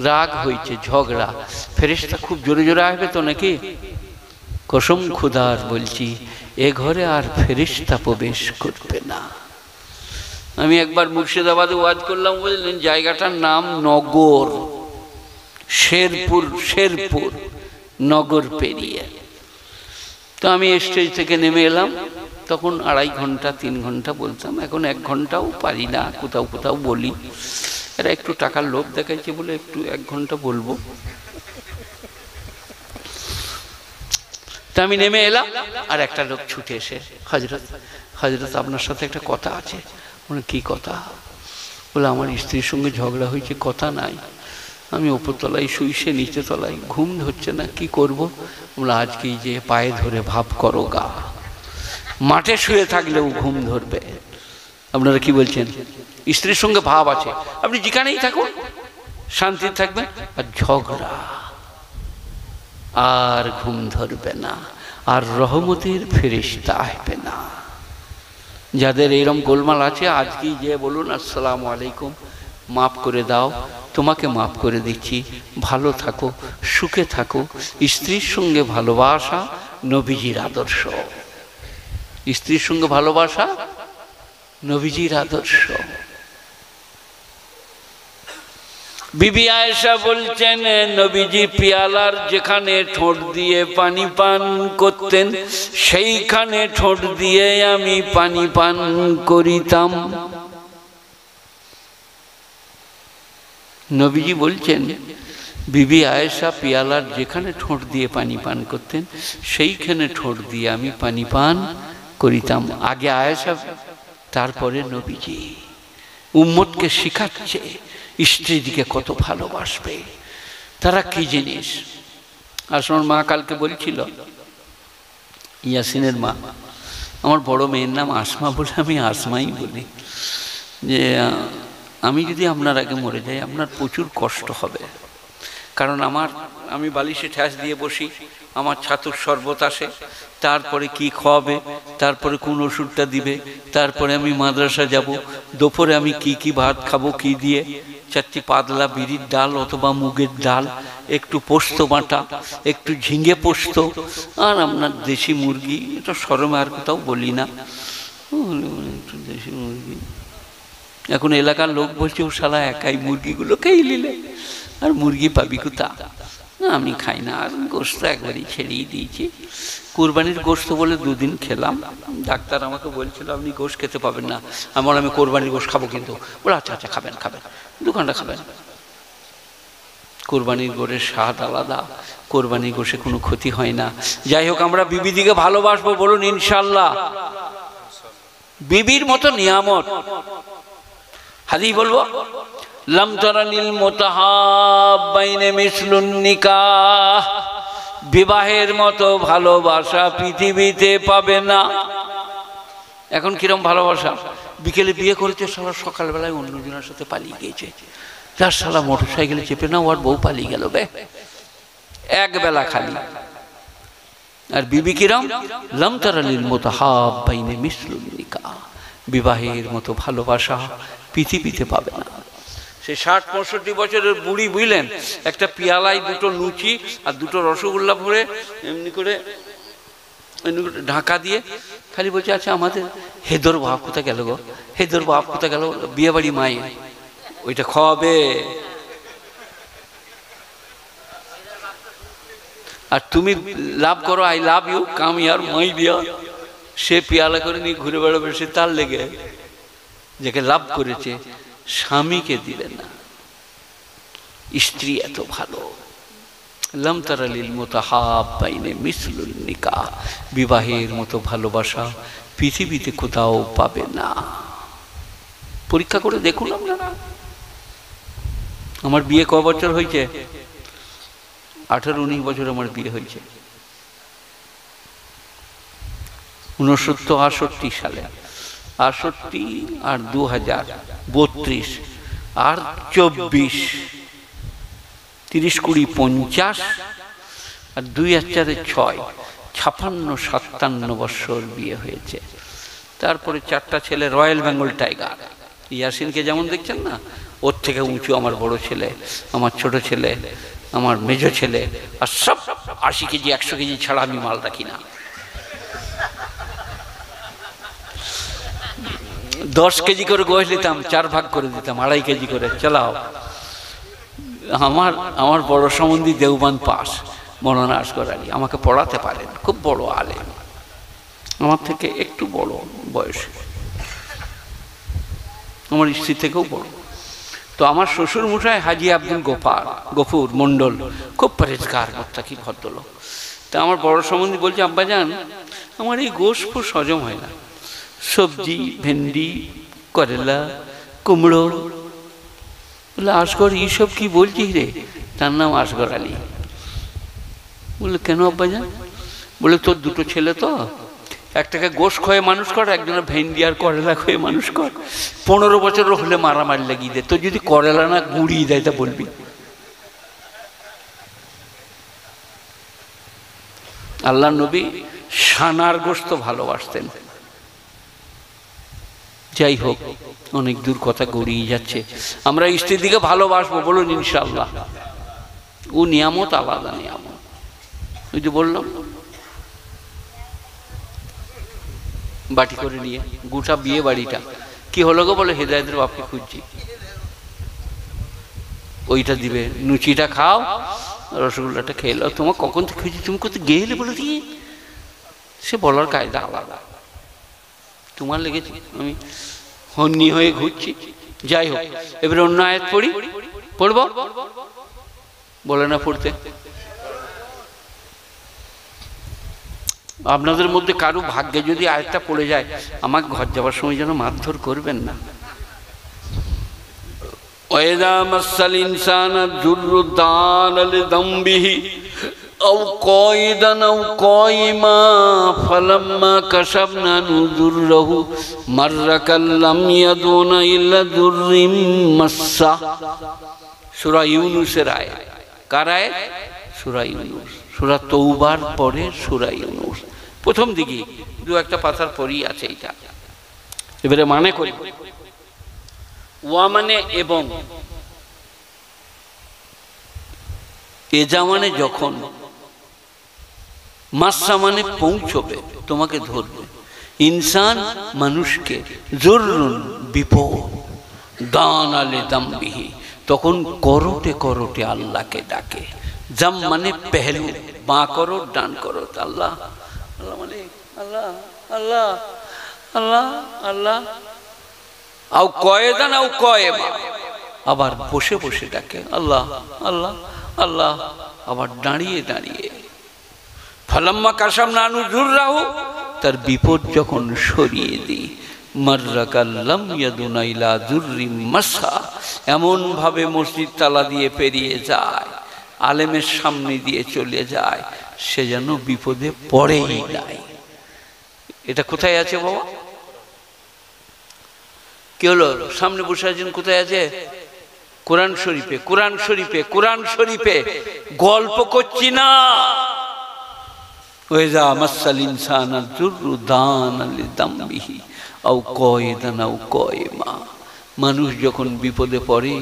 রাগ হয়েছে, ঝগড়া, ফেরেশতা খুব জোরে জোরে আসবে তো নাকি? কসম খুদার বলছি, এ ঘরে আর ফেরেশতা প্রবেশ করবে না। আমি একবার মুর্শিদাবাদে ওয়াজ করলাম, বললেন জায়গাটার নাম নগর, শেরপুর, শেরপুর নগর পেরিয়ে। তো আমি স্টেজ থেকে নেমে এলাম, তখন 2.5 ঘন্টা 3 ঘন্টা বলতাম, এখন 1 ঘন্টাও পারি না, কোথাও কোথাও বলি। এরা একটু টাকার লোভ দেখাইছে বলে একটু 1 ঘন্টা বলবো। তা আমি নেমে এলাম, আর একটা লোক ছুটে এসে, হযরত হযরত আপনার সাথে একটা কথা আছে। বলে কি কথা? বলে আমার স্ত্রীর সঙ্গে ঝগড়া হয়েছে, কথা নাই। আমি উপরতলায় শুই, সে নিচে তলায়, ঘুম ধরছে না, কি করব? বলে আজকেই যে পায়ে ধরে ভাব করো গা, মাঠে শুয়ে থাকলেও ঘুম ধরবে। আপনারা কি বলছেন? স্ত্রীর সঙ্গে ভাব আছে, আপনি যেখানেই থাকুন শান্তি থাকবেন, আর ঝগড়া আর ঘুম ধরবে না, আর রহমতের ফেরেশতা আসবে না। যাদের এরকম গোলমাল আছে আজকেই যে বলুন আসসালামু আলাইকুম, মাফ করে দাও, তোমাকে মাফ করে দিচ্ছি, ভালো থাকো, সুখে থাকো। স্ত্রীর সঙ্গে ভালোবাসা নবীজির আদর্শ, স্ত্রীর সঙ্গে ভালোবাসা নবীজির আদর্শ। বিবি আয়েশা বলছেন, নবীজি পিয়ালার যেখানে ঠোঁট দিয়ে পানি পান করতেন, সেইখানে ঠোঁট দিয়ে আমি পানি পান করিতাম। নবীজি বলছেন, বিবি আয়েশা পিয়ালার যেখানে ঠোঁট দিয়ে পানি পান করতেন, সেইখানে ঠোঁট দিয়ে আমি পানি পান করিতাম। আগে আয়েশা, তারপরে নবীজি। উম্মতকে শিখাচ্ছে স্ত্রীদিকে কত ভালোবাসবে, তারা কি জিনিস। আসমার মা কালকে বলছিল, ইয়াসিনের মা, আমার বড় মেয়ের নাম আসমা বলে আমি আসমাই বলি, যে আমি যদি আপনার আগে মরে যাই আপনার প্রচুর কষ্ট হবে। কারণ আমি বালিশে ঠ্যাস দিয়ে বসি, আমার ছাতুর শরবত আসে, তারপরে কি খাওয়াবে, তারপরে কোন ওষুধটা দিবে, তারপরে আমি মাদ্রাসা যাব, দুপুরে আমি কি ভাত খাবো, কি দিয়ে, 4টি পাতলা বিড়ির ডাল অথবা মুগের ডাল, একটু পোস্ত বাটা, একটু ঝিঙে পোস্ত, আর আপনার দেশি মুরগি। এটা শরমে আর কোথাও বলি না, একটু দেশি মুরগি। এখন এলাকার লোক বলছে, ও শালা একাই মুরগিগুলো খেয়ে নিলে, আর মুরগি পাবি কোথা? আমি খাই না, আর গোস্ত একবারই ছেড়েই দিয়েছি। কোরবানির গোস্ত বলে 2 দিন খেলাম, ডাক্তার আমাকে বলছিল আপনি গোস্ত খেতে পাবেন না। আমি কোরবানির গোস্ত খাবো, কিন্তু বলে আচ্ছা আচ্ছা খাবেন খাবেন, 2 ঘন্টা খাবেন। কোরবানির গোশের স্বাদ আলাদা, কোরবানির গোশে কোনো ক্ষতি হয় না। যাই হোক, আমরা বিবিদিকে ভালোবাসবো, বলুন ইনশাল্লাহ। বিবির মতো নিয়ামত হাদিস বলবো, লাম তারানিল মুতাহাব্বাইনে মিসলুন নিকাহ, বিবাহের মতো ভালোবাসা পৃথিবীতে পাবে না। এখন কিরম ভালোবাসা? বিকেলে বিয়ে করেছে, সারা সকালবেলায় অন্যজনের সাথে পালিয়ে গিয়েছে, যার সারা মোটরসাইকেলে চেপে না ওর বউ পালিয়ে গেল, এক বেলা খালি। আর বিবি কিরম? লাম তারানিল মুতাহাব্বাইনে মিসলুন নিকাহ, বিবাহের মতো ভালোবাসা পৃথিবীতে পাবে না। সে 60-65 বছরের বুড়ি, বুঝলেন, একটা পিয়ালায় 2টো লুচি আর 2টো রসগোল্লা ভরে এমনি করে ঢাকা দিয়ে খালি বলছে, আচ্ছা আমাদের হেদর বাপ কোথায় গেল গো, হেদর বাপ কোথায় গেল, বিয়ে বাড়ি মায়ের ওইটা খাওয়াবে। আর তুমি লাভ করো, আই লাভ ইউ, কাম ইয়ার মাই দিয়া। সে পিয়ালা করে নিয়ে ঘুরে বেড়াবে, সে তার লেগে যাকে লাভ করেছে স্বামীকে দিলে না। স্ত্রী এত ভালো, লাম তারা লিল মুতাহাব্বাইনে মিসলুন নিকাহ, বিবাহের মতো ভালোবাসা পৃথিবীতে কোথাও পাবে না। পরীক্ষা করে দেখুন আপনারা। আমার বিয়ে ক বছর হয়েছে? 18-19 বছর আমার বিয়ে হয়েছে। 69-68 সালে, 68 আর 2000 32 আর 24, 30 20 50 আর 2006 56-57 বছর বিয়ে হয়েছে। তারপরে 4টা ছেলে, রয়্যাল বেঙ্গল টাইগার। ইয়াসিনকে যেমন দেখছেন না, ওর থেকে উঁচু আমার বড় ছেলে, আমার ছোট ছেলে, আমার মেজো ছেলে, আর সব 80 কেজি 100 কেজি ছাড়া আমি মাল রাখি না। 10 কেজি করে গোশ নিতাম, 4 ভাগ করে দিতাম, 2.5 কেজি করে চালাও। আমার বড় সম্বন্ধী দেওবান পাস, মৌলানা আসগর আলী, আমাকে পড়াতে পারেন, খুব বড় আলেম, আমার থেকে একটু বড় বয়সে, আমার স্ত্রী থেকেও বড়। তো আমার শ্বশুর মশাই হাজি আব্দুল গফুর মন্ডল, খুব পরেজগার মোত্তাকি ভদ্রলোক। তা আমার বড় সম্বন্ধী বলছে, আব্বাজান আমার এই গোশ ফোশ হজম হয় না, সবজি, ভেন্ডি, করেলা, কুমড়ো। বলে আসগর এইসব কি বলছিস রে? তার নাম আসগর আলী। বলে কেন আব্বাজান? বলে তোর 2টো ছেলে তো, একটাকে গোশ খয়ে মানুষ কর, একজনের ভেন্ডি আর করেলা খয়ে মানুষ কর। 15 বছর হলে মারামারি লাগিয়ে দে, তো যদি করেলা না গুঁড়িয়ে দেয় তা বলবি। আল্লাহ নবী সানার গোশত ভালোবাসতেন। যাই হোক, অনেক দূর কথা গড়িয়ে যাচ্ছে। আমরা স্ত্রীর দিকে ভালোবাসবো, বলুন ইনশাআল্লাহ। ও নিয়ামত, আলাদা নিয়ামত। ওই যে বললাম, বাটি করে নিয়ে গোটা বিয়ে বাড়িটা কি হলো গো? বলে হেদায়েতের বাপকে খুঁজছি, ওইটা দিবে, লুচিটা খাও, রসগোল্লাটা খেয়ে নাও। তোমার কখন থেকে খুঁজছি, তুমি কোথায় গেলে বলে দিয়ে? সে বলার কায়দা আলাদা। তোমার লেগেছে, আমি হন্নি হয়ে ঘুরছি। যাই হোক, এবারে অন্য আয়াত পড়ি, পড়ব? বলে না পড়তে? আপনাদের মধ্যে কারো ভাগ্যে যদি আয়াতটা পড়ে যায়, আমাকে ঘর যাওয়ার সময় যেন মারধর করবেন না। ওয়াইদা মাসাল ইনসানা যুররু দানা লিযামবিহি আও কায়দান আও কায়মা ফালাম্মা কাশাফনা যুররহু মাররা কাল্লাম ইয়াদুনা ইল্লা যুররিম মাসসা। সূরা ইউনূসের আয়াত। কার আয়াত? সূরা ইউনূস। সূরা তওবার পরে সূরা ইউনূস, প্রথম দিকে 2-1 পাতার পরই আছে এটা। এবারে মানে করি, ওয়া মানে এবং, এজা মানে যখন, মাসসা মানে পৌঁছবে, তোমাকে ধরবে, ইনসান মানুষকে, যুররুন বিপদ, দানা লিযামবিহি তখন করোটে করোটে আল্লাহকে ডাকে। জাম মানে পেহলু, বাঁ করো ডান করো, আল্লাহ আল্লাহ মানে আল্লাহ আল্লাহ আল্লাহ আল্লাহ। আও কয়েদান আও কয়েমা, আবার বসে বসে ডাকে আল্লাহ আল্লাহ আল্লাহ, আবার দাঁড়িয়ে দাঁড়িয়ে। ফালাম্মা কাশাফনা আনহু যুররাহু, তার বিপদ যখন সরিয়ে দিই, মাররা কাল্লাম ইয়াদুনা ইলা যুররিম মাসসা, এমন ভাবে মসজিদ তালা দিয়ে পেরিয়ে যায়, আলেমের সামনে দিয়ে চলে যায়, সে যেন বিপদে পড়েই নাই। এটা কোথায় আছে বাবা? কি হলো? সামনে বসে আছেন, কোথায় আছে? কোরআন শরীফে, কোরআন শরীফে, কোরআন শরীফে। গল্প করছি না। ওয়াইযা মাসাল ইনসানা যুররু দানা লিযামবিহি আও কায়দান আও কায়মা, মানুষ যখন বিপদে পড়ে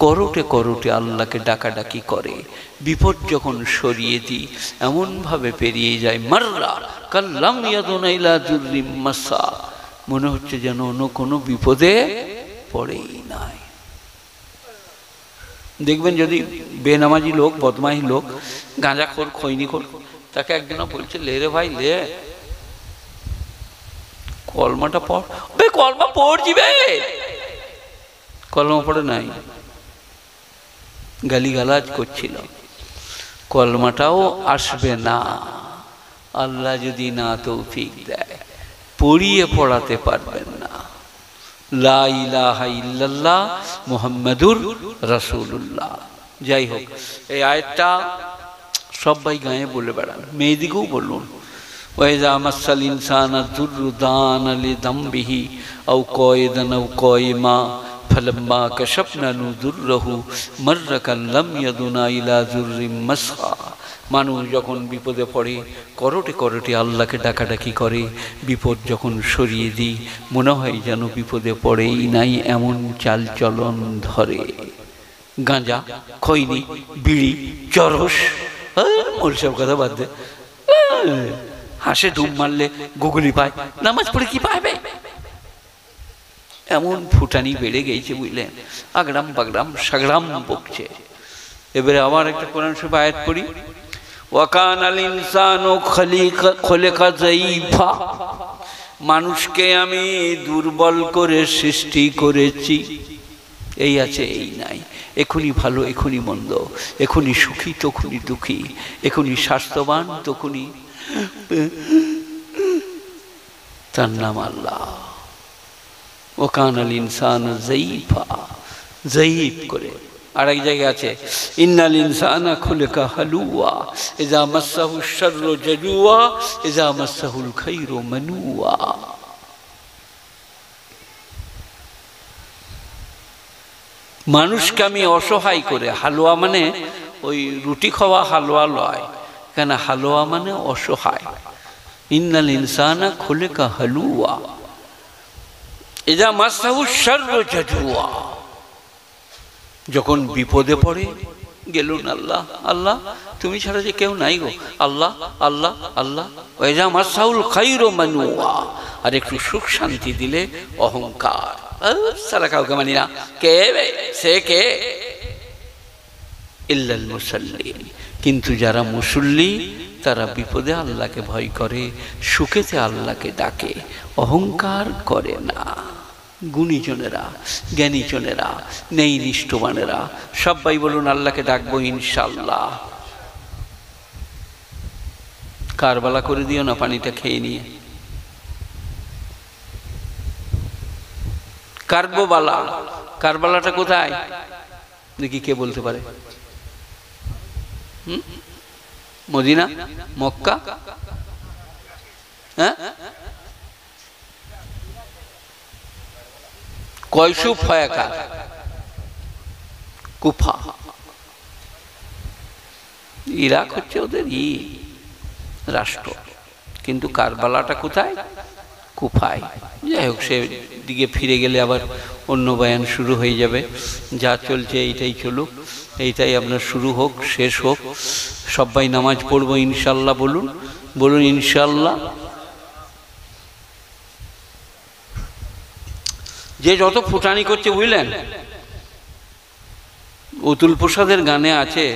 করোটে করোটে আল্লাহকে ডাকাডাকি করে, বিপদ যখন সরিয়ে দিই এমনভাবে পেরিয়ে যায়, মাররা কাল্লাম ইয়াদুনা ইলা যুররিম মাসসা, মনে হচ্ছে যেন অন্য কোনো বিপদে পড়েই নাই। দেখবেন যদি বেনামাজি লোক, বদমাইশ লোক, গাঁজাখোর, খৈনিখোর, তাকে একজন বলছে, লে রে ভাই লে, কলমাটা পড়। বে কলমা পড়ছি বে, কলমা পড়ে নাই, গালিগালাজ করছিল। কলমাটাও আসবে না আল্লাহ যদি না তৌফিক দেয়, পড়িয়ে পড়াতে পারবেন না লা ইলাহা ইল্লাল্লাহ মুহাম্মাদুর রাসূলুল্লাহ। যাই হোক, এই আয়াতটা সবাই গায়ে বলে বেড়ান, মেয়েদিকেও বলুন। ওয়াইজা মাসাল ইনসানা দুররু দানা লিযামবিহি আও কায়দান আও কায়মা ফালাম্মা কাশাফনা দুররহু মাররা কাল্লাম ইয়াদুনা ইলা যুররিম মাসহা। মানুষ যখন বিপদে পড়ে করটে করটে আল্লাহকে ডাকাডাকি করে, বিপদ যখন সরিয়ে দিই মনে হয় যেন বিপদে পড়েই নাই, এমন চাল চলন ধরে। গাঁজা, খৈনি, বিড়ি, চরস, ওইসব কথা বাদ দে। হাসে ধুম মারলে গুগলি পায়, নামাজ পড়ে কি পাবে? এমন ফুটানি বেড়ে গেছে বুঝলেন, আগরাম বাগরাম সাগরাম বকছে। এবারে আবার একটা কোরআন শরীফ আয়াত পড়ি, ওয়াকানাল ইনসানু খলিকা যায়ীফা। মানুষকে আমি দুর্বল করে সৃষ্টি করেছি, এই আছে এই নাই, এখুনি ভালো এখুনি মন্দ, এখুনি সুখী তখুনি দুঃখী, এখুনি স্বাস্থ্যবান তখুনি। তার নাম আল্লাহ। ওয়াকানাল ইনসানু যায়ীফা, যায়ীফ করে। আর এক জায়গায় আছে ইন্নাল ইনসানা খুলিকা হালুয়া ইযা মাসসাহু শাররু জাজুয়া ইযা মাসসাহুল খায়রু মানুয়া। মানুষকে আমি অসহায় করে, হালুয়া মানে ওই রুটি খাওয়া হালুয়া লয়, কেন হালুয়া মানে অসহায়। ইন্নাল ইনসানা খুলিকা হালুয়া ইযা মাসসাহু শাররু জাজুয়া। যখন বিপদে পড়ে গেলুন আল্লাহ আল্লাহ, তুমি ছাড়া যে কেউ নাই গো, আল্লাহ আল্লাহ আল্লাহ। ওয়াইজা মাসসাহুল খায়রু মানুয়া। আর একটু সুখ শান্তি দিলে অহংকার, সারা কাউকে মানি না, কে সে কে? ইল্লাল মুসাল্লিন। কিন্তু যারা মুসল্লি তারা বিপদে আল্লাহকে ভয় করে, সুখেতে আল্লাহকে ডাকে, অহংকার করে না। গুণীজনেরা, জ্ঞানীজনেরা, নেই নিষ্ঠবানেরা সবাই বলুন আল্লাহকে ডাকবো ইনশাল্লাহ। কারবালা করে দিও না পানিটা খেয়ে নিয়ে। কারবালা, কারবালাটা কোথায় দেখি কে বলতে পারে? মদিনা, মক্কা, হ্যাঁ? কয়সুফ ফয়াকা, কুফা। ইরাক হচ্ছে ওদের রাষ্ট্র, কিন্তু কারবালাটা কোথায়? কুফায়। যাই হোক, সে দিকে ফিরে গেলে আবার অন্য বয়ান শুরু হয়ে যাবে। যা চলছে এইটাই চলুক, এইটাই আপনার শুরু হোক শেষ হোক। সবাই নামাজ পড়বো ইনশাল্লাহ, বলুন বলুন ইনশাল্লাহ। যে যত ফুটানি করছে বুঝলেন, অতুল প্রসাদের গানে আছে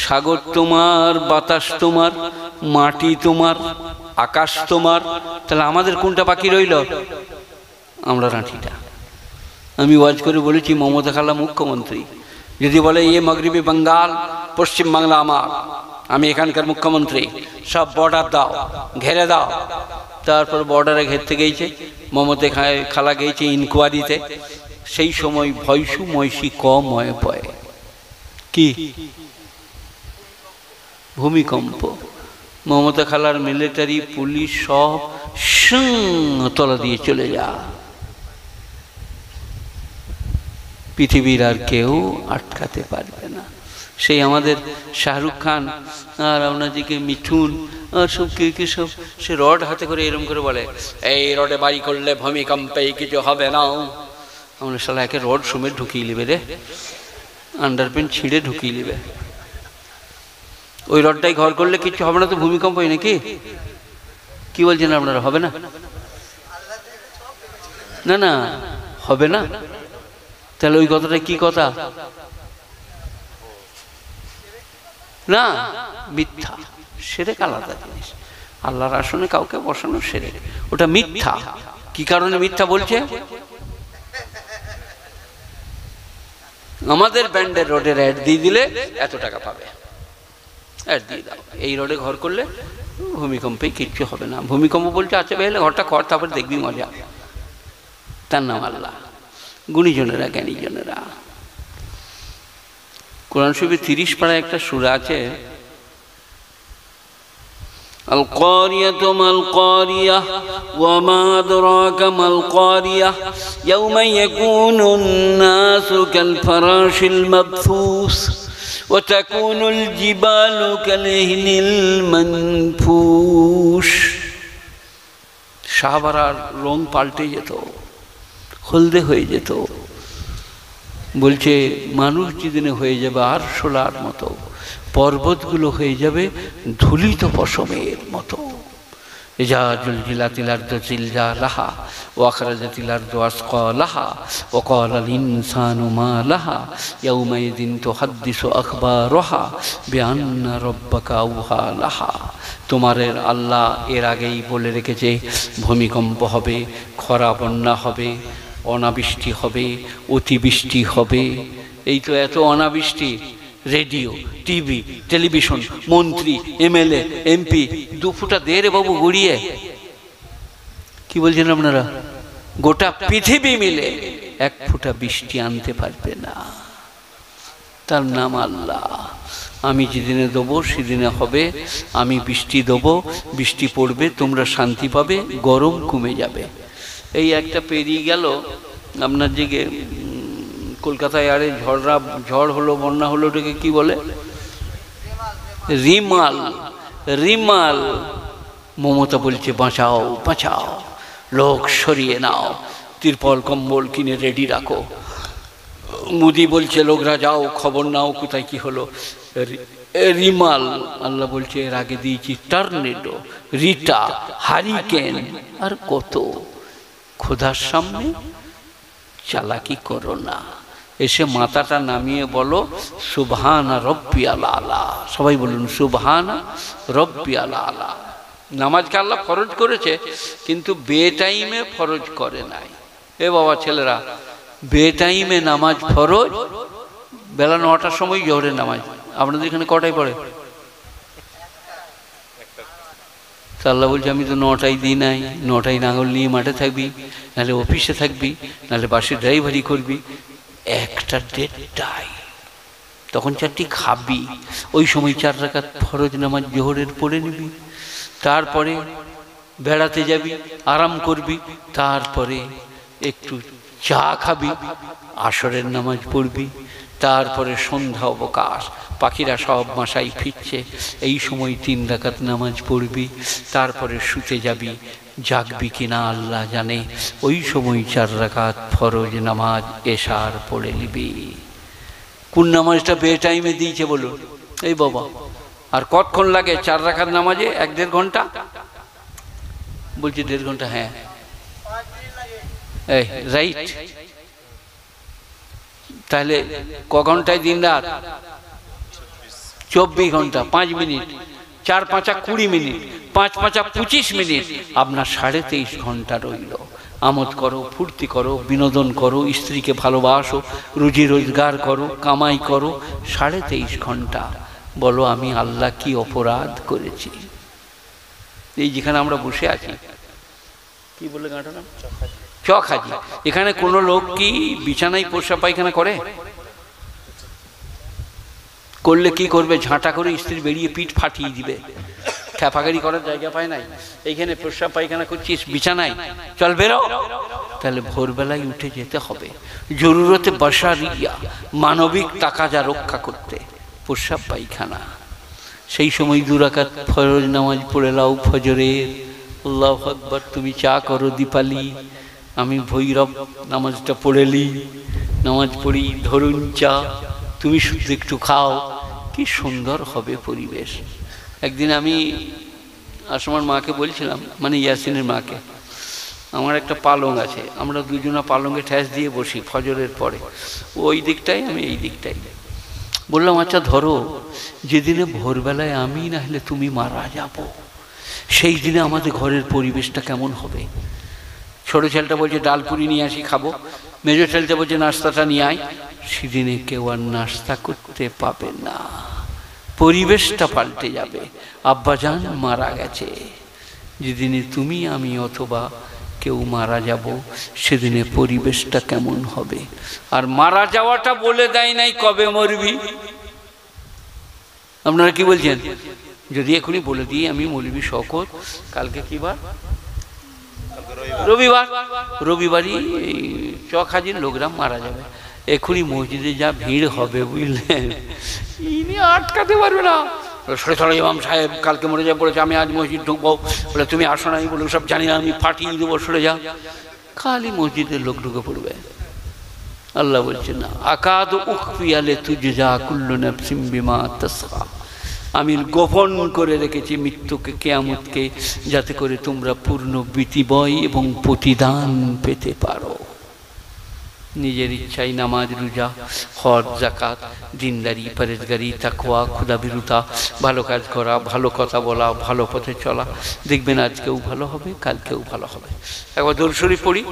সাগর তোমার, বাতাস তোমার, মাটি তোমার, আকাশ তোমার। তাহলে আমাদের কোনটা বাকি রইল? আমরা রাঁঠিটা। আমি ওয়াজ করে বলেছি মমতা খালা মুখ্যমন্ত্রী যদি বলে ইয়ে মাগরিবি বাঙ্গাল, পশ্চিম বাংলা আমার, আমি এখানকার মুখ্যমন্ত্রী, সব বর্ডার দাও, ঘেরে দাও। তারপর বর্ডারে ঘেরতে গেছে, মমতা খালা গেছে ইনকোয়ারিতে। সেই সময় ভয়সু ময়সী কম হয়ে পড়ে, কি ভূমিকম্প। মমতা খালার মিলিটারি পুলিশ সব তলা দিয়ে চলে যা। পৃথিবীর আর কেউ আটকাতে পারবে না। সেই আমাদের শাহরুখ খান আর আপনাদেরকে মিঠুন আর সব কে সব, সে রড হাতে করে এরম করে বলে, এই রডে বাড়ি করলে ভূমিকম্পে কিছু হবে না। আমরা শালা একে রড সমেত ঢুকিয়ে নেবে রে, আন্ডারপ্যান্ট ছিঁড়ে ঢুকিয়ে নেবে। ওই রডটাই ঘর করলে কিছু হবে না তো ভূমিকম্প হয় নাকি? কি বলছেন আপনারা? হবে না? না না, হবে না। তাহলে ওই কথাটা কি কথা? না, মিথ্যা। শিরক আলাদা জিনিস, আল্লাহর আসনে কাউকে বসানো শিরক, ওটা মিথ্যা। কি কারণে মিথ্যা বলছে? আমাদের ব্যান্ডের রোডের অ্যাড দিয়ে দিলে এত টাকা পাবে, অ্যাড দিয়ে দাও, এই রোডে ঘর করলে ভূমিকম্পে কিচ্ছু হবে না। ভূমিকম্প বলছে আচ্ছা বেহলে ঘরটা কর, তারপরে দেখবি মজা। তার নাম আল্লাহ। গুণীজনেরা, জ্ঞানীজনেরা, কোরআন শরীফে 30 পারায় একটা সূরা আছে, আল কারিয়াতু মাল কারিয়া ওয়া মা আদরাকা মাল কারিয়া ইয়াউমা ইয়াকুনুন নাসু কাল ফারাশিল মাবথুস ওয়া তাকুনুল জিবালু কাল ইহনিল মানফুশ। সাহাবারার রং পাল্টে যেত, হলদে হয়ে যেত। বলছে মানুষ যেদিনে হয়ে যাবে আর শোলার মতো, পর্বতগুলো হয়ে যাবে ধুলিত পশমের মতো। ইজা জুলজিলাতিল আরদু জিলজালাহা ওয়া আখরাজাতিল আরদু আসকালাহা ওয়া ক্বালাল ইনসানু মা লাহা ইয়াউমাইযিন তুহাদ্দিসু আখবারাহা বিআন্না রাব্বাকা আওহা লাহা। তোমার আল্লাহ এর আগেই বলে রেখেছে ভূমিকম্প হবে, খরা বন্যা হবে, অনাবৃষ্টি হবে, অতিবৃষ্টি হবে। এই তো এত অনাবৃষ্টি, রেডিও, টিভি, টেলিভিশন, মন্ত্রী, এমএলএ, এমপি 2 ফুটা দেরে বাবু গড়িয়ে, কি বলছেন আপনারা, গোটা পৃথিবী মিলে 1 ফুটা বৃষ্টি আনতে পারবে না। তার নাম আল্লাহ। আমি যেদিনে দেবো সেদিনে হবে, আমি বৃষ্টি দেবো, বৃষ্টি পড়বে, তোমরা শান্তি পাবে, গরম কমে যাবে। এই একটা পেরিয়ে গেল আপনার দিকে কলকাতায়, আরে ঝড় হলো, বন্যা হলো, ওটাকে কি বলে, রিমাল। রিমাল। মমতা বলছে বাঁচাও বাঁচাও, লোক সরিয়ে নাও, তিরপল কম্বল কিনে রেডি রাখো। মোদি বলছে লোকরা যাও খবর নাও কোথায় কি হলো। রিমাল। আল্লাহ বলছে এর আগে দিয়েছি টর্নেডো, রিটা, হারিকেন, আর কত। খোদার সামনে চালাকি করো না, এসে মাথাটা নামিয়ে বলো সুবহানা রব্বিয়াল আলা। সবাই বলুন সুবহানা রব্বিয়াল আলা। নামাজকে আল্লাহ ফরজ করেছে, কিন্তু বেটাইমে ফরজ করে নাই। এ বাবা ছেলেরা, বেটাইমে নামাজ ফরজ। বেলা 9টার সময় জোহরের নামাজ, আপনাদের এখানে কটায় পড়ে? আল্লাহ বলছে আমি তো 9টায় দিই নাই, 9টায় নাঙল নিয়ে মাঠে থাকবি, নাহলে অফিসে থাকবি, নাহলে বাসে ড্রাইভারি করবি। 1টা 1:30টায়, তখন 4টি খাবি, ওই সময় 4 রাকাত ফরজ নামাজ জোহরের পড়ে নিবি। তারপরে বেড়াতে যাবি, আরাম করবি, তারপরে একটু চা খাবি, আসরের নামাজ পড়বি। তারপরে সন্ধ্যা অবকাশ, পাখিরা সব বাসায় ফিরছে, এই সময় 3 রাকাত নামাজ পড়বি। তারপরে শুতে যাবি, জাগবি কিনা আল্লাহ জানে, ওই সময় 4 রাকাত ফরজ নামাজ এশার পড়ে নিবি। কোন নামাজটা বেটাইমে দিয়েছে বলুন? এই বাবা। আর কতক্ষণ লাগে 4 রাকাত নামাজে? 1-1.5 ঘন্টা। বলছি 1.5 ঘন্টা? হ্যাঁ, এই রাইট। তাহলে ক ঘন্টায় দিন রাত? 24 ঘন্টা। 5 মিনিট, 4 5 20 মিনিট, 5 5 25 মিনিট, আপনার 23.5 ঘন্টা রইল। আমোদ করো, ফুর্তি করো, বিনোদন করো, স্ত্রীকে ভালোবাসো, রুজি রোজগার করো, কামাই করো। 23.5 ঘন্টা। বলো আমি আল্লাহ কি অপরাধ করেছি? এই যেখানে আমরা বসে আছি, কি বলে গাঁটা নাম? চকহাজি। এখানে কোনো লোক কি বিছানায় পোষা পায়খানা করে? করলে কি করবে? ঝাঁটা করে স্ত্রী বেরিয়ে পিঠ ফাটিয়ে দিবে। খ্যাপাগাড়ি করার জায়গা পায় নাই, এইখানে পোষা পায়খানা করছিস বিছানায়, চল বেরো। তাহলে ভোরবেলায় উঠে যেতে হবে, জরুরতে বাশারিয়া, মানবিক তাকাজা রক্ষা করতে, পোষা পায়খানা। সেই সময় 2 রাকাত ফরজ নামাজ পড়ে লাও ফজরের। আল্লাহু আকবার। তুমি চা করো দীপালি, আমি ভৈরব নামাজটা পড়েলি, নামাজ পড়ি, ধরুন চা, তুমি শুধু একটু খাও, কি সুন্দর হবে পরিবেশ। একদিন আমি আসমার মাকে বলছিলাম, মানে ইয়াসিনের মাকে, আমার একটা পালং আছে, আমরা দুজনা পালঙ্গে ঠ্যাস দিয়ে বসি ফজরের পরে, ওই দিকটাই আমি এই দিকটাই। বললাম আচ্ছা ধরো যেদিনে ভোরবেলায় আমি না হলে তুমি মারা যাবো, সেই দিনে আমাদের ঘরের পরিবেশটা কেমন হবে? ছোট ছেলেটা বলছে ডালপুরি নিয়ে আসি খাবো, মেজো ছেলেটা বলছে নাস্তাটা নিয়ে আয়। সেদিনে কেউ আর নাস্তা করতে পাবে না, পরিবেশটা পাল্টে যাবে। আব্বাজান মারা গেছে, যেদিনে তুমি আমি অথবা কেউ মারা যাব, সেদিনে পরিবেশটা কেমন হবে। আর মারা যাওয়াটা বলে দেয় নাই কবে মরবি। আপনারা কি বলছেন? যদি এখনই বলে দিই আমি মৌলভী শওকত, কালকে কি বার? রবিবার। রবিবারই চক হাজির লোকরা মারা যাবে। এখনই মসজিদে যা ভিড় হবে বুঝলেন, ইনি আটকাতে পারবে না। সরে সরে ইমাম সাহেব কালকে মরে যা বলেছে, আমি আজ মসজিদ ঢুকবো। বলে তুমি আসো না, আমি বলে সব জানি না, আমি ফাটিয়ে দেবো, সরে যা। খালি মসজিদের লোক ঢুকে পড়বে। আল্লাহ বলছে না, আকাদ উখফিয়ালে তুজজা কুল্লু নাফসিন বিমা তাসআ। আমি গোপন করে রেখেছি মৃত্যুকে, কিয়ামতকে, যাতে করে তোমরা পূর্ণ বিতিবয় এবং প্রতিদান পেতে পারো। নিজের ইচ্ছায় নামাজ, রোজা, হজ, যাকাত, দিনদারি, পরেজগারি, তাকওয়া, ক্ষুধাভীরুতা, ভালো কাজ করা, ভালো কথা বলা, ভালো পথে চলা, দেখবেন আজকেও ভালো হবে, কালকেও ভালো হবে। একবার দরুদ শরীফ পড়ি।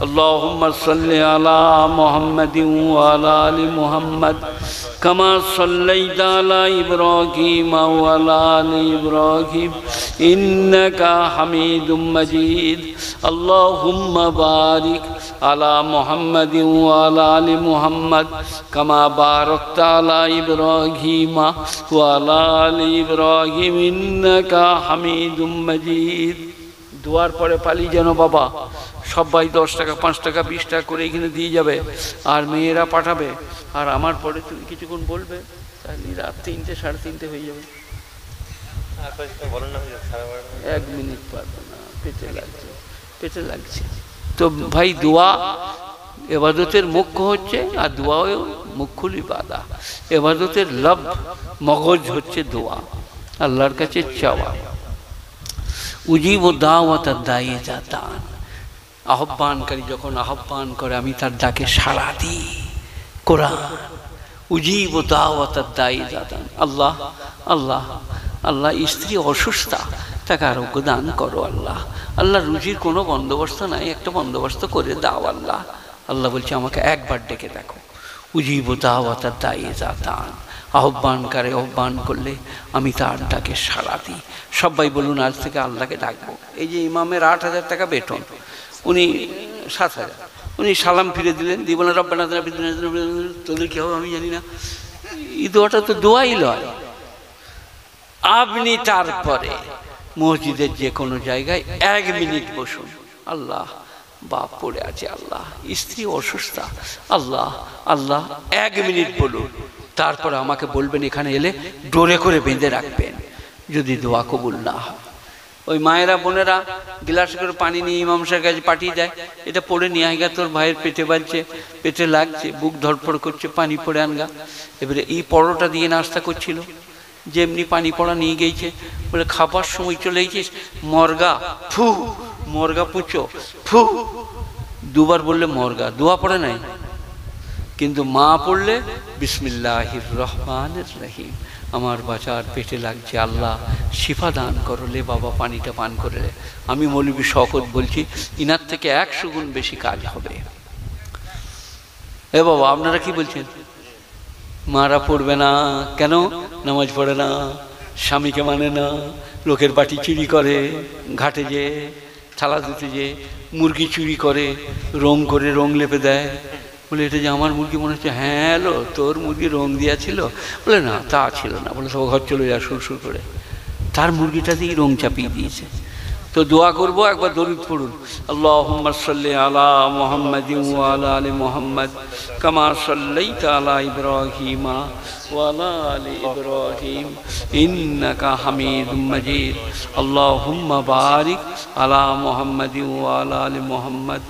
আল্লাহুম্মা সাল্লি আলা মুহাম্মাদিন ওয়া আলা আলি মুহাম্মাদ কামা সাল্লাইতা আলা ইব্রাহিম ওয়া আলা আলি ইব্রাহিম ইন্নাকা হামিদুম মাজিদ। আল্লাহুম্মা বারিক আলা মুহাম্মাদিন ওয়া আলা আলি মুহাম্মাদ কামা বারাকতা আলা ইব্রাহিম ওয়া আলা আলি ইব্রাহিম ইন্নাকা হামিদুম মাজিদ। দুয়ার পরে পালি যেন বাবা সবাই 10 টাকা 5 টাকা 20 টাকা করে এখানে দিয়ে যাবে, আর মেয়েরা পাঠাবে। আর আমার পরে তুমি কিছুক্ষণ বলবে, তাহলে রাত 3টে 3:30 হয়ে যাবে। 1 মিনিট পারবে না, পেটে লাগছে, পেটে লাগছে। তো ভাই দোয়া ইবাদতের মুখ্য হচ্ছে, আর দোয়াও মুখ্যুল ইবাদত। ইবাদতের লব মগজ হচ্ছে দোয়া, আল্লাহর কাছে চাওয়া। উজিব দাওয়াত দাঈ জাতান, আহ্বানকারী যখন আহ্বান করে আমি তার ডাকে সাড়া দিই। কোরআন উজিব দাওয়াত দাঈ জাতান। আল্লাহ আল্লাহ আল্লাহ, স্ত্রী অসুস্থ, তাকে আরোগ্য দান করো আল্লাহ। আল্লাহ রুজির কোনো বন্দোবস্ত নাই, একটা বন্দোবস্ত করে দাও আল্লাহ। আল্লাহ বলছে আমাকে একবার ডেকে দেখো। উজিব দাওয়াত দাঈ জাতান, আহ্বানকারী আহ্বান করলে আমি তার ডাকে সাড়া দিই। সবাই বলুন আজ থেকে আল্লাহকে ডাকবো। এই যে ইমামের 8,000 টাকা বেতন, উনি 7,000, উনি সালাম ফিরে দিলেন, দিব না রব্বানা আতিনা ফিদ দুনিয়া হাসানাতান, তোদের কি হবে আমি জানি না। এই দোয়াটা তো দোয়াই লয়। আপনি তারপরে মসজিদের যে কোনো জায়গায় 1 মিনিট বসুন। আল্লাহ, বাপ পড়ে আছে, আল্লাহ স্ত্রী অসুস্থ, আল্লাহ আল্লাহ 1 মিনিট বলুন। তারপর আমাকে বলবেন, এখানে এলে ডোরে করে বেঁধে রাখবেন। যদি দোয়া কবুল না হয়, ওই মায়েরা বোনেরা গ্লাসে করে পানি নিয়ে ইমাম সাহেবের কাছে পাঠিয়ে দেয়, এটা পড়ে নিয়ে আয়গা, তোর ভাইয়ের পেটে বাজছে, পেটে লাগছে, বুক ধরফড় করছে, পানি পড়ে আনগা। এবারে এই পরোটা দিয়ে নাস্তা করছিল, যেমনি পানি পড়া নিয়ে গিয়েছে, বলে খাবার সময় চলে গেছিস, মর্গা ফু, মর্গা পুচো ফু, 2 বার বললে মর্গা, দোয়া পড়ে নাই। কিন্তু মা পড়লে বিসমিল্লাহির রহমানির রহিম, আমার বাচ্চার পেটে লাগছে, আল্লাহ শিফা দান করো, লে বাবা পানিটা পান করে রে। আমি মৌলভী শওকত বলছি, ইনার থেকে 100 গুণ বেশি কাজ হবে। এ বাবা আপনারা কি বলছেন? মারা পড়বে না কেন? নামাজ পড়ে না, স্বামীকে মানে না, লোকের বাটি চুরি করে, ঘাটে যে থালা ধুতে যে মুরগি চুরি করে, রং করে রং লেপে দেয়। বলে এটা যে আমার মুরগি মনে হচ্ছে। হ্যাঁ এলো, তোর মুরগি রং দেওয়া ছিল? বলে না, তা ছিল না। বলে সব ঘর চলে যা, সুর করে তার মুরগিটা দিয়েই রং চাপিয়ে দিয়েছে। তো দোয়া করবো, একবার দরুদ পড়ুন। আল্লাহুম্মা সাল্লি আলা মুহাম্মাদিন ওয়া আলা আলি মুহাম্মাদ কামা সাল্লাইতা আলা ইব্রাহিম ওয়া আলা আলি ইব্রাহিম ইন্নাকা হামিদুম মাজিদ। আল্লাহুম্মা বারিক আলা মুহাম্মাদিন ওয়া আলা আলি মুহাম্মাদ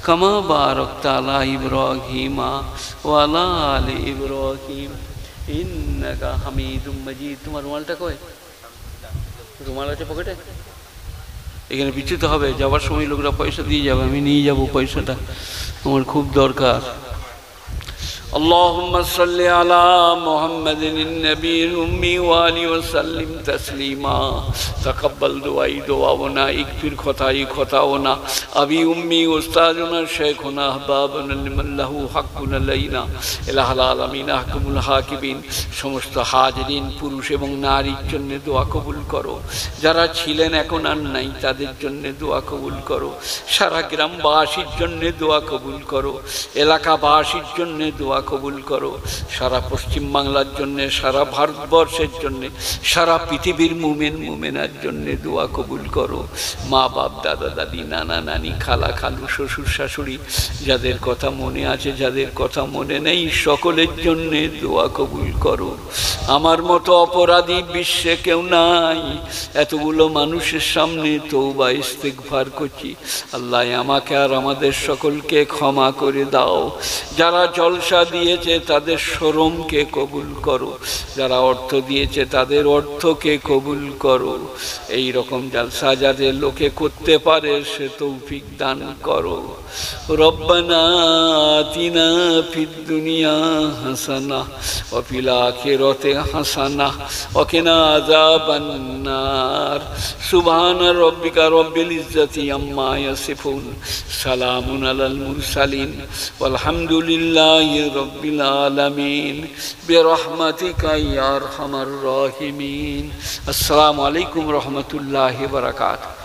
কামা বারাকতা আলা ইব্রাহিম ওয়া আলা আলি ইব্রাহিম ইন্নাকা হামিদুম মাজিদ। তোমার রুমালটা কই? রুমাল আছে পকেটে? এখানে বিচ্যুত হবে, যাওয়ার সময় লোকরা পয়সা দিয়ে যাবে, আমি নিয়ে যাব পয়সাটা, আমার খুব দরকার। اللهم صل على محمد النبي الأمي وآله وسلم تسليما تقبل دعائي دعاونا اغفر خطاي خطاونا أبي أمي أستاذنا شيخنا أحبابنا لمن له حق علينا إله العالمين أحكم الحاكمين সমস্ত হাজিরিন পুরুষ এবং নারীর জন্য দোয়া কবুল করো যারা ছিলেন এখন আর নাই তাদের জন্য দোয়া কবুল করো সারা গ্রামবাসীর জন্য দোয়া কবুল করো এলাকাবাসীর জন্য দোয়া কবুল করো সারা পশ্চিম বাংলার জন্য সারা ভারতবর্ষের জন্য সারা পৃথিবীর মুমিন মুমিনার জন্য দোয়া কবুল করো মা বাপ দাদা দাদি নানা নানি খালা খালু শ্বশুর শাশুড়ি যাদের কথা মনে আছে যাদের কথা মনে নেই সকলের জন্য দোয়া কবুল করো আমার মতো অপরাধী বিশ্বে কেউ নাই এতগুলো মানুষের সামনে তওবা ইস্তিগফার করছি আল্লাহ আমাকে আর আমাদের সকলকে ক্ষমা করে দাও যারা জলসা দিয়েছে তাদের শরমকে কবুল করো যারা অর্থ দিয়েছে তাদের অর্থকে কবুল করো এই রকম জলসা যাদের লোকে করতে পারে সে তৌফিক দান করো রব্বানা আতিনা ফিদ দুনিয়া হাসানা ওয়া ফিল আখিরাতি হাসানা ওয়া কিনা আযাবান নার সুবহানা রাব্বিকা রব্বিল ইজ্জাতি আম্মা ইয়াসিফুন সালামুন আলাল মুরসালিন ওয়ালহামদুলিল্লাহি রব্বিল আলামিন বিরহমাতিকা ইয়া আরহামার রাহিমিন আসসালামু আলাইকুম ওয়া রাহমাতুল্লাহি ওয়া বারাকাতুহু।